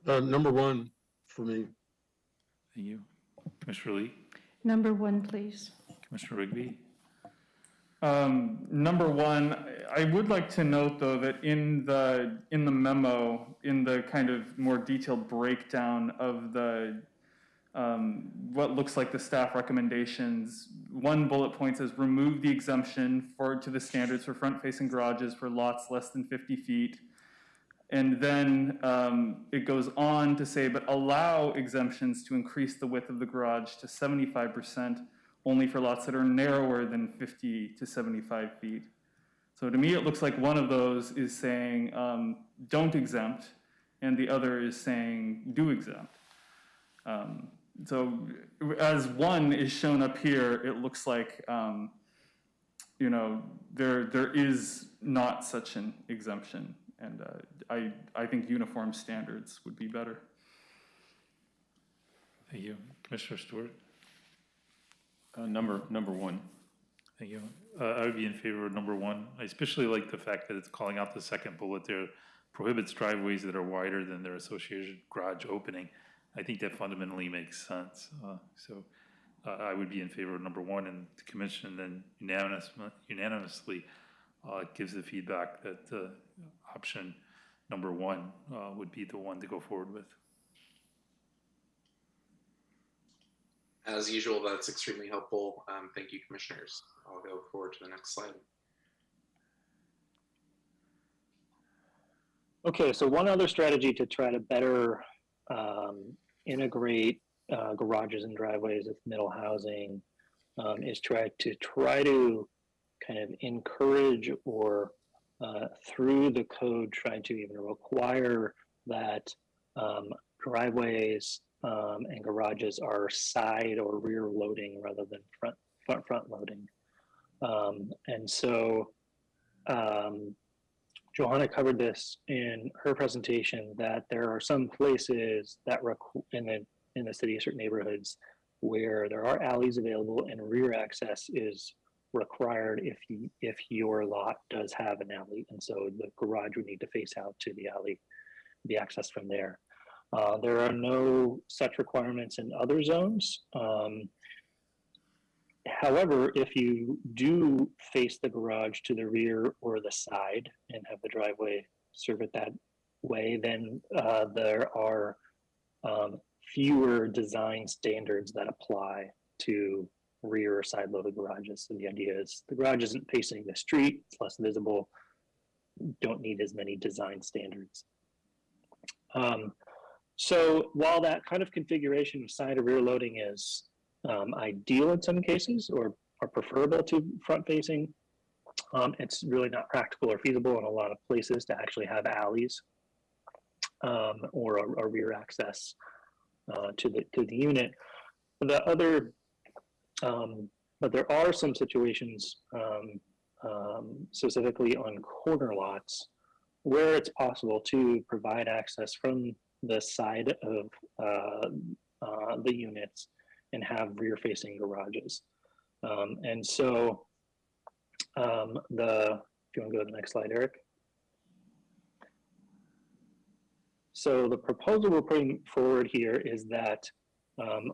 Number one for me. Thank you. Commissioner Lee? Number one, please. Commissioner Rigby? Number one, I would like to note though that in the memo, in the kind of more detailed breakdown of the what looks like the staff recommendations, one bullet point says remove the exemption to the standards for front-facing garages for lots less than 50 feet. And then it goes on to say, but allow exemptions to increase the width of the garage to 75% only for lots that are narrower than 50 to 75 feet. So to me, it looks like one of those is saying don't exempt, and the other is saying do exempt. So as one is shown up here, it looks like there is not such an exemption, and I think uniform standards would be better. Thank you. Commissioner Stewart? Number one. Thank you. I would be in favor of number one. I especially like the fact that it's calling out the second bullet there, prohibits driveways that are wider than their associated garage opening. I think that fundamentally makes sense. So I would be in favor of number one, and the commission then unanimously gives the feedback that option number one would be the one to go forward with. As usual, that's extremely helpful. Thank you, commissioners. I'll go forward to the next slide. Okay, so one other strategy to try to better integrate garages and driveways with middle housing is try to kind of encourage or through the code try to even require that driveways and garages are side or rear loading rather than front loading. And so Johanna covered this in her presentation, that there are some places that in the city, certain neighborhoods, where there are alleys available and rear access is required if your lot does have an alley, and so the garage would need to face out to the alley, the access from there. There are no such requirements in other zones. However, if you do face the garage to the rear or the side and have the driveway serve it that way, then there are fewer design standards that apply to rear or side loaded garages. So the idea is the garage isn't facing the street, it's less visible, don't need as many design standards. So while that kind of configuration of side or rear loading is ideal in some cases or preferable to front facing, it's really not practical or feasible in a lot of places to actually have alleys or a rear access to the unit. The other, but there are some situations specifically on corner lots where it's possible to provide access from the side of the units and have rear-facing garages. And so if you want to go to the next slide, Eric. So the proposal we're putting forward here is that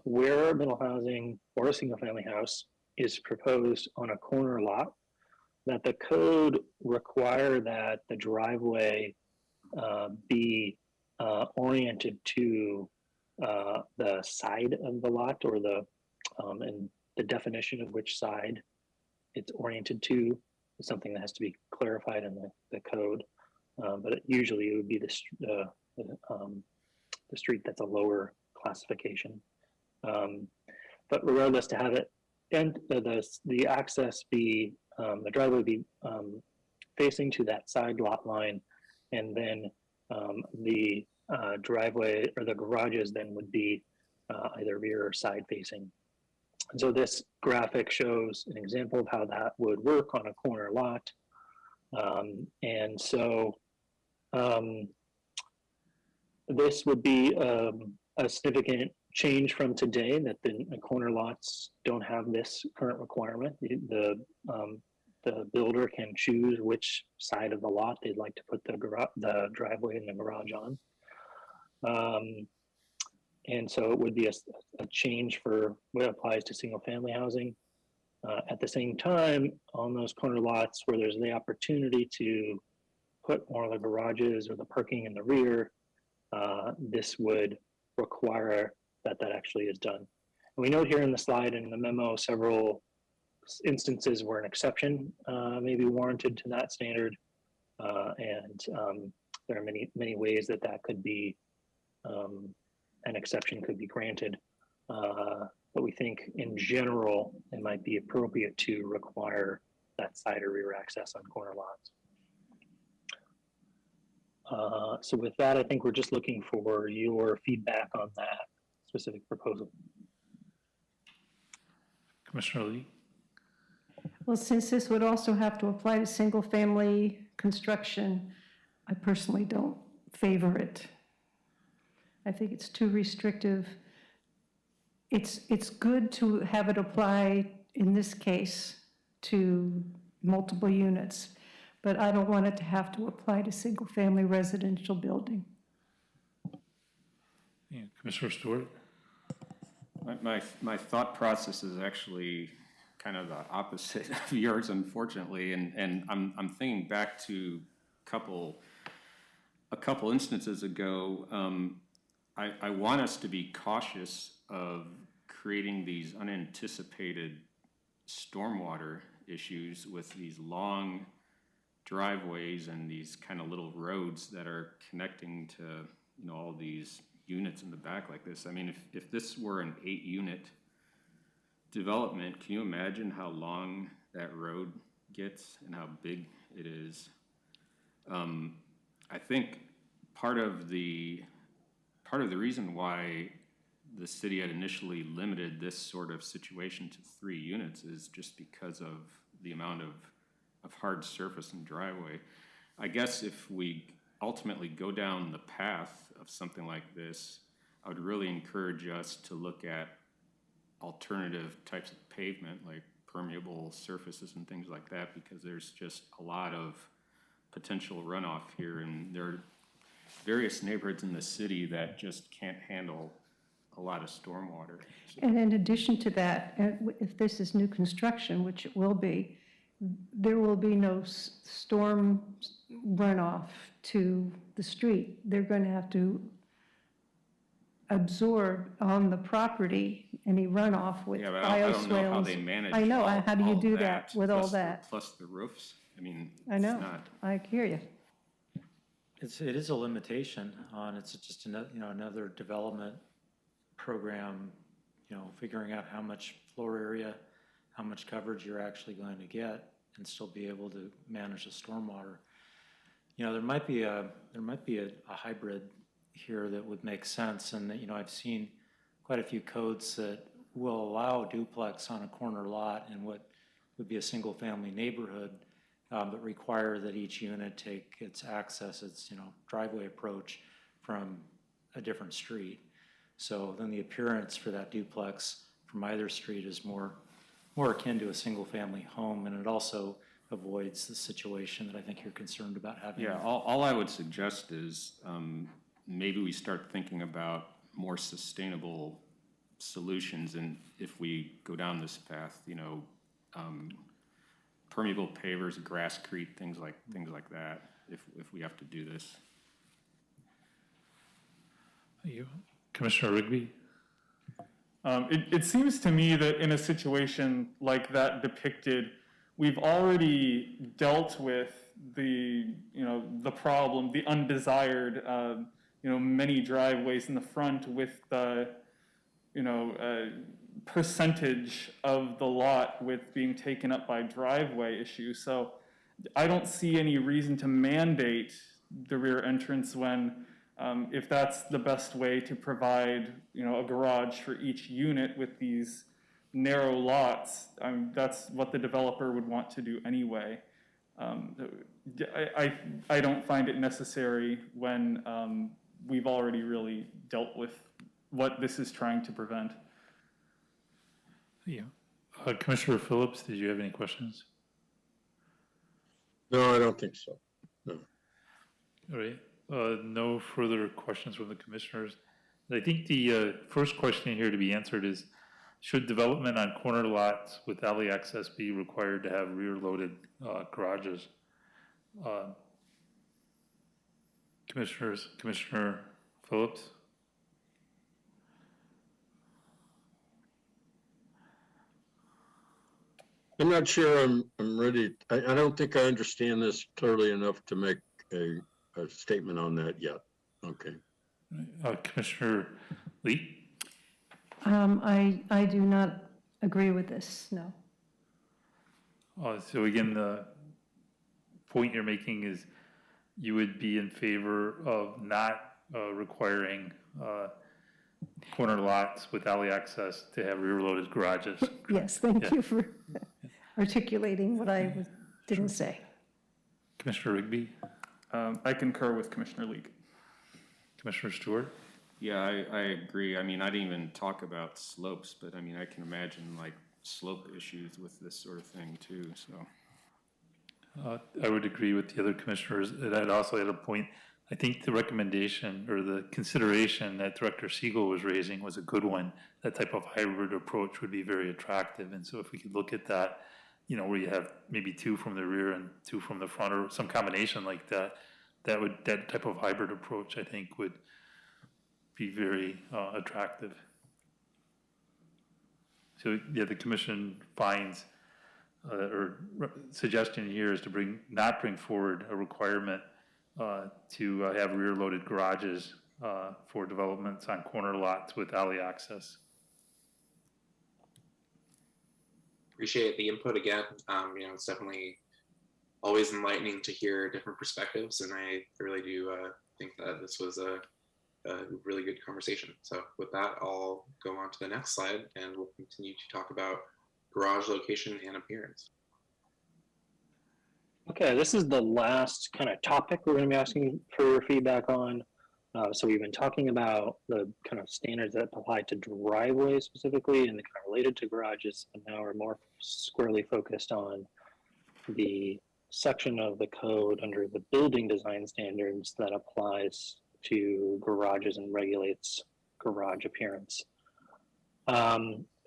where middle housing or a single-family house is proposed on a corner lot, that the code require that the driveway be oriented to the side of the lot, or and the definition of which side it's oriented to is something that has to be clarified in the code. But usually it would be the street that's a lower classification. But regardless, to have it and the access be the driveway be facing to that side lot line, and then the driveway or the garages then would be either rear or side facing. And so this graphic shows an example of how that would work on a corner lot. And so this would be a significant change from today, that the corner lots don't have this current requirement. The builder can choose which side of the lot they'd like to put the driveway and the garage on. And so it would be a change for what applies to single family housing. At the same time, on those corner lots where there's the opportunity to put one of the garages or the parking in the rear, this would require that actually is done. And we note here in the slide and in the memo several instances where an exception may be warranted to that standard. And there are many ways that could be, an exception could be granted. But we think in general, it might be appropriate to require that side or rear access on corner lots. So with that, I think we're just looking for your feedback on that specific proposal. Commissioner Lee? Well, since this would also have to apply to single-family construction, I personally don't favor it. I think it's too restrictive. It's good to have it apply, in this case, to multiple units, but I don't want it to have to apply to single-family residential building. Yeah, Commissioner Stewart? My thought process is actually kind of the opposite of yours, unfortunately, and I'm thinking back to a couple instances ago. I want us to be cautious of creating these unanticipated stormwater issues with these long driveways and these kind of little roads that are connecting to, all these units in the back like this. I mean, if this were an 8-unit development, can you imagine how long that road gets and how big it is? I think part of the reason why the city had initially limited this sort of situation to 3 units is just because of the amount of hard surface and driveway. I guess if we ultimately go down the path of something like this, I would really encourage us to look at alternative types of pavement, like permeable surfaces and things like that, because there's just a lot of potential runoff here, and there are various neighborhoods in the city that just can't handle a lot of stormwater. So. And in addition to that, if this is new construction, which it will be, there will be no storm runoff to the street. They're going to have to absorb on the property any runoff with bioswales. I don't know how they manage. I know. How do you do that with all that? Plus the roofs. I mean, I know. It's not. I hear you. It is a limitation on, it's just another development program, figuring out how much floor area, how much coverage you're actually going to get, and still be able to manage the stormwater. There might be a hybrid here that would make sense, and I've seen quite a few codes that will allow duplex on a corner lot in what would be a single-family neighborhood, but require that each unit take its access, its driveway approach from a different street. So then the appearance for that duplex from either street is more akin to a single-family home, and it also avoids the situation that I think you're concerned about having. Yeah, all I would suggest is maybe we start thinking about more sustainable solutions, and if we go down this path, permeable pavers, grasscrete, things like that, if we have to do this. Commissioner Rigby? It seems to me that in a situation like that depicted, we've already dealt with the problem, the undesired many driveways in the front with the, percentage of the lot with being taken up by driveway issues. So I don't see any reason to mandate the rear entrance when, if that's the best way to provide, a garage for each unit with these narrow lots, that's what the developer would want to do anyway. I don't find it necessary when we've already really dealt with what this is trying to prevent. Yeah. Commissioner Phillips, did you have any questions? No, I don't think so. No. All right. No further questions from the commissioners. I think the first question here to be answered is, should development on corner lots with alley access be required to have rear-loaded garages? Commissioner Phillips? I'm not sure I'm ready. I don't think I understand this clearly enough to make a statement on that yet. Okay. Commissioner Lee? I do not agree with this, no. So again, the point you're making is you would be in favor of not requiring corner lots with alley access to have rear-loaded garages. Yes, thank you for articulating what I didn't say. Commissioner Rigby? I concur with Commissioner Leake. Commissioner Stewart? Yeah, I agree. I mean, I didn't even talk about slopes, but I mean, I can imagine like slope issues with this sort of thing too, so. I would agree with the other commissioners, and I'd also add a point. I think the recommendation or the consideration that Director Siegel was raising was a good one. That type of hybrid approach would be very attractive, and so if we could look at that, where you have maybe 2 from the rear and 2 from the front, or some combination like that, that type of hybrid approach, I think, would be very attractive. So yeah, the commission finds or suggestion here is to not bring forward a requirement to have rear-loaded garages for developments on corner lots with alley access. Appreciate the input again. It's definitely always enlightening to hear different perspectives, and I really do think that this was a really good conversation. So with that, I'll go on to the next slide, and we'll continue to talk about garage location and appearance. Okay, this is the last kind of topic we're going to be asking for feedback on. So we've been talking about the kind of standards that apply to driveways specifically and the kind of related to garages, and now we're more squarely focused on the section of the code under the building design standards that applies to garages and regulates garage appearance.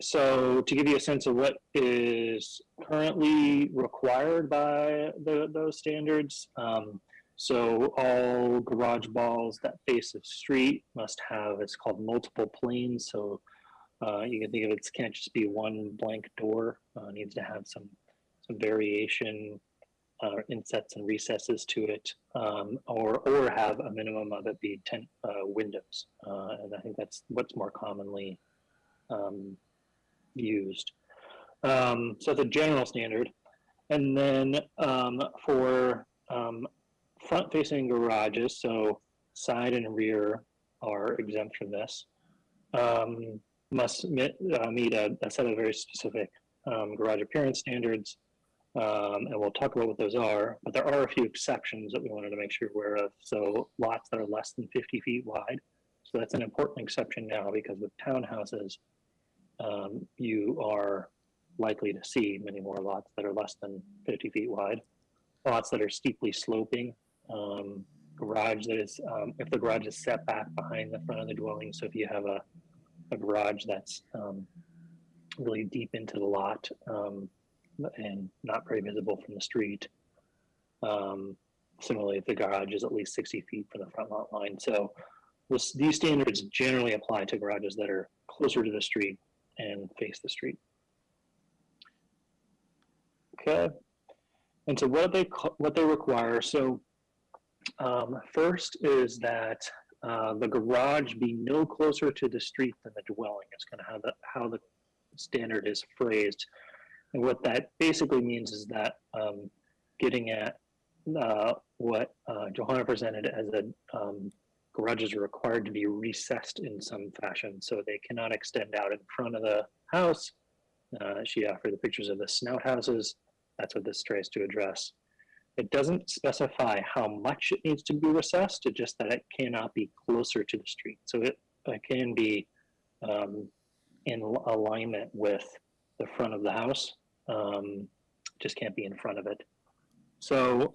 So to give you a sense of what is currently required by those standards, so all garage walls that face the street must have, it's called multiple planes. So you can think of it can't just be one blank door. It needs to have some variation, insets and recesses to it, or have a minimum of it be 10 windows. And I think that's what's more commonly used. So it's a general standard. And then for front-facing garages, so side and rear are exempt from this, must meet a set of very specific garage appearance standards. And we'll talk about what those are, but there are a few exceptions that we wanted to make sure you're aware of. So lots that are less than 50 feet wide. So that's an important exception now, because with townhouses, you are likely to see many more lots that are less than 50 feet wide. Lots that are steeply sloping, garage that is, if the garage is set back behind the front of the dwelling, so if you have a garage that's really deep into the lot and not very visible from the street. Similarly, if the garage is at least 60 feet from the front lot line. So these standards generally apply to garages that are closer to the street and face the street. Okay, and so what they require. So first is that the garage be no closer to the street than the dwelling. It's kind of how the standard is phrased. And what that basically means is that getting at what Johanna presented as a garages are required to be recessed in some fashion, so they cannot extend out in front of the house. She offered the pictures of the snout houses. That's what this tries to address. It doesn't specify how much it needs to be recessed, it's just that it cannot be closer to the street. So it can be in alignment with the front of the house, just can't be in front of it. So,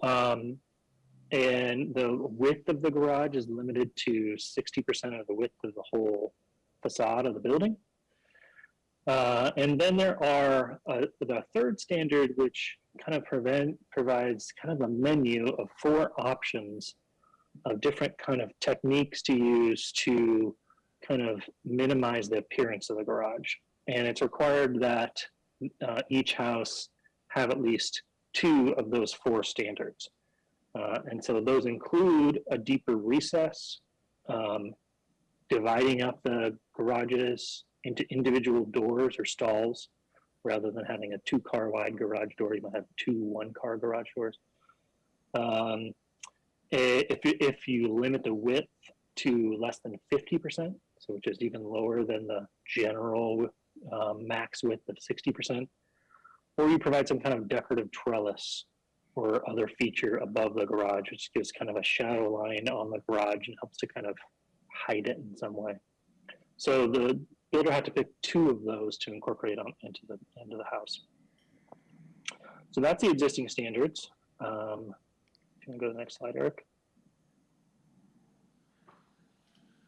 and the width of the garage is limited to 60% of the width of the whole facade of the building. And then there are the third standard, which kind of provides kind of a menu of 4 options of different kind of techniques to use to kind of minimize the appearance of the garage. And it's required that each house have at least 2 of those 4 standards. And so those include a deeper recess, dividing up the garages into individual doors or stalls, rather than having a 2-car wide garage door. You might have 2 1-car garage doors. If you limit the width to less than 50%, so which is even lower than the general max width of 60%, or you provide some kind of decorative trellis or other feature above the garage, which gives kind of a shadow line on the garage and helps to kind of hide it in some way. So the builder had to pick 2 of those to incorporate into the house. So that's the existing standards. If you want to go to the next slide, Eric.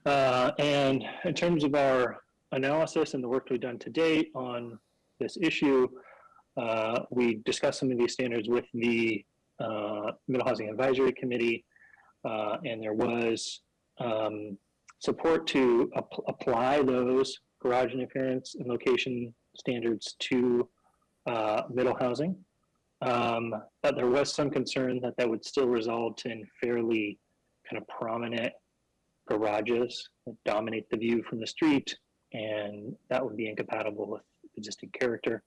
And in terms of our analysis and the work we've done to date on this issue, we discussed some of these standards with the Middle Housing Advisory Committee, and there was support to apply those garage and appearance and location standards to middle housing. But there was some concern that that would still result in fairly kind of prominent garages that dominate the view from the street, and that would be incompatible with existing character.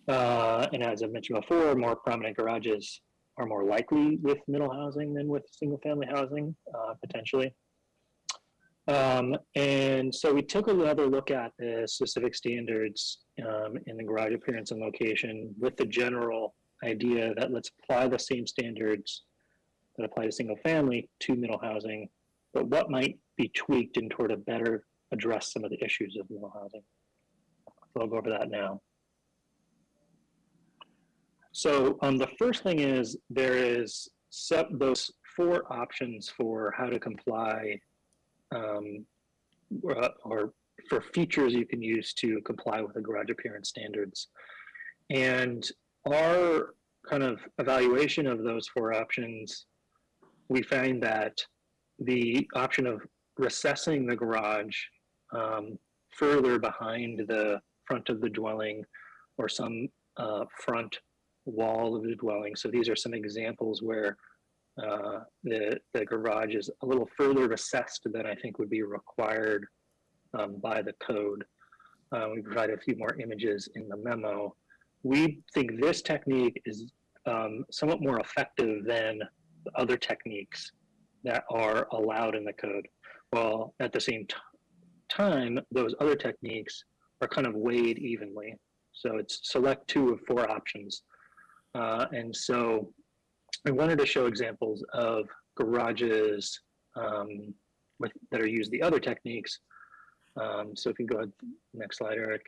And as I mentioned before, more prominent garages are more likely with middle housing than with single family housing, potentially. And so we took another look at the specific standards in the garage appearance and location with the general idea that let's apply the same standards that apply to single family to middle housing, but what might be tweaked in order to better address some of the issues of middle housing. So I'll go over that now. So the first thing is there is those 4 options for how to comply or for features you can use to comply with the garage appearance standards. And our kind of evaluation of those 4 options, we find that the option of recessing the garage further behind the front of the dwelling or some front wall of the dwelling. So these are some examples where the garage is a little further recessed than I think would be required by the code. We provide a few more images in the memo. We think this technique is somewhat more effective than the other techniques that are allowed in the code. While at the same time, those other techniques are kind of weighed evenly. So it's select 2 of 4 options. And so I wanted to show examples of garages that are used the other techniques. So if you go ahead, next slide, Eric,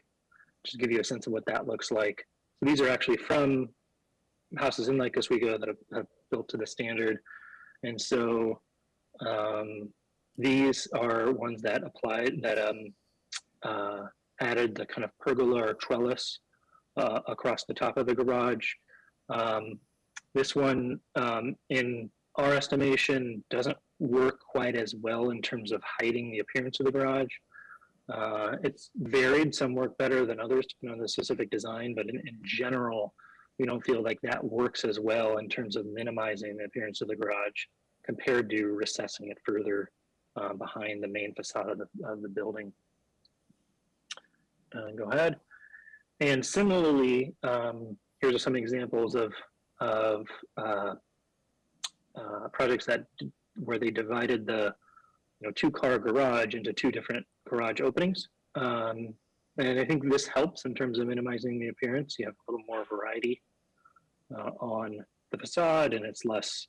just give you a sense of what that looks like. So these are actually from houses in Lake Oswego that have built to the standard. And so these are ones that applied, that added the kind of pergola or trellis across the top of the garage. This one, in our estimation, doesn't work quite as well in terms of hiding the appearance of the garage. It's varied, some work better than others depending on the specific design, but in general, we don't feel like that works as well in terms of minimizing the appearance of the garage compared to recessing it further behind the main facade of the building. Go ahead. And similarly, here's some examples of projects where they divided the two-car garage into two different garage openings. And I think this helps in terms of minimizing the appearance. You have a little more variety on the facade, and it's less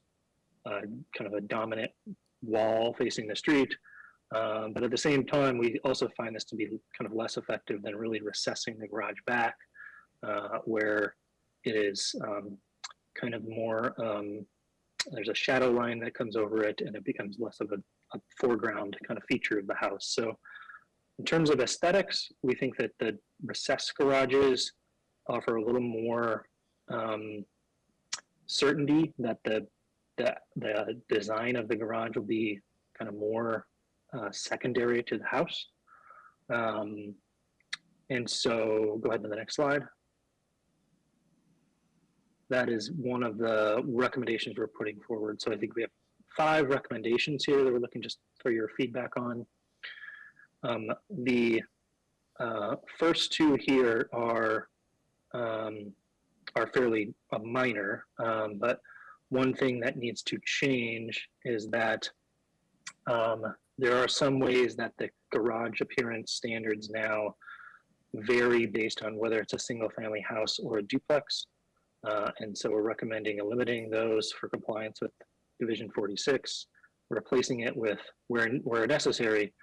kind of a dominant wall facing the street. But at the same time, we also find this to be kind of less effective than really recessing the garage back, where it is kind of more, there's a shadow line that comes over it, and it becomes less of a foreground kind of feature of the house. So in terms of aesthetics, we think that the recessed garages offer a little more certainty that the design of the garage will be kind of more secondary to the house. And so go ahead to the next slide. That is one of the recommendations we're putting forward. So I think we have 5 recommendations here that we're looking just for your feedback on. The first 2 here are fairly minor, but one thing that needs to change is that there are some ways that the garage appearance standards now vary based on whether it's a single family house or a duplex. And so we're recommending limiting those for compliance with Division 46, replacing it with, where necessary,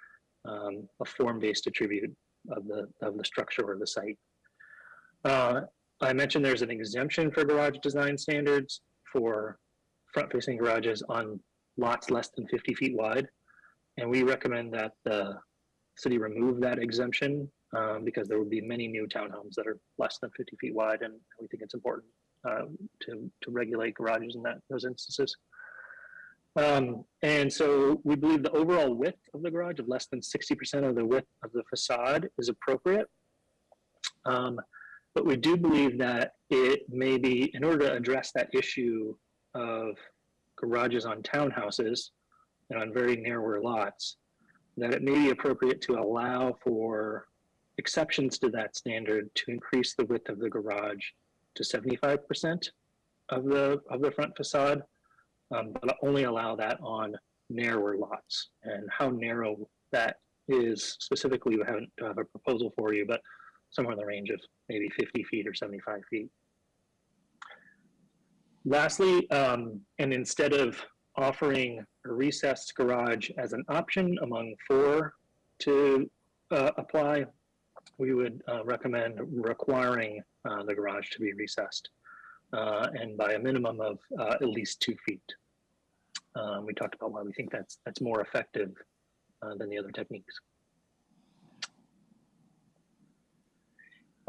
a form-based attribute of the structure or the site. I mentioned there's an exemption for garage design standards for front-facing garages on lots less than 50 feet wide. And we recommend that the city remove that exemption because there would be many new townhomes that are less than 50 feet wide, and we think it's important to regulate garages in those instances. And so we believe the overall width of the garage of less than 60% of the width of the facade is appropriate. But we do believe that it may be, in order to address that issue of garages on townhouses and on very narrower lots, that it may be appropriate to allow for exceptions to that standard to increase the width of the garage to 75% of the front facade, but only allow that on narrower lots. And how narrow that is specifically, we haven't have a proposal for you, but somewhere in the range of maybe 50 feet or 75 feet. Lastly, and instead of offering a recessed garage as an option among 4 to apply, we would recommend requiring the garage to be recessed, and by a minimum of at least 2 feet. We talked about why we think that's more effective than the other techniques.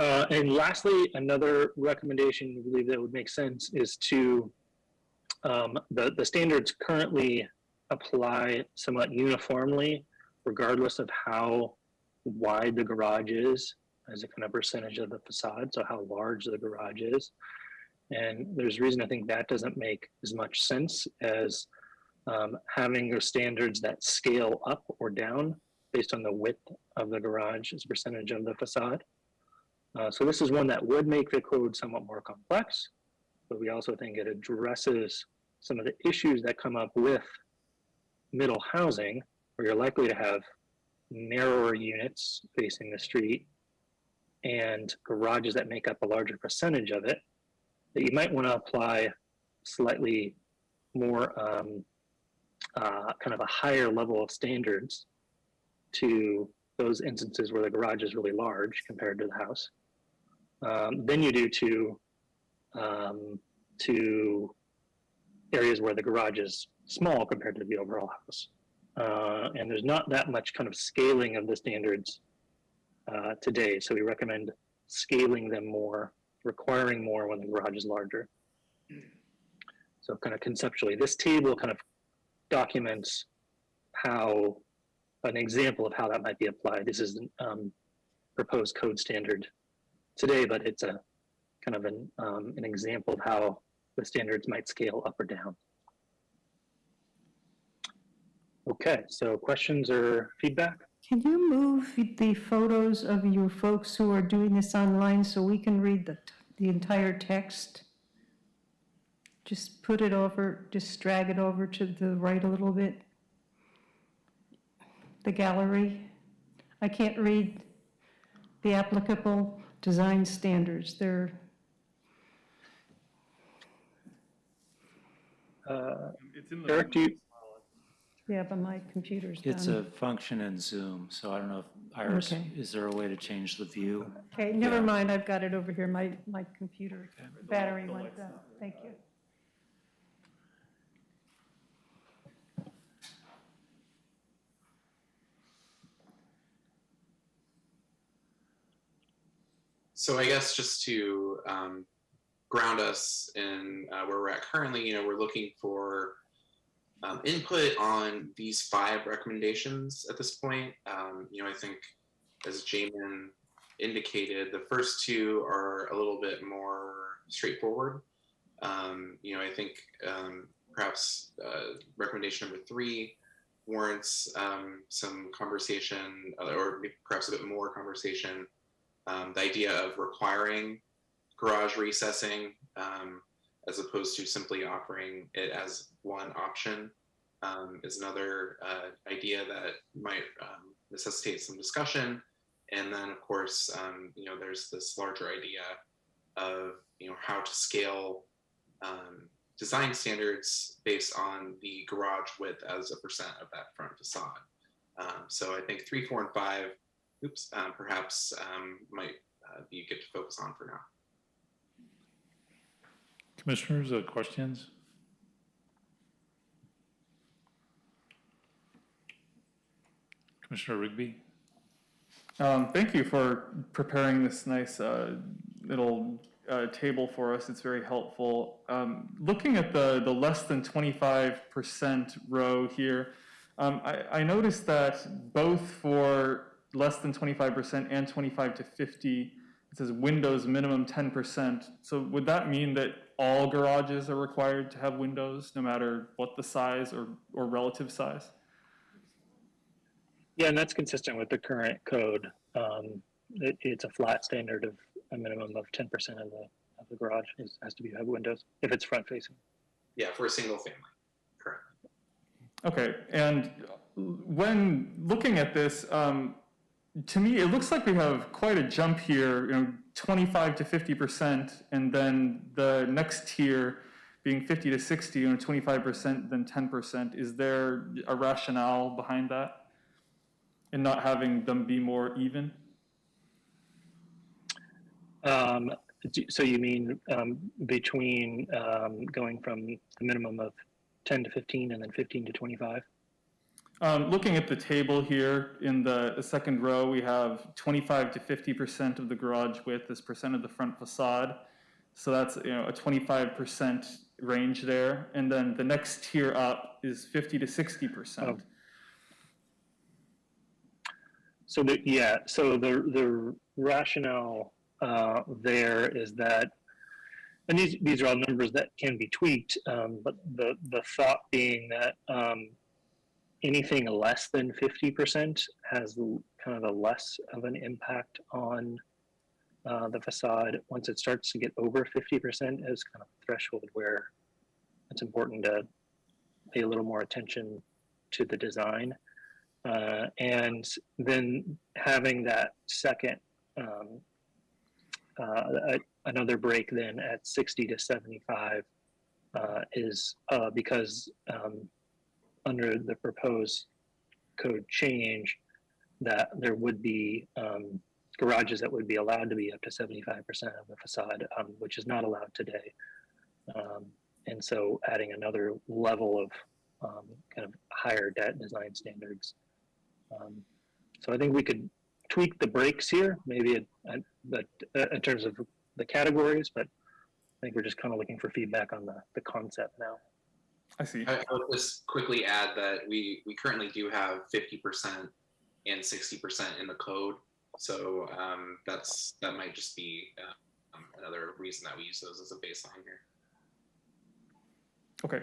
And lastly, another recommendation we believe that would make sense is to, the standards currently apply somewhat uniformly, regardless of how wide the garage is as a kind of percentage of the facade, so how large the garage is. And there's reason I think that doesn't make as much sense as having your standards that scale up or down based on the width of the garage as a percentage of the facade. So this is one that would make the code somewhat more complex, but we also think it addresses some of the issues that come up with middle housing, where you're likely to have narrower units facing the street and garages that make up a larger percentage of it, that you might want to apply slightly more kind of a higher level of standards to those instances where the garage is really large compared to the house, than you do to areas where the garage is small compared to the overall house. And there's not that much kind of scaling of the standards today, so we recommend scaling them more, requiring more when the garage is larger. So kind of conceptually, this table kind of documents how, an example of how that might be applied. This is proposed code standard today, but it's a kind of an example of how the standards might scale up or down. Okay, so questions or feedback? Can you move the photos of your folks who are doing this online so we can read the entire text? Just put it over, just drag it over to the right a little bit. The gallery. I can't read the applicable design standards. They're, It's in the. Eric, do you, yeah, but my computer's It's done. a function in Zoom, so I don't know if Iris, Okay. is there a way to change the view? Okay, never Yeah. mind, I've got it over here. My computer battery went down. Thank you. So I guess just to ground us in where we're at currently, we're looking for input on these 5 recommendations at this point. I think as Jamin indicated, the first 2 are a little bit more straightforward. I think perhaps recommendation number 3 warrants some conversation, or perhaps a bit more conversation. The idea of requiring garage recessing as opposed to simply offering it as one option is another idea that might necessitate some discussion. And then, of course, there's this larger idea of how to scale design standards based on the garage width as a percent of that front facade. So I think 3, 4, and 5, perhaps might be good to focus on for now. Commissioners, questions? Commissioner Rigby? Thank you for preparing this nice little table for us. It's very helpful. Looking at the less than 25% row here, I noticed that both for less than 25% and 25 to 50, it says windows minimum 10%. So would that mean that all garages are required to have windows, no matter what the size or relative size? yeah, and that's consistent with the current code. It's a flat standard of a minimum of 10% of the garage has to have windows if it's front facing. Yeah, for a single family, correct. Okay, and when looking at this, to me, it looks like we have quite a jump here, 25 to 50%, and then the next tier being 50 to 60, 25%, then 10%. Is there a rationale behind that? And not having them be more even? So you mean between going from the minimum of 10 to 15 and then 15 to 25? Looking at the table here in the second row, we have 25 to 50% of the garage width as percent of the front facade. So that's a 25% range there. And then the next tier up is 50 to 60%. Oh. So the rationale there is that, and these are all numbers that can be tweaked, but the thought being that anything less than 50% has kind of a less of an impact on the facade. Once it starts to get over 50% is kind of a threshold where it's important to pay a little more attention to the design. And then having that second, another break then at 60 to 75 is because under the proposed code change that there would be garages that would be allowed to be up to 75% of the facade, which is not allowed today. And so adding another level of kind of higher design standards. So I think we could tweak the breaks here, maybe but in terms of the categories, but I think we're just kind of looking for feedback on the concept now. I see. I would just quickly add that we currently do have 50% and 60% in the code. So that might just be another reason that we use those as a baseline here. Okay.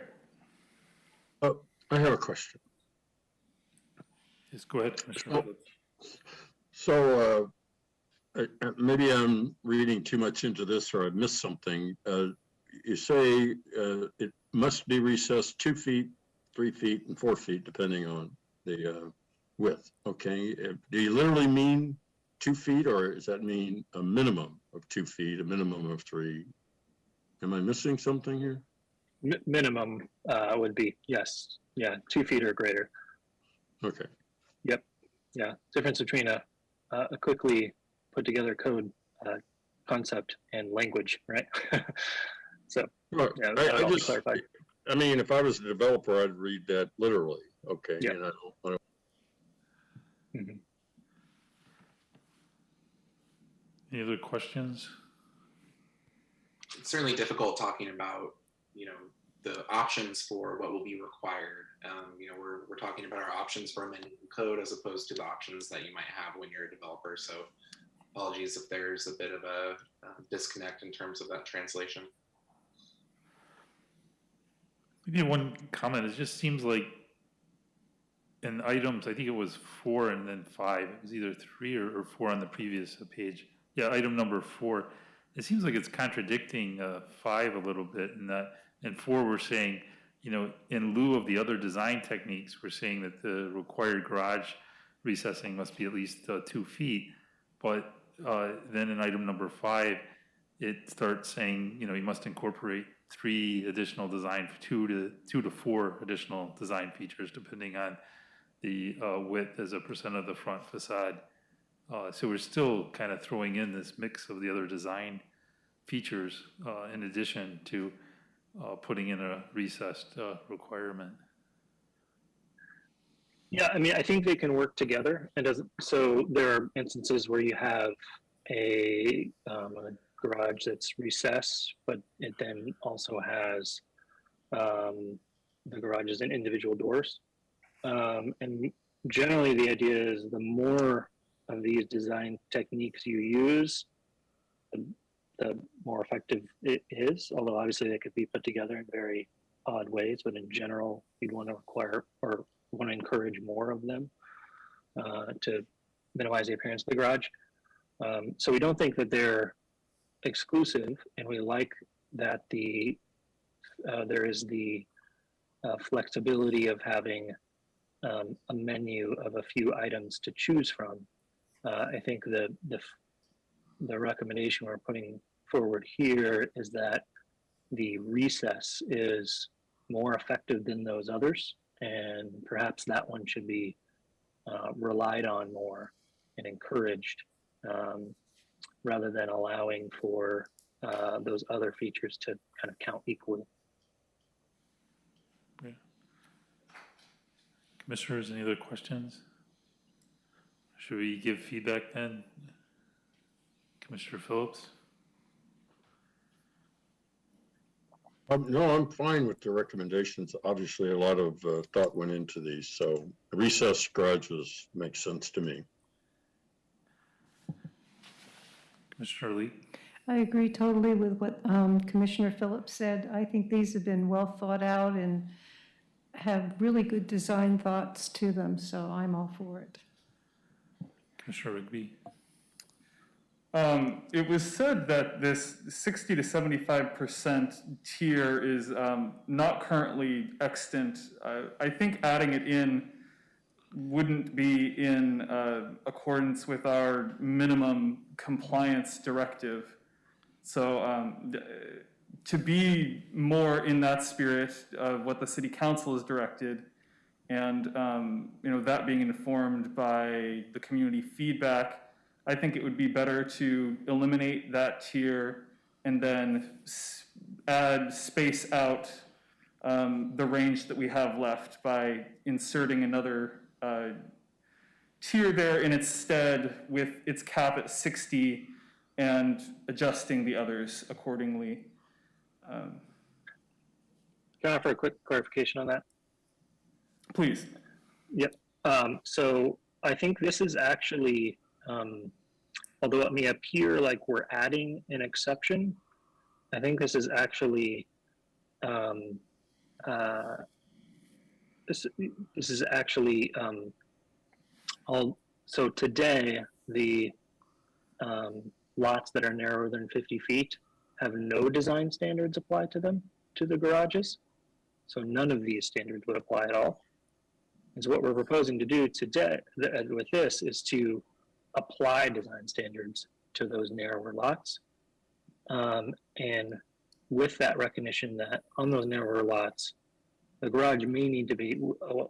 Oh, I have a question. Yes, go ahead, Commissioner. So maybe I'm reading too much into this or I missed something. You say it must be recessed 2 feet, 3 feet, and 4 feet, depending on the width. Okay. Do you literally mean 2 feet, or does that mean a minimum of 2 feet, a minimum of 3? Am I missing something here? Minimum would be, yes, yeah, 2 feet or greater. Okay. Yep, yeah. Difference between a quickly put together code concept and language, right? So, Well, yeah, I that'll be just, clarified. I mean, if I was a developer, I'd read that literally. Okay. Yeah. And I don't, Mhm. Any other questions? It's certainly difficult talking about, you know, the options for what will be required. You know, we're talking about our options for amending code as opposed to the options that you might have when you're a developer. So apologies if there's a bit of a disconnect in terms of that translation. Maybe one comment, it just seems like in items, I think it was 4 and then 5, it was either 3 or 4 on the previous page. Yeah, item number 4, it seems like it's contradicting 5 a little bit in that, in 4 we're saying, you know, in lieu of the other design techniques, we're saying that the required garage recessing must be at least 2 feet. But then in item number 5, it starts saying, you know, you must incorporate 3 additional design, 2 to 4 additional design features, depending on the width as a percent of the front facade. So we're still kind of throwing in this mix of the other design features in addition to putting in a recessed requirement. Yeah, I mean, I think they can work together. So there are instances where you have a garage that's recessed, but it then also has the garages and individual doors. And generally the idea is the more of these design techniques you use, the more effective it is, although obviously they could be put together in very odd ways, but in general, you'd want to require or want to encourage more of them to minimize the appearance of the garage. So we don't think that they're exclusive, and we like that there is the flexibility of having a menu of a few items to choose from. I think the recommendation we're putting forward here is that the recess is more effective than those others, and perhaps that one should be relied on more and encouraged rather than allowing for those other features to kind of count equally. Yeah. Commissioners, any other questions? Should we give feedback then? Commissioner Phillips? No, I'm fine with the recommendations. Obviously, a lot of thought went into these, so recessed garages make sense to me. Commissioner Lee? I agree totally with what Commissioner Phillips said. I think these have been well thought out and have really good design thoughts to them, so I'm all for it. Commissioner Rigby? It was said that this 60 to 75% tier is not currently extant. I think adding it in wouldn't be in accordance with our minimum compliance directive. So to be more in that spirit of what the city council has directed, and you know, that being informed by the community feedback, I think it would be better to eliminate that tier and then space out the range that we have left by inserting another tier there in its stead with its cap at 60 and adjusting the others accordingly. Can I offer a quick clarification on that? Please. Yep. So I think this is actually, although it may appear like we're adding an exception, I think this is actually this is actually So today, the lots that are narrower than 50 feet have no design standards applied to them, to the garages. So none of these standards would apply at all. And so what we're proposing to do today with this is to apply design standards to those narrower lots. And with that recognition that on those narrower lots, the garage may need to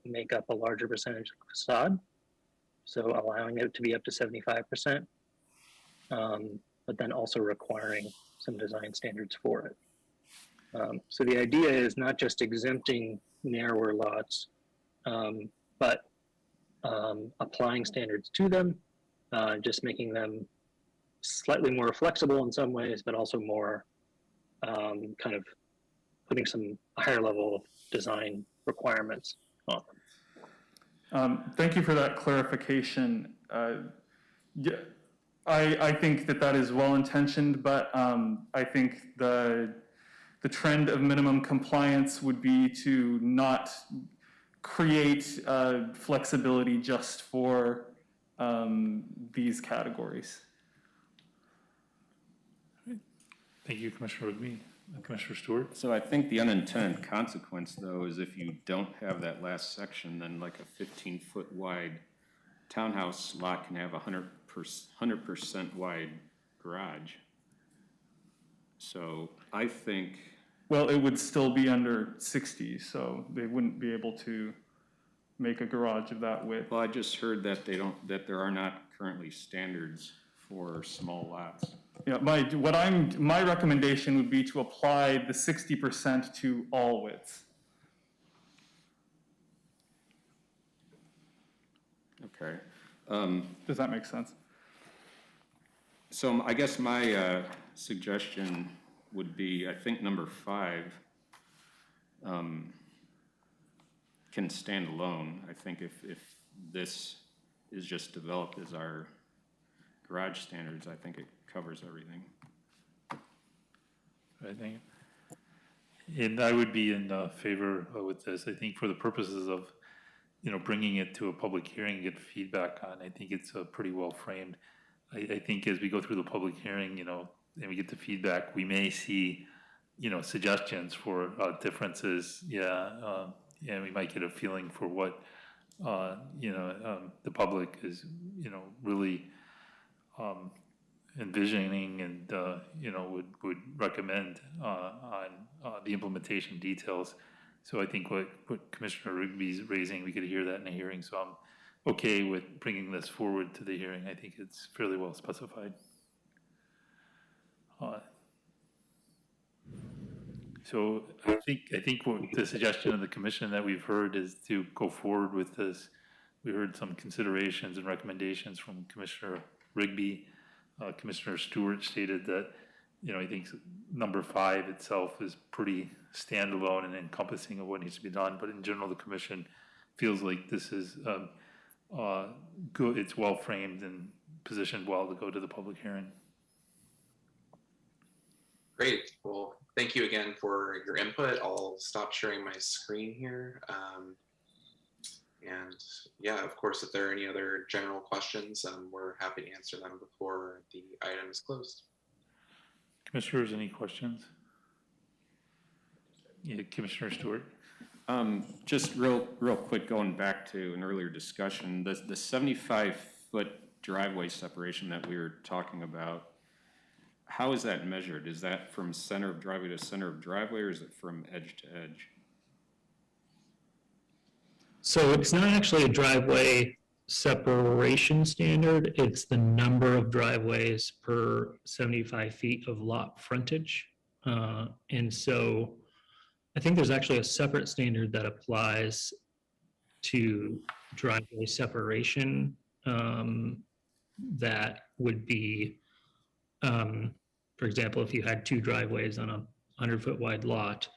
make up a larger percentage of the facade. So allowing it to be up to 75%, but then also requiring some design standards for it. So the idea is not just exempting narrower lots, but applying standards to them, just making them slightly more flexible in some ways, but also more kind of putting some higher level of design requirements on them. Thank you for that clarification. Yeah, I think that is well intentioned, but I think the trend of minimum compliance would be to not create flexibility just for these categories. Thank you, Commissioner Rigby. Commissioner Stewart? So I think the unintended consequence, though, is if you don't have that last section, then like a 15-foot wide townhouse lot can have a 100% wide garage. So I think... Well, it would still be under 60, so they wouldn't be able to make a garage of that width. Well, I just heard that there are not currently standards for small lots. Yeah, my recommendation would be to apply the 60% to all widths. Okay. Does that make sense? So I guess my suggestion would be, I think number 5 can stand alone. I think if this is just developed as our garage standards, I think it covers everything. I think, and I would be in favor with this. I think for the purposes of, bringing it to a public hearing, get feedback on, I think it's pretty well framed. I think as we go through the public hearing, and we get the feedback, we may see, suggestions for differences. And we might get a feeling for what, the public is, really envisioning and, would recommend on the implementation details. So I think what Commissioner Rigby's raising, we could hear that in a hearing. So I'm okay with bringing this forward to the hearing. I think it's fairly well specified. So I think what the suggestion of the commission that we've heard is to go forward with this. We heard some considerations and recommendations from Commissioner Rigby. Commissioner Stewart stated that, I think number 5 itself is pretty standalone and encompassing of what needs to be done. But in general, the commission feels like this is good. It's well framed and positioned well to go to the public hearing. Great. Well, thank you again for your input. I'll stop sharing my screen here. And yeah, of course, if there are any other general questions, we're happy to answer them before the item is closed. Commissioners, any questions? Yeah, Commissioner Stewart. Just real quick, going back to an earlier discussion, the 75-foot driveway separation that we were talking about, how is that measured? Is that from center of driveway to center of driveway, or is it from edge to edge? So it's not actually a driveway separation standard. It's the number of driveways per 75 feet of lot frontage. And so I think there's actually a separate standard that applies to driveway separation that would be, for example, if you had 2 driveways on a 100-foot wide lot,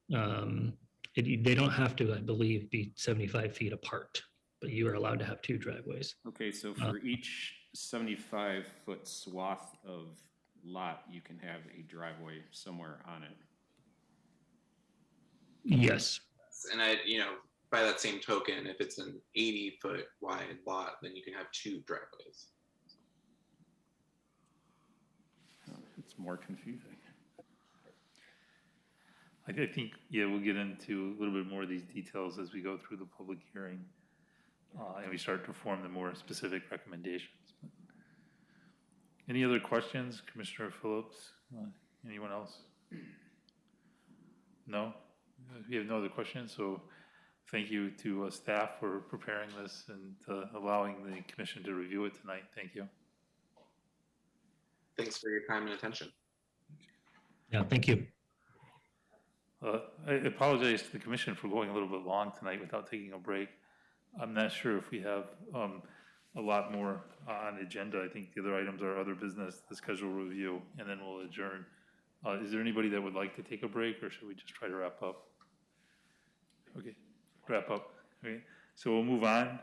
they don't have to, I believe, be 75 feet apart, but you are allowed to have 2 driveways. Okay, so for each 75-foot swath of lot, you can have a driveway somewhere on it. Yes. And by that same token, if it's an 80-foot wide lot, then you can have 2 driveways. It's more confusing. I think, yeah, we'll get into a little bit more of these details as we go through the public hearing, and we start to form the more specific recommendations. Any other questions, Commissioner Phillips? Anyone else? No? We have no other questions, so thank you to staff for preparing this and allowing the commission to review it tonight. Thank you. Thanks for your time and attention. Yeah, thank you. I apologize to the commission for going a little bit long tonight without taking a break. I'm not sure if we have a lot more on the agenda. I think the other items are other business, the schedule review, and then we'll adjourn. Is there anybody that would like to take a break, or should we just try to wrap up? Okay, wrap up. Okay, so we'll move on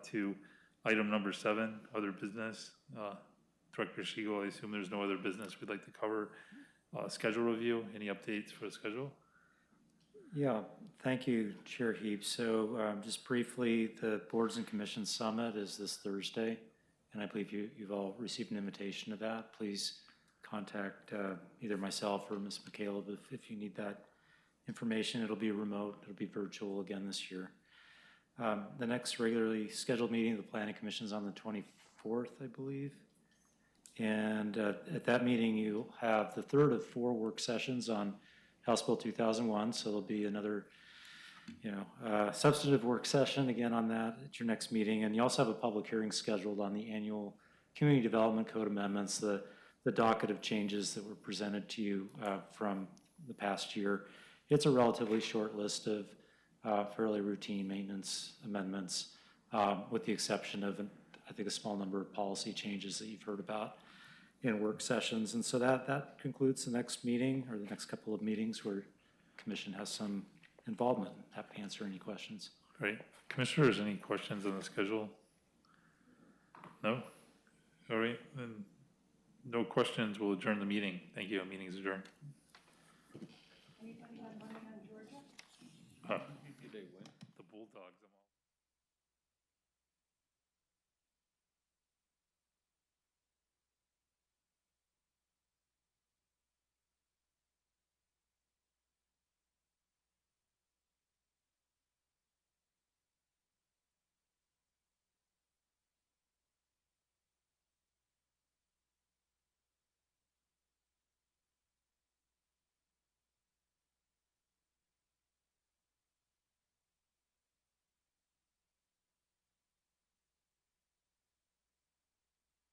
to item number 7, other business. Director Siegel, I assume there's no other business we'd like to cover. Schedule review, any updates for the schedule? Yeah, thank you, Chair Heap. So just briefly, the Boards and Commissions Summit is this Thursday, and I believe you've all received an invitation to that. Please contact either myself or Ms. McCaleb if you need that information. It'll be remote, it'll be virtual again this year. The next regularly scheduled meeting of the Planning Commission is on the 24th, I believe. And at that meeting, you'll have the third of 4 work sessions on House Bill 2001, so there'll be another, substantive work session again on that at your next meeting. And you also have a public hearing scheduled on the annual Community Development Code amendments, the docket of changes that were presented to you from the past year. It's a relatively short list of fairly routine maintenance amendments, with the exception of, I think, a small number of policy changes that you've heard about in work sessions. And so that concludes the next meeting, or the next couple of meetings where Commission has some involvement. Happy to answer any questions. Great. Commissioners, any questions on the schedule? No? All right, then no questions. We'll adjourn the meeting. Thank you. Meeting is adjourned. Anybody have money on Georgia?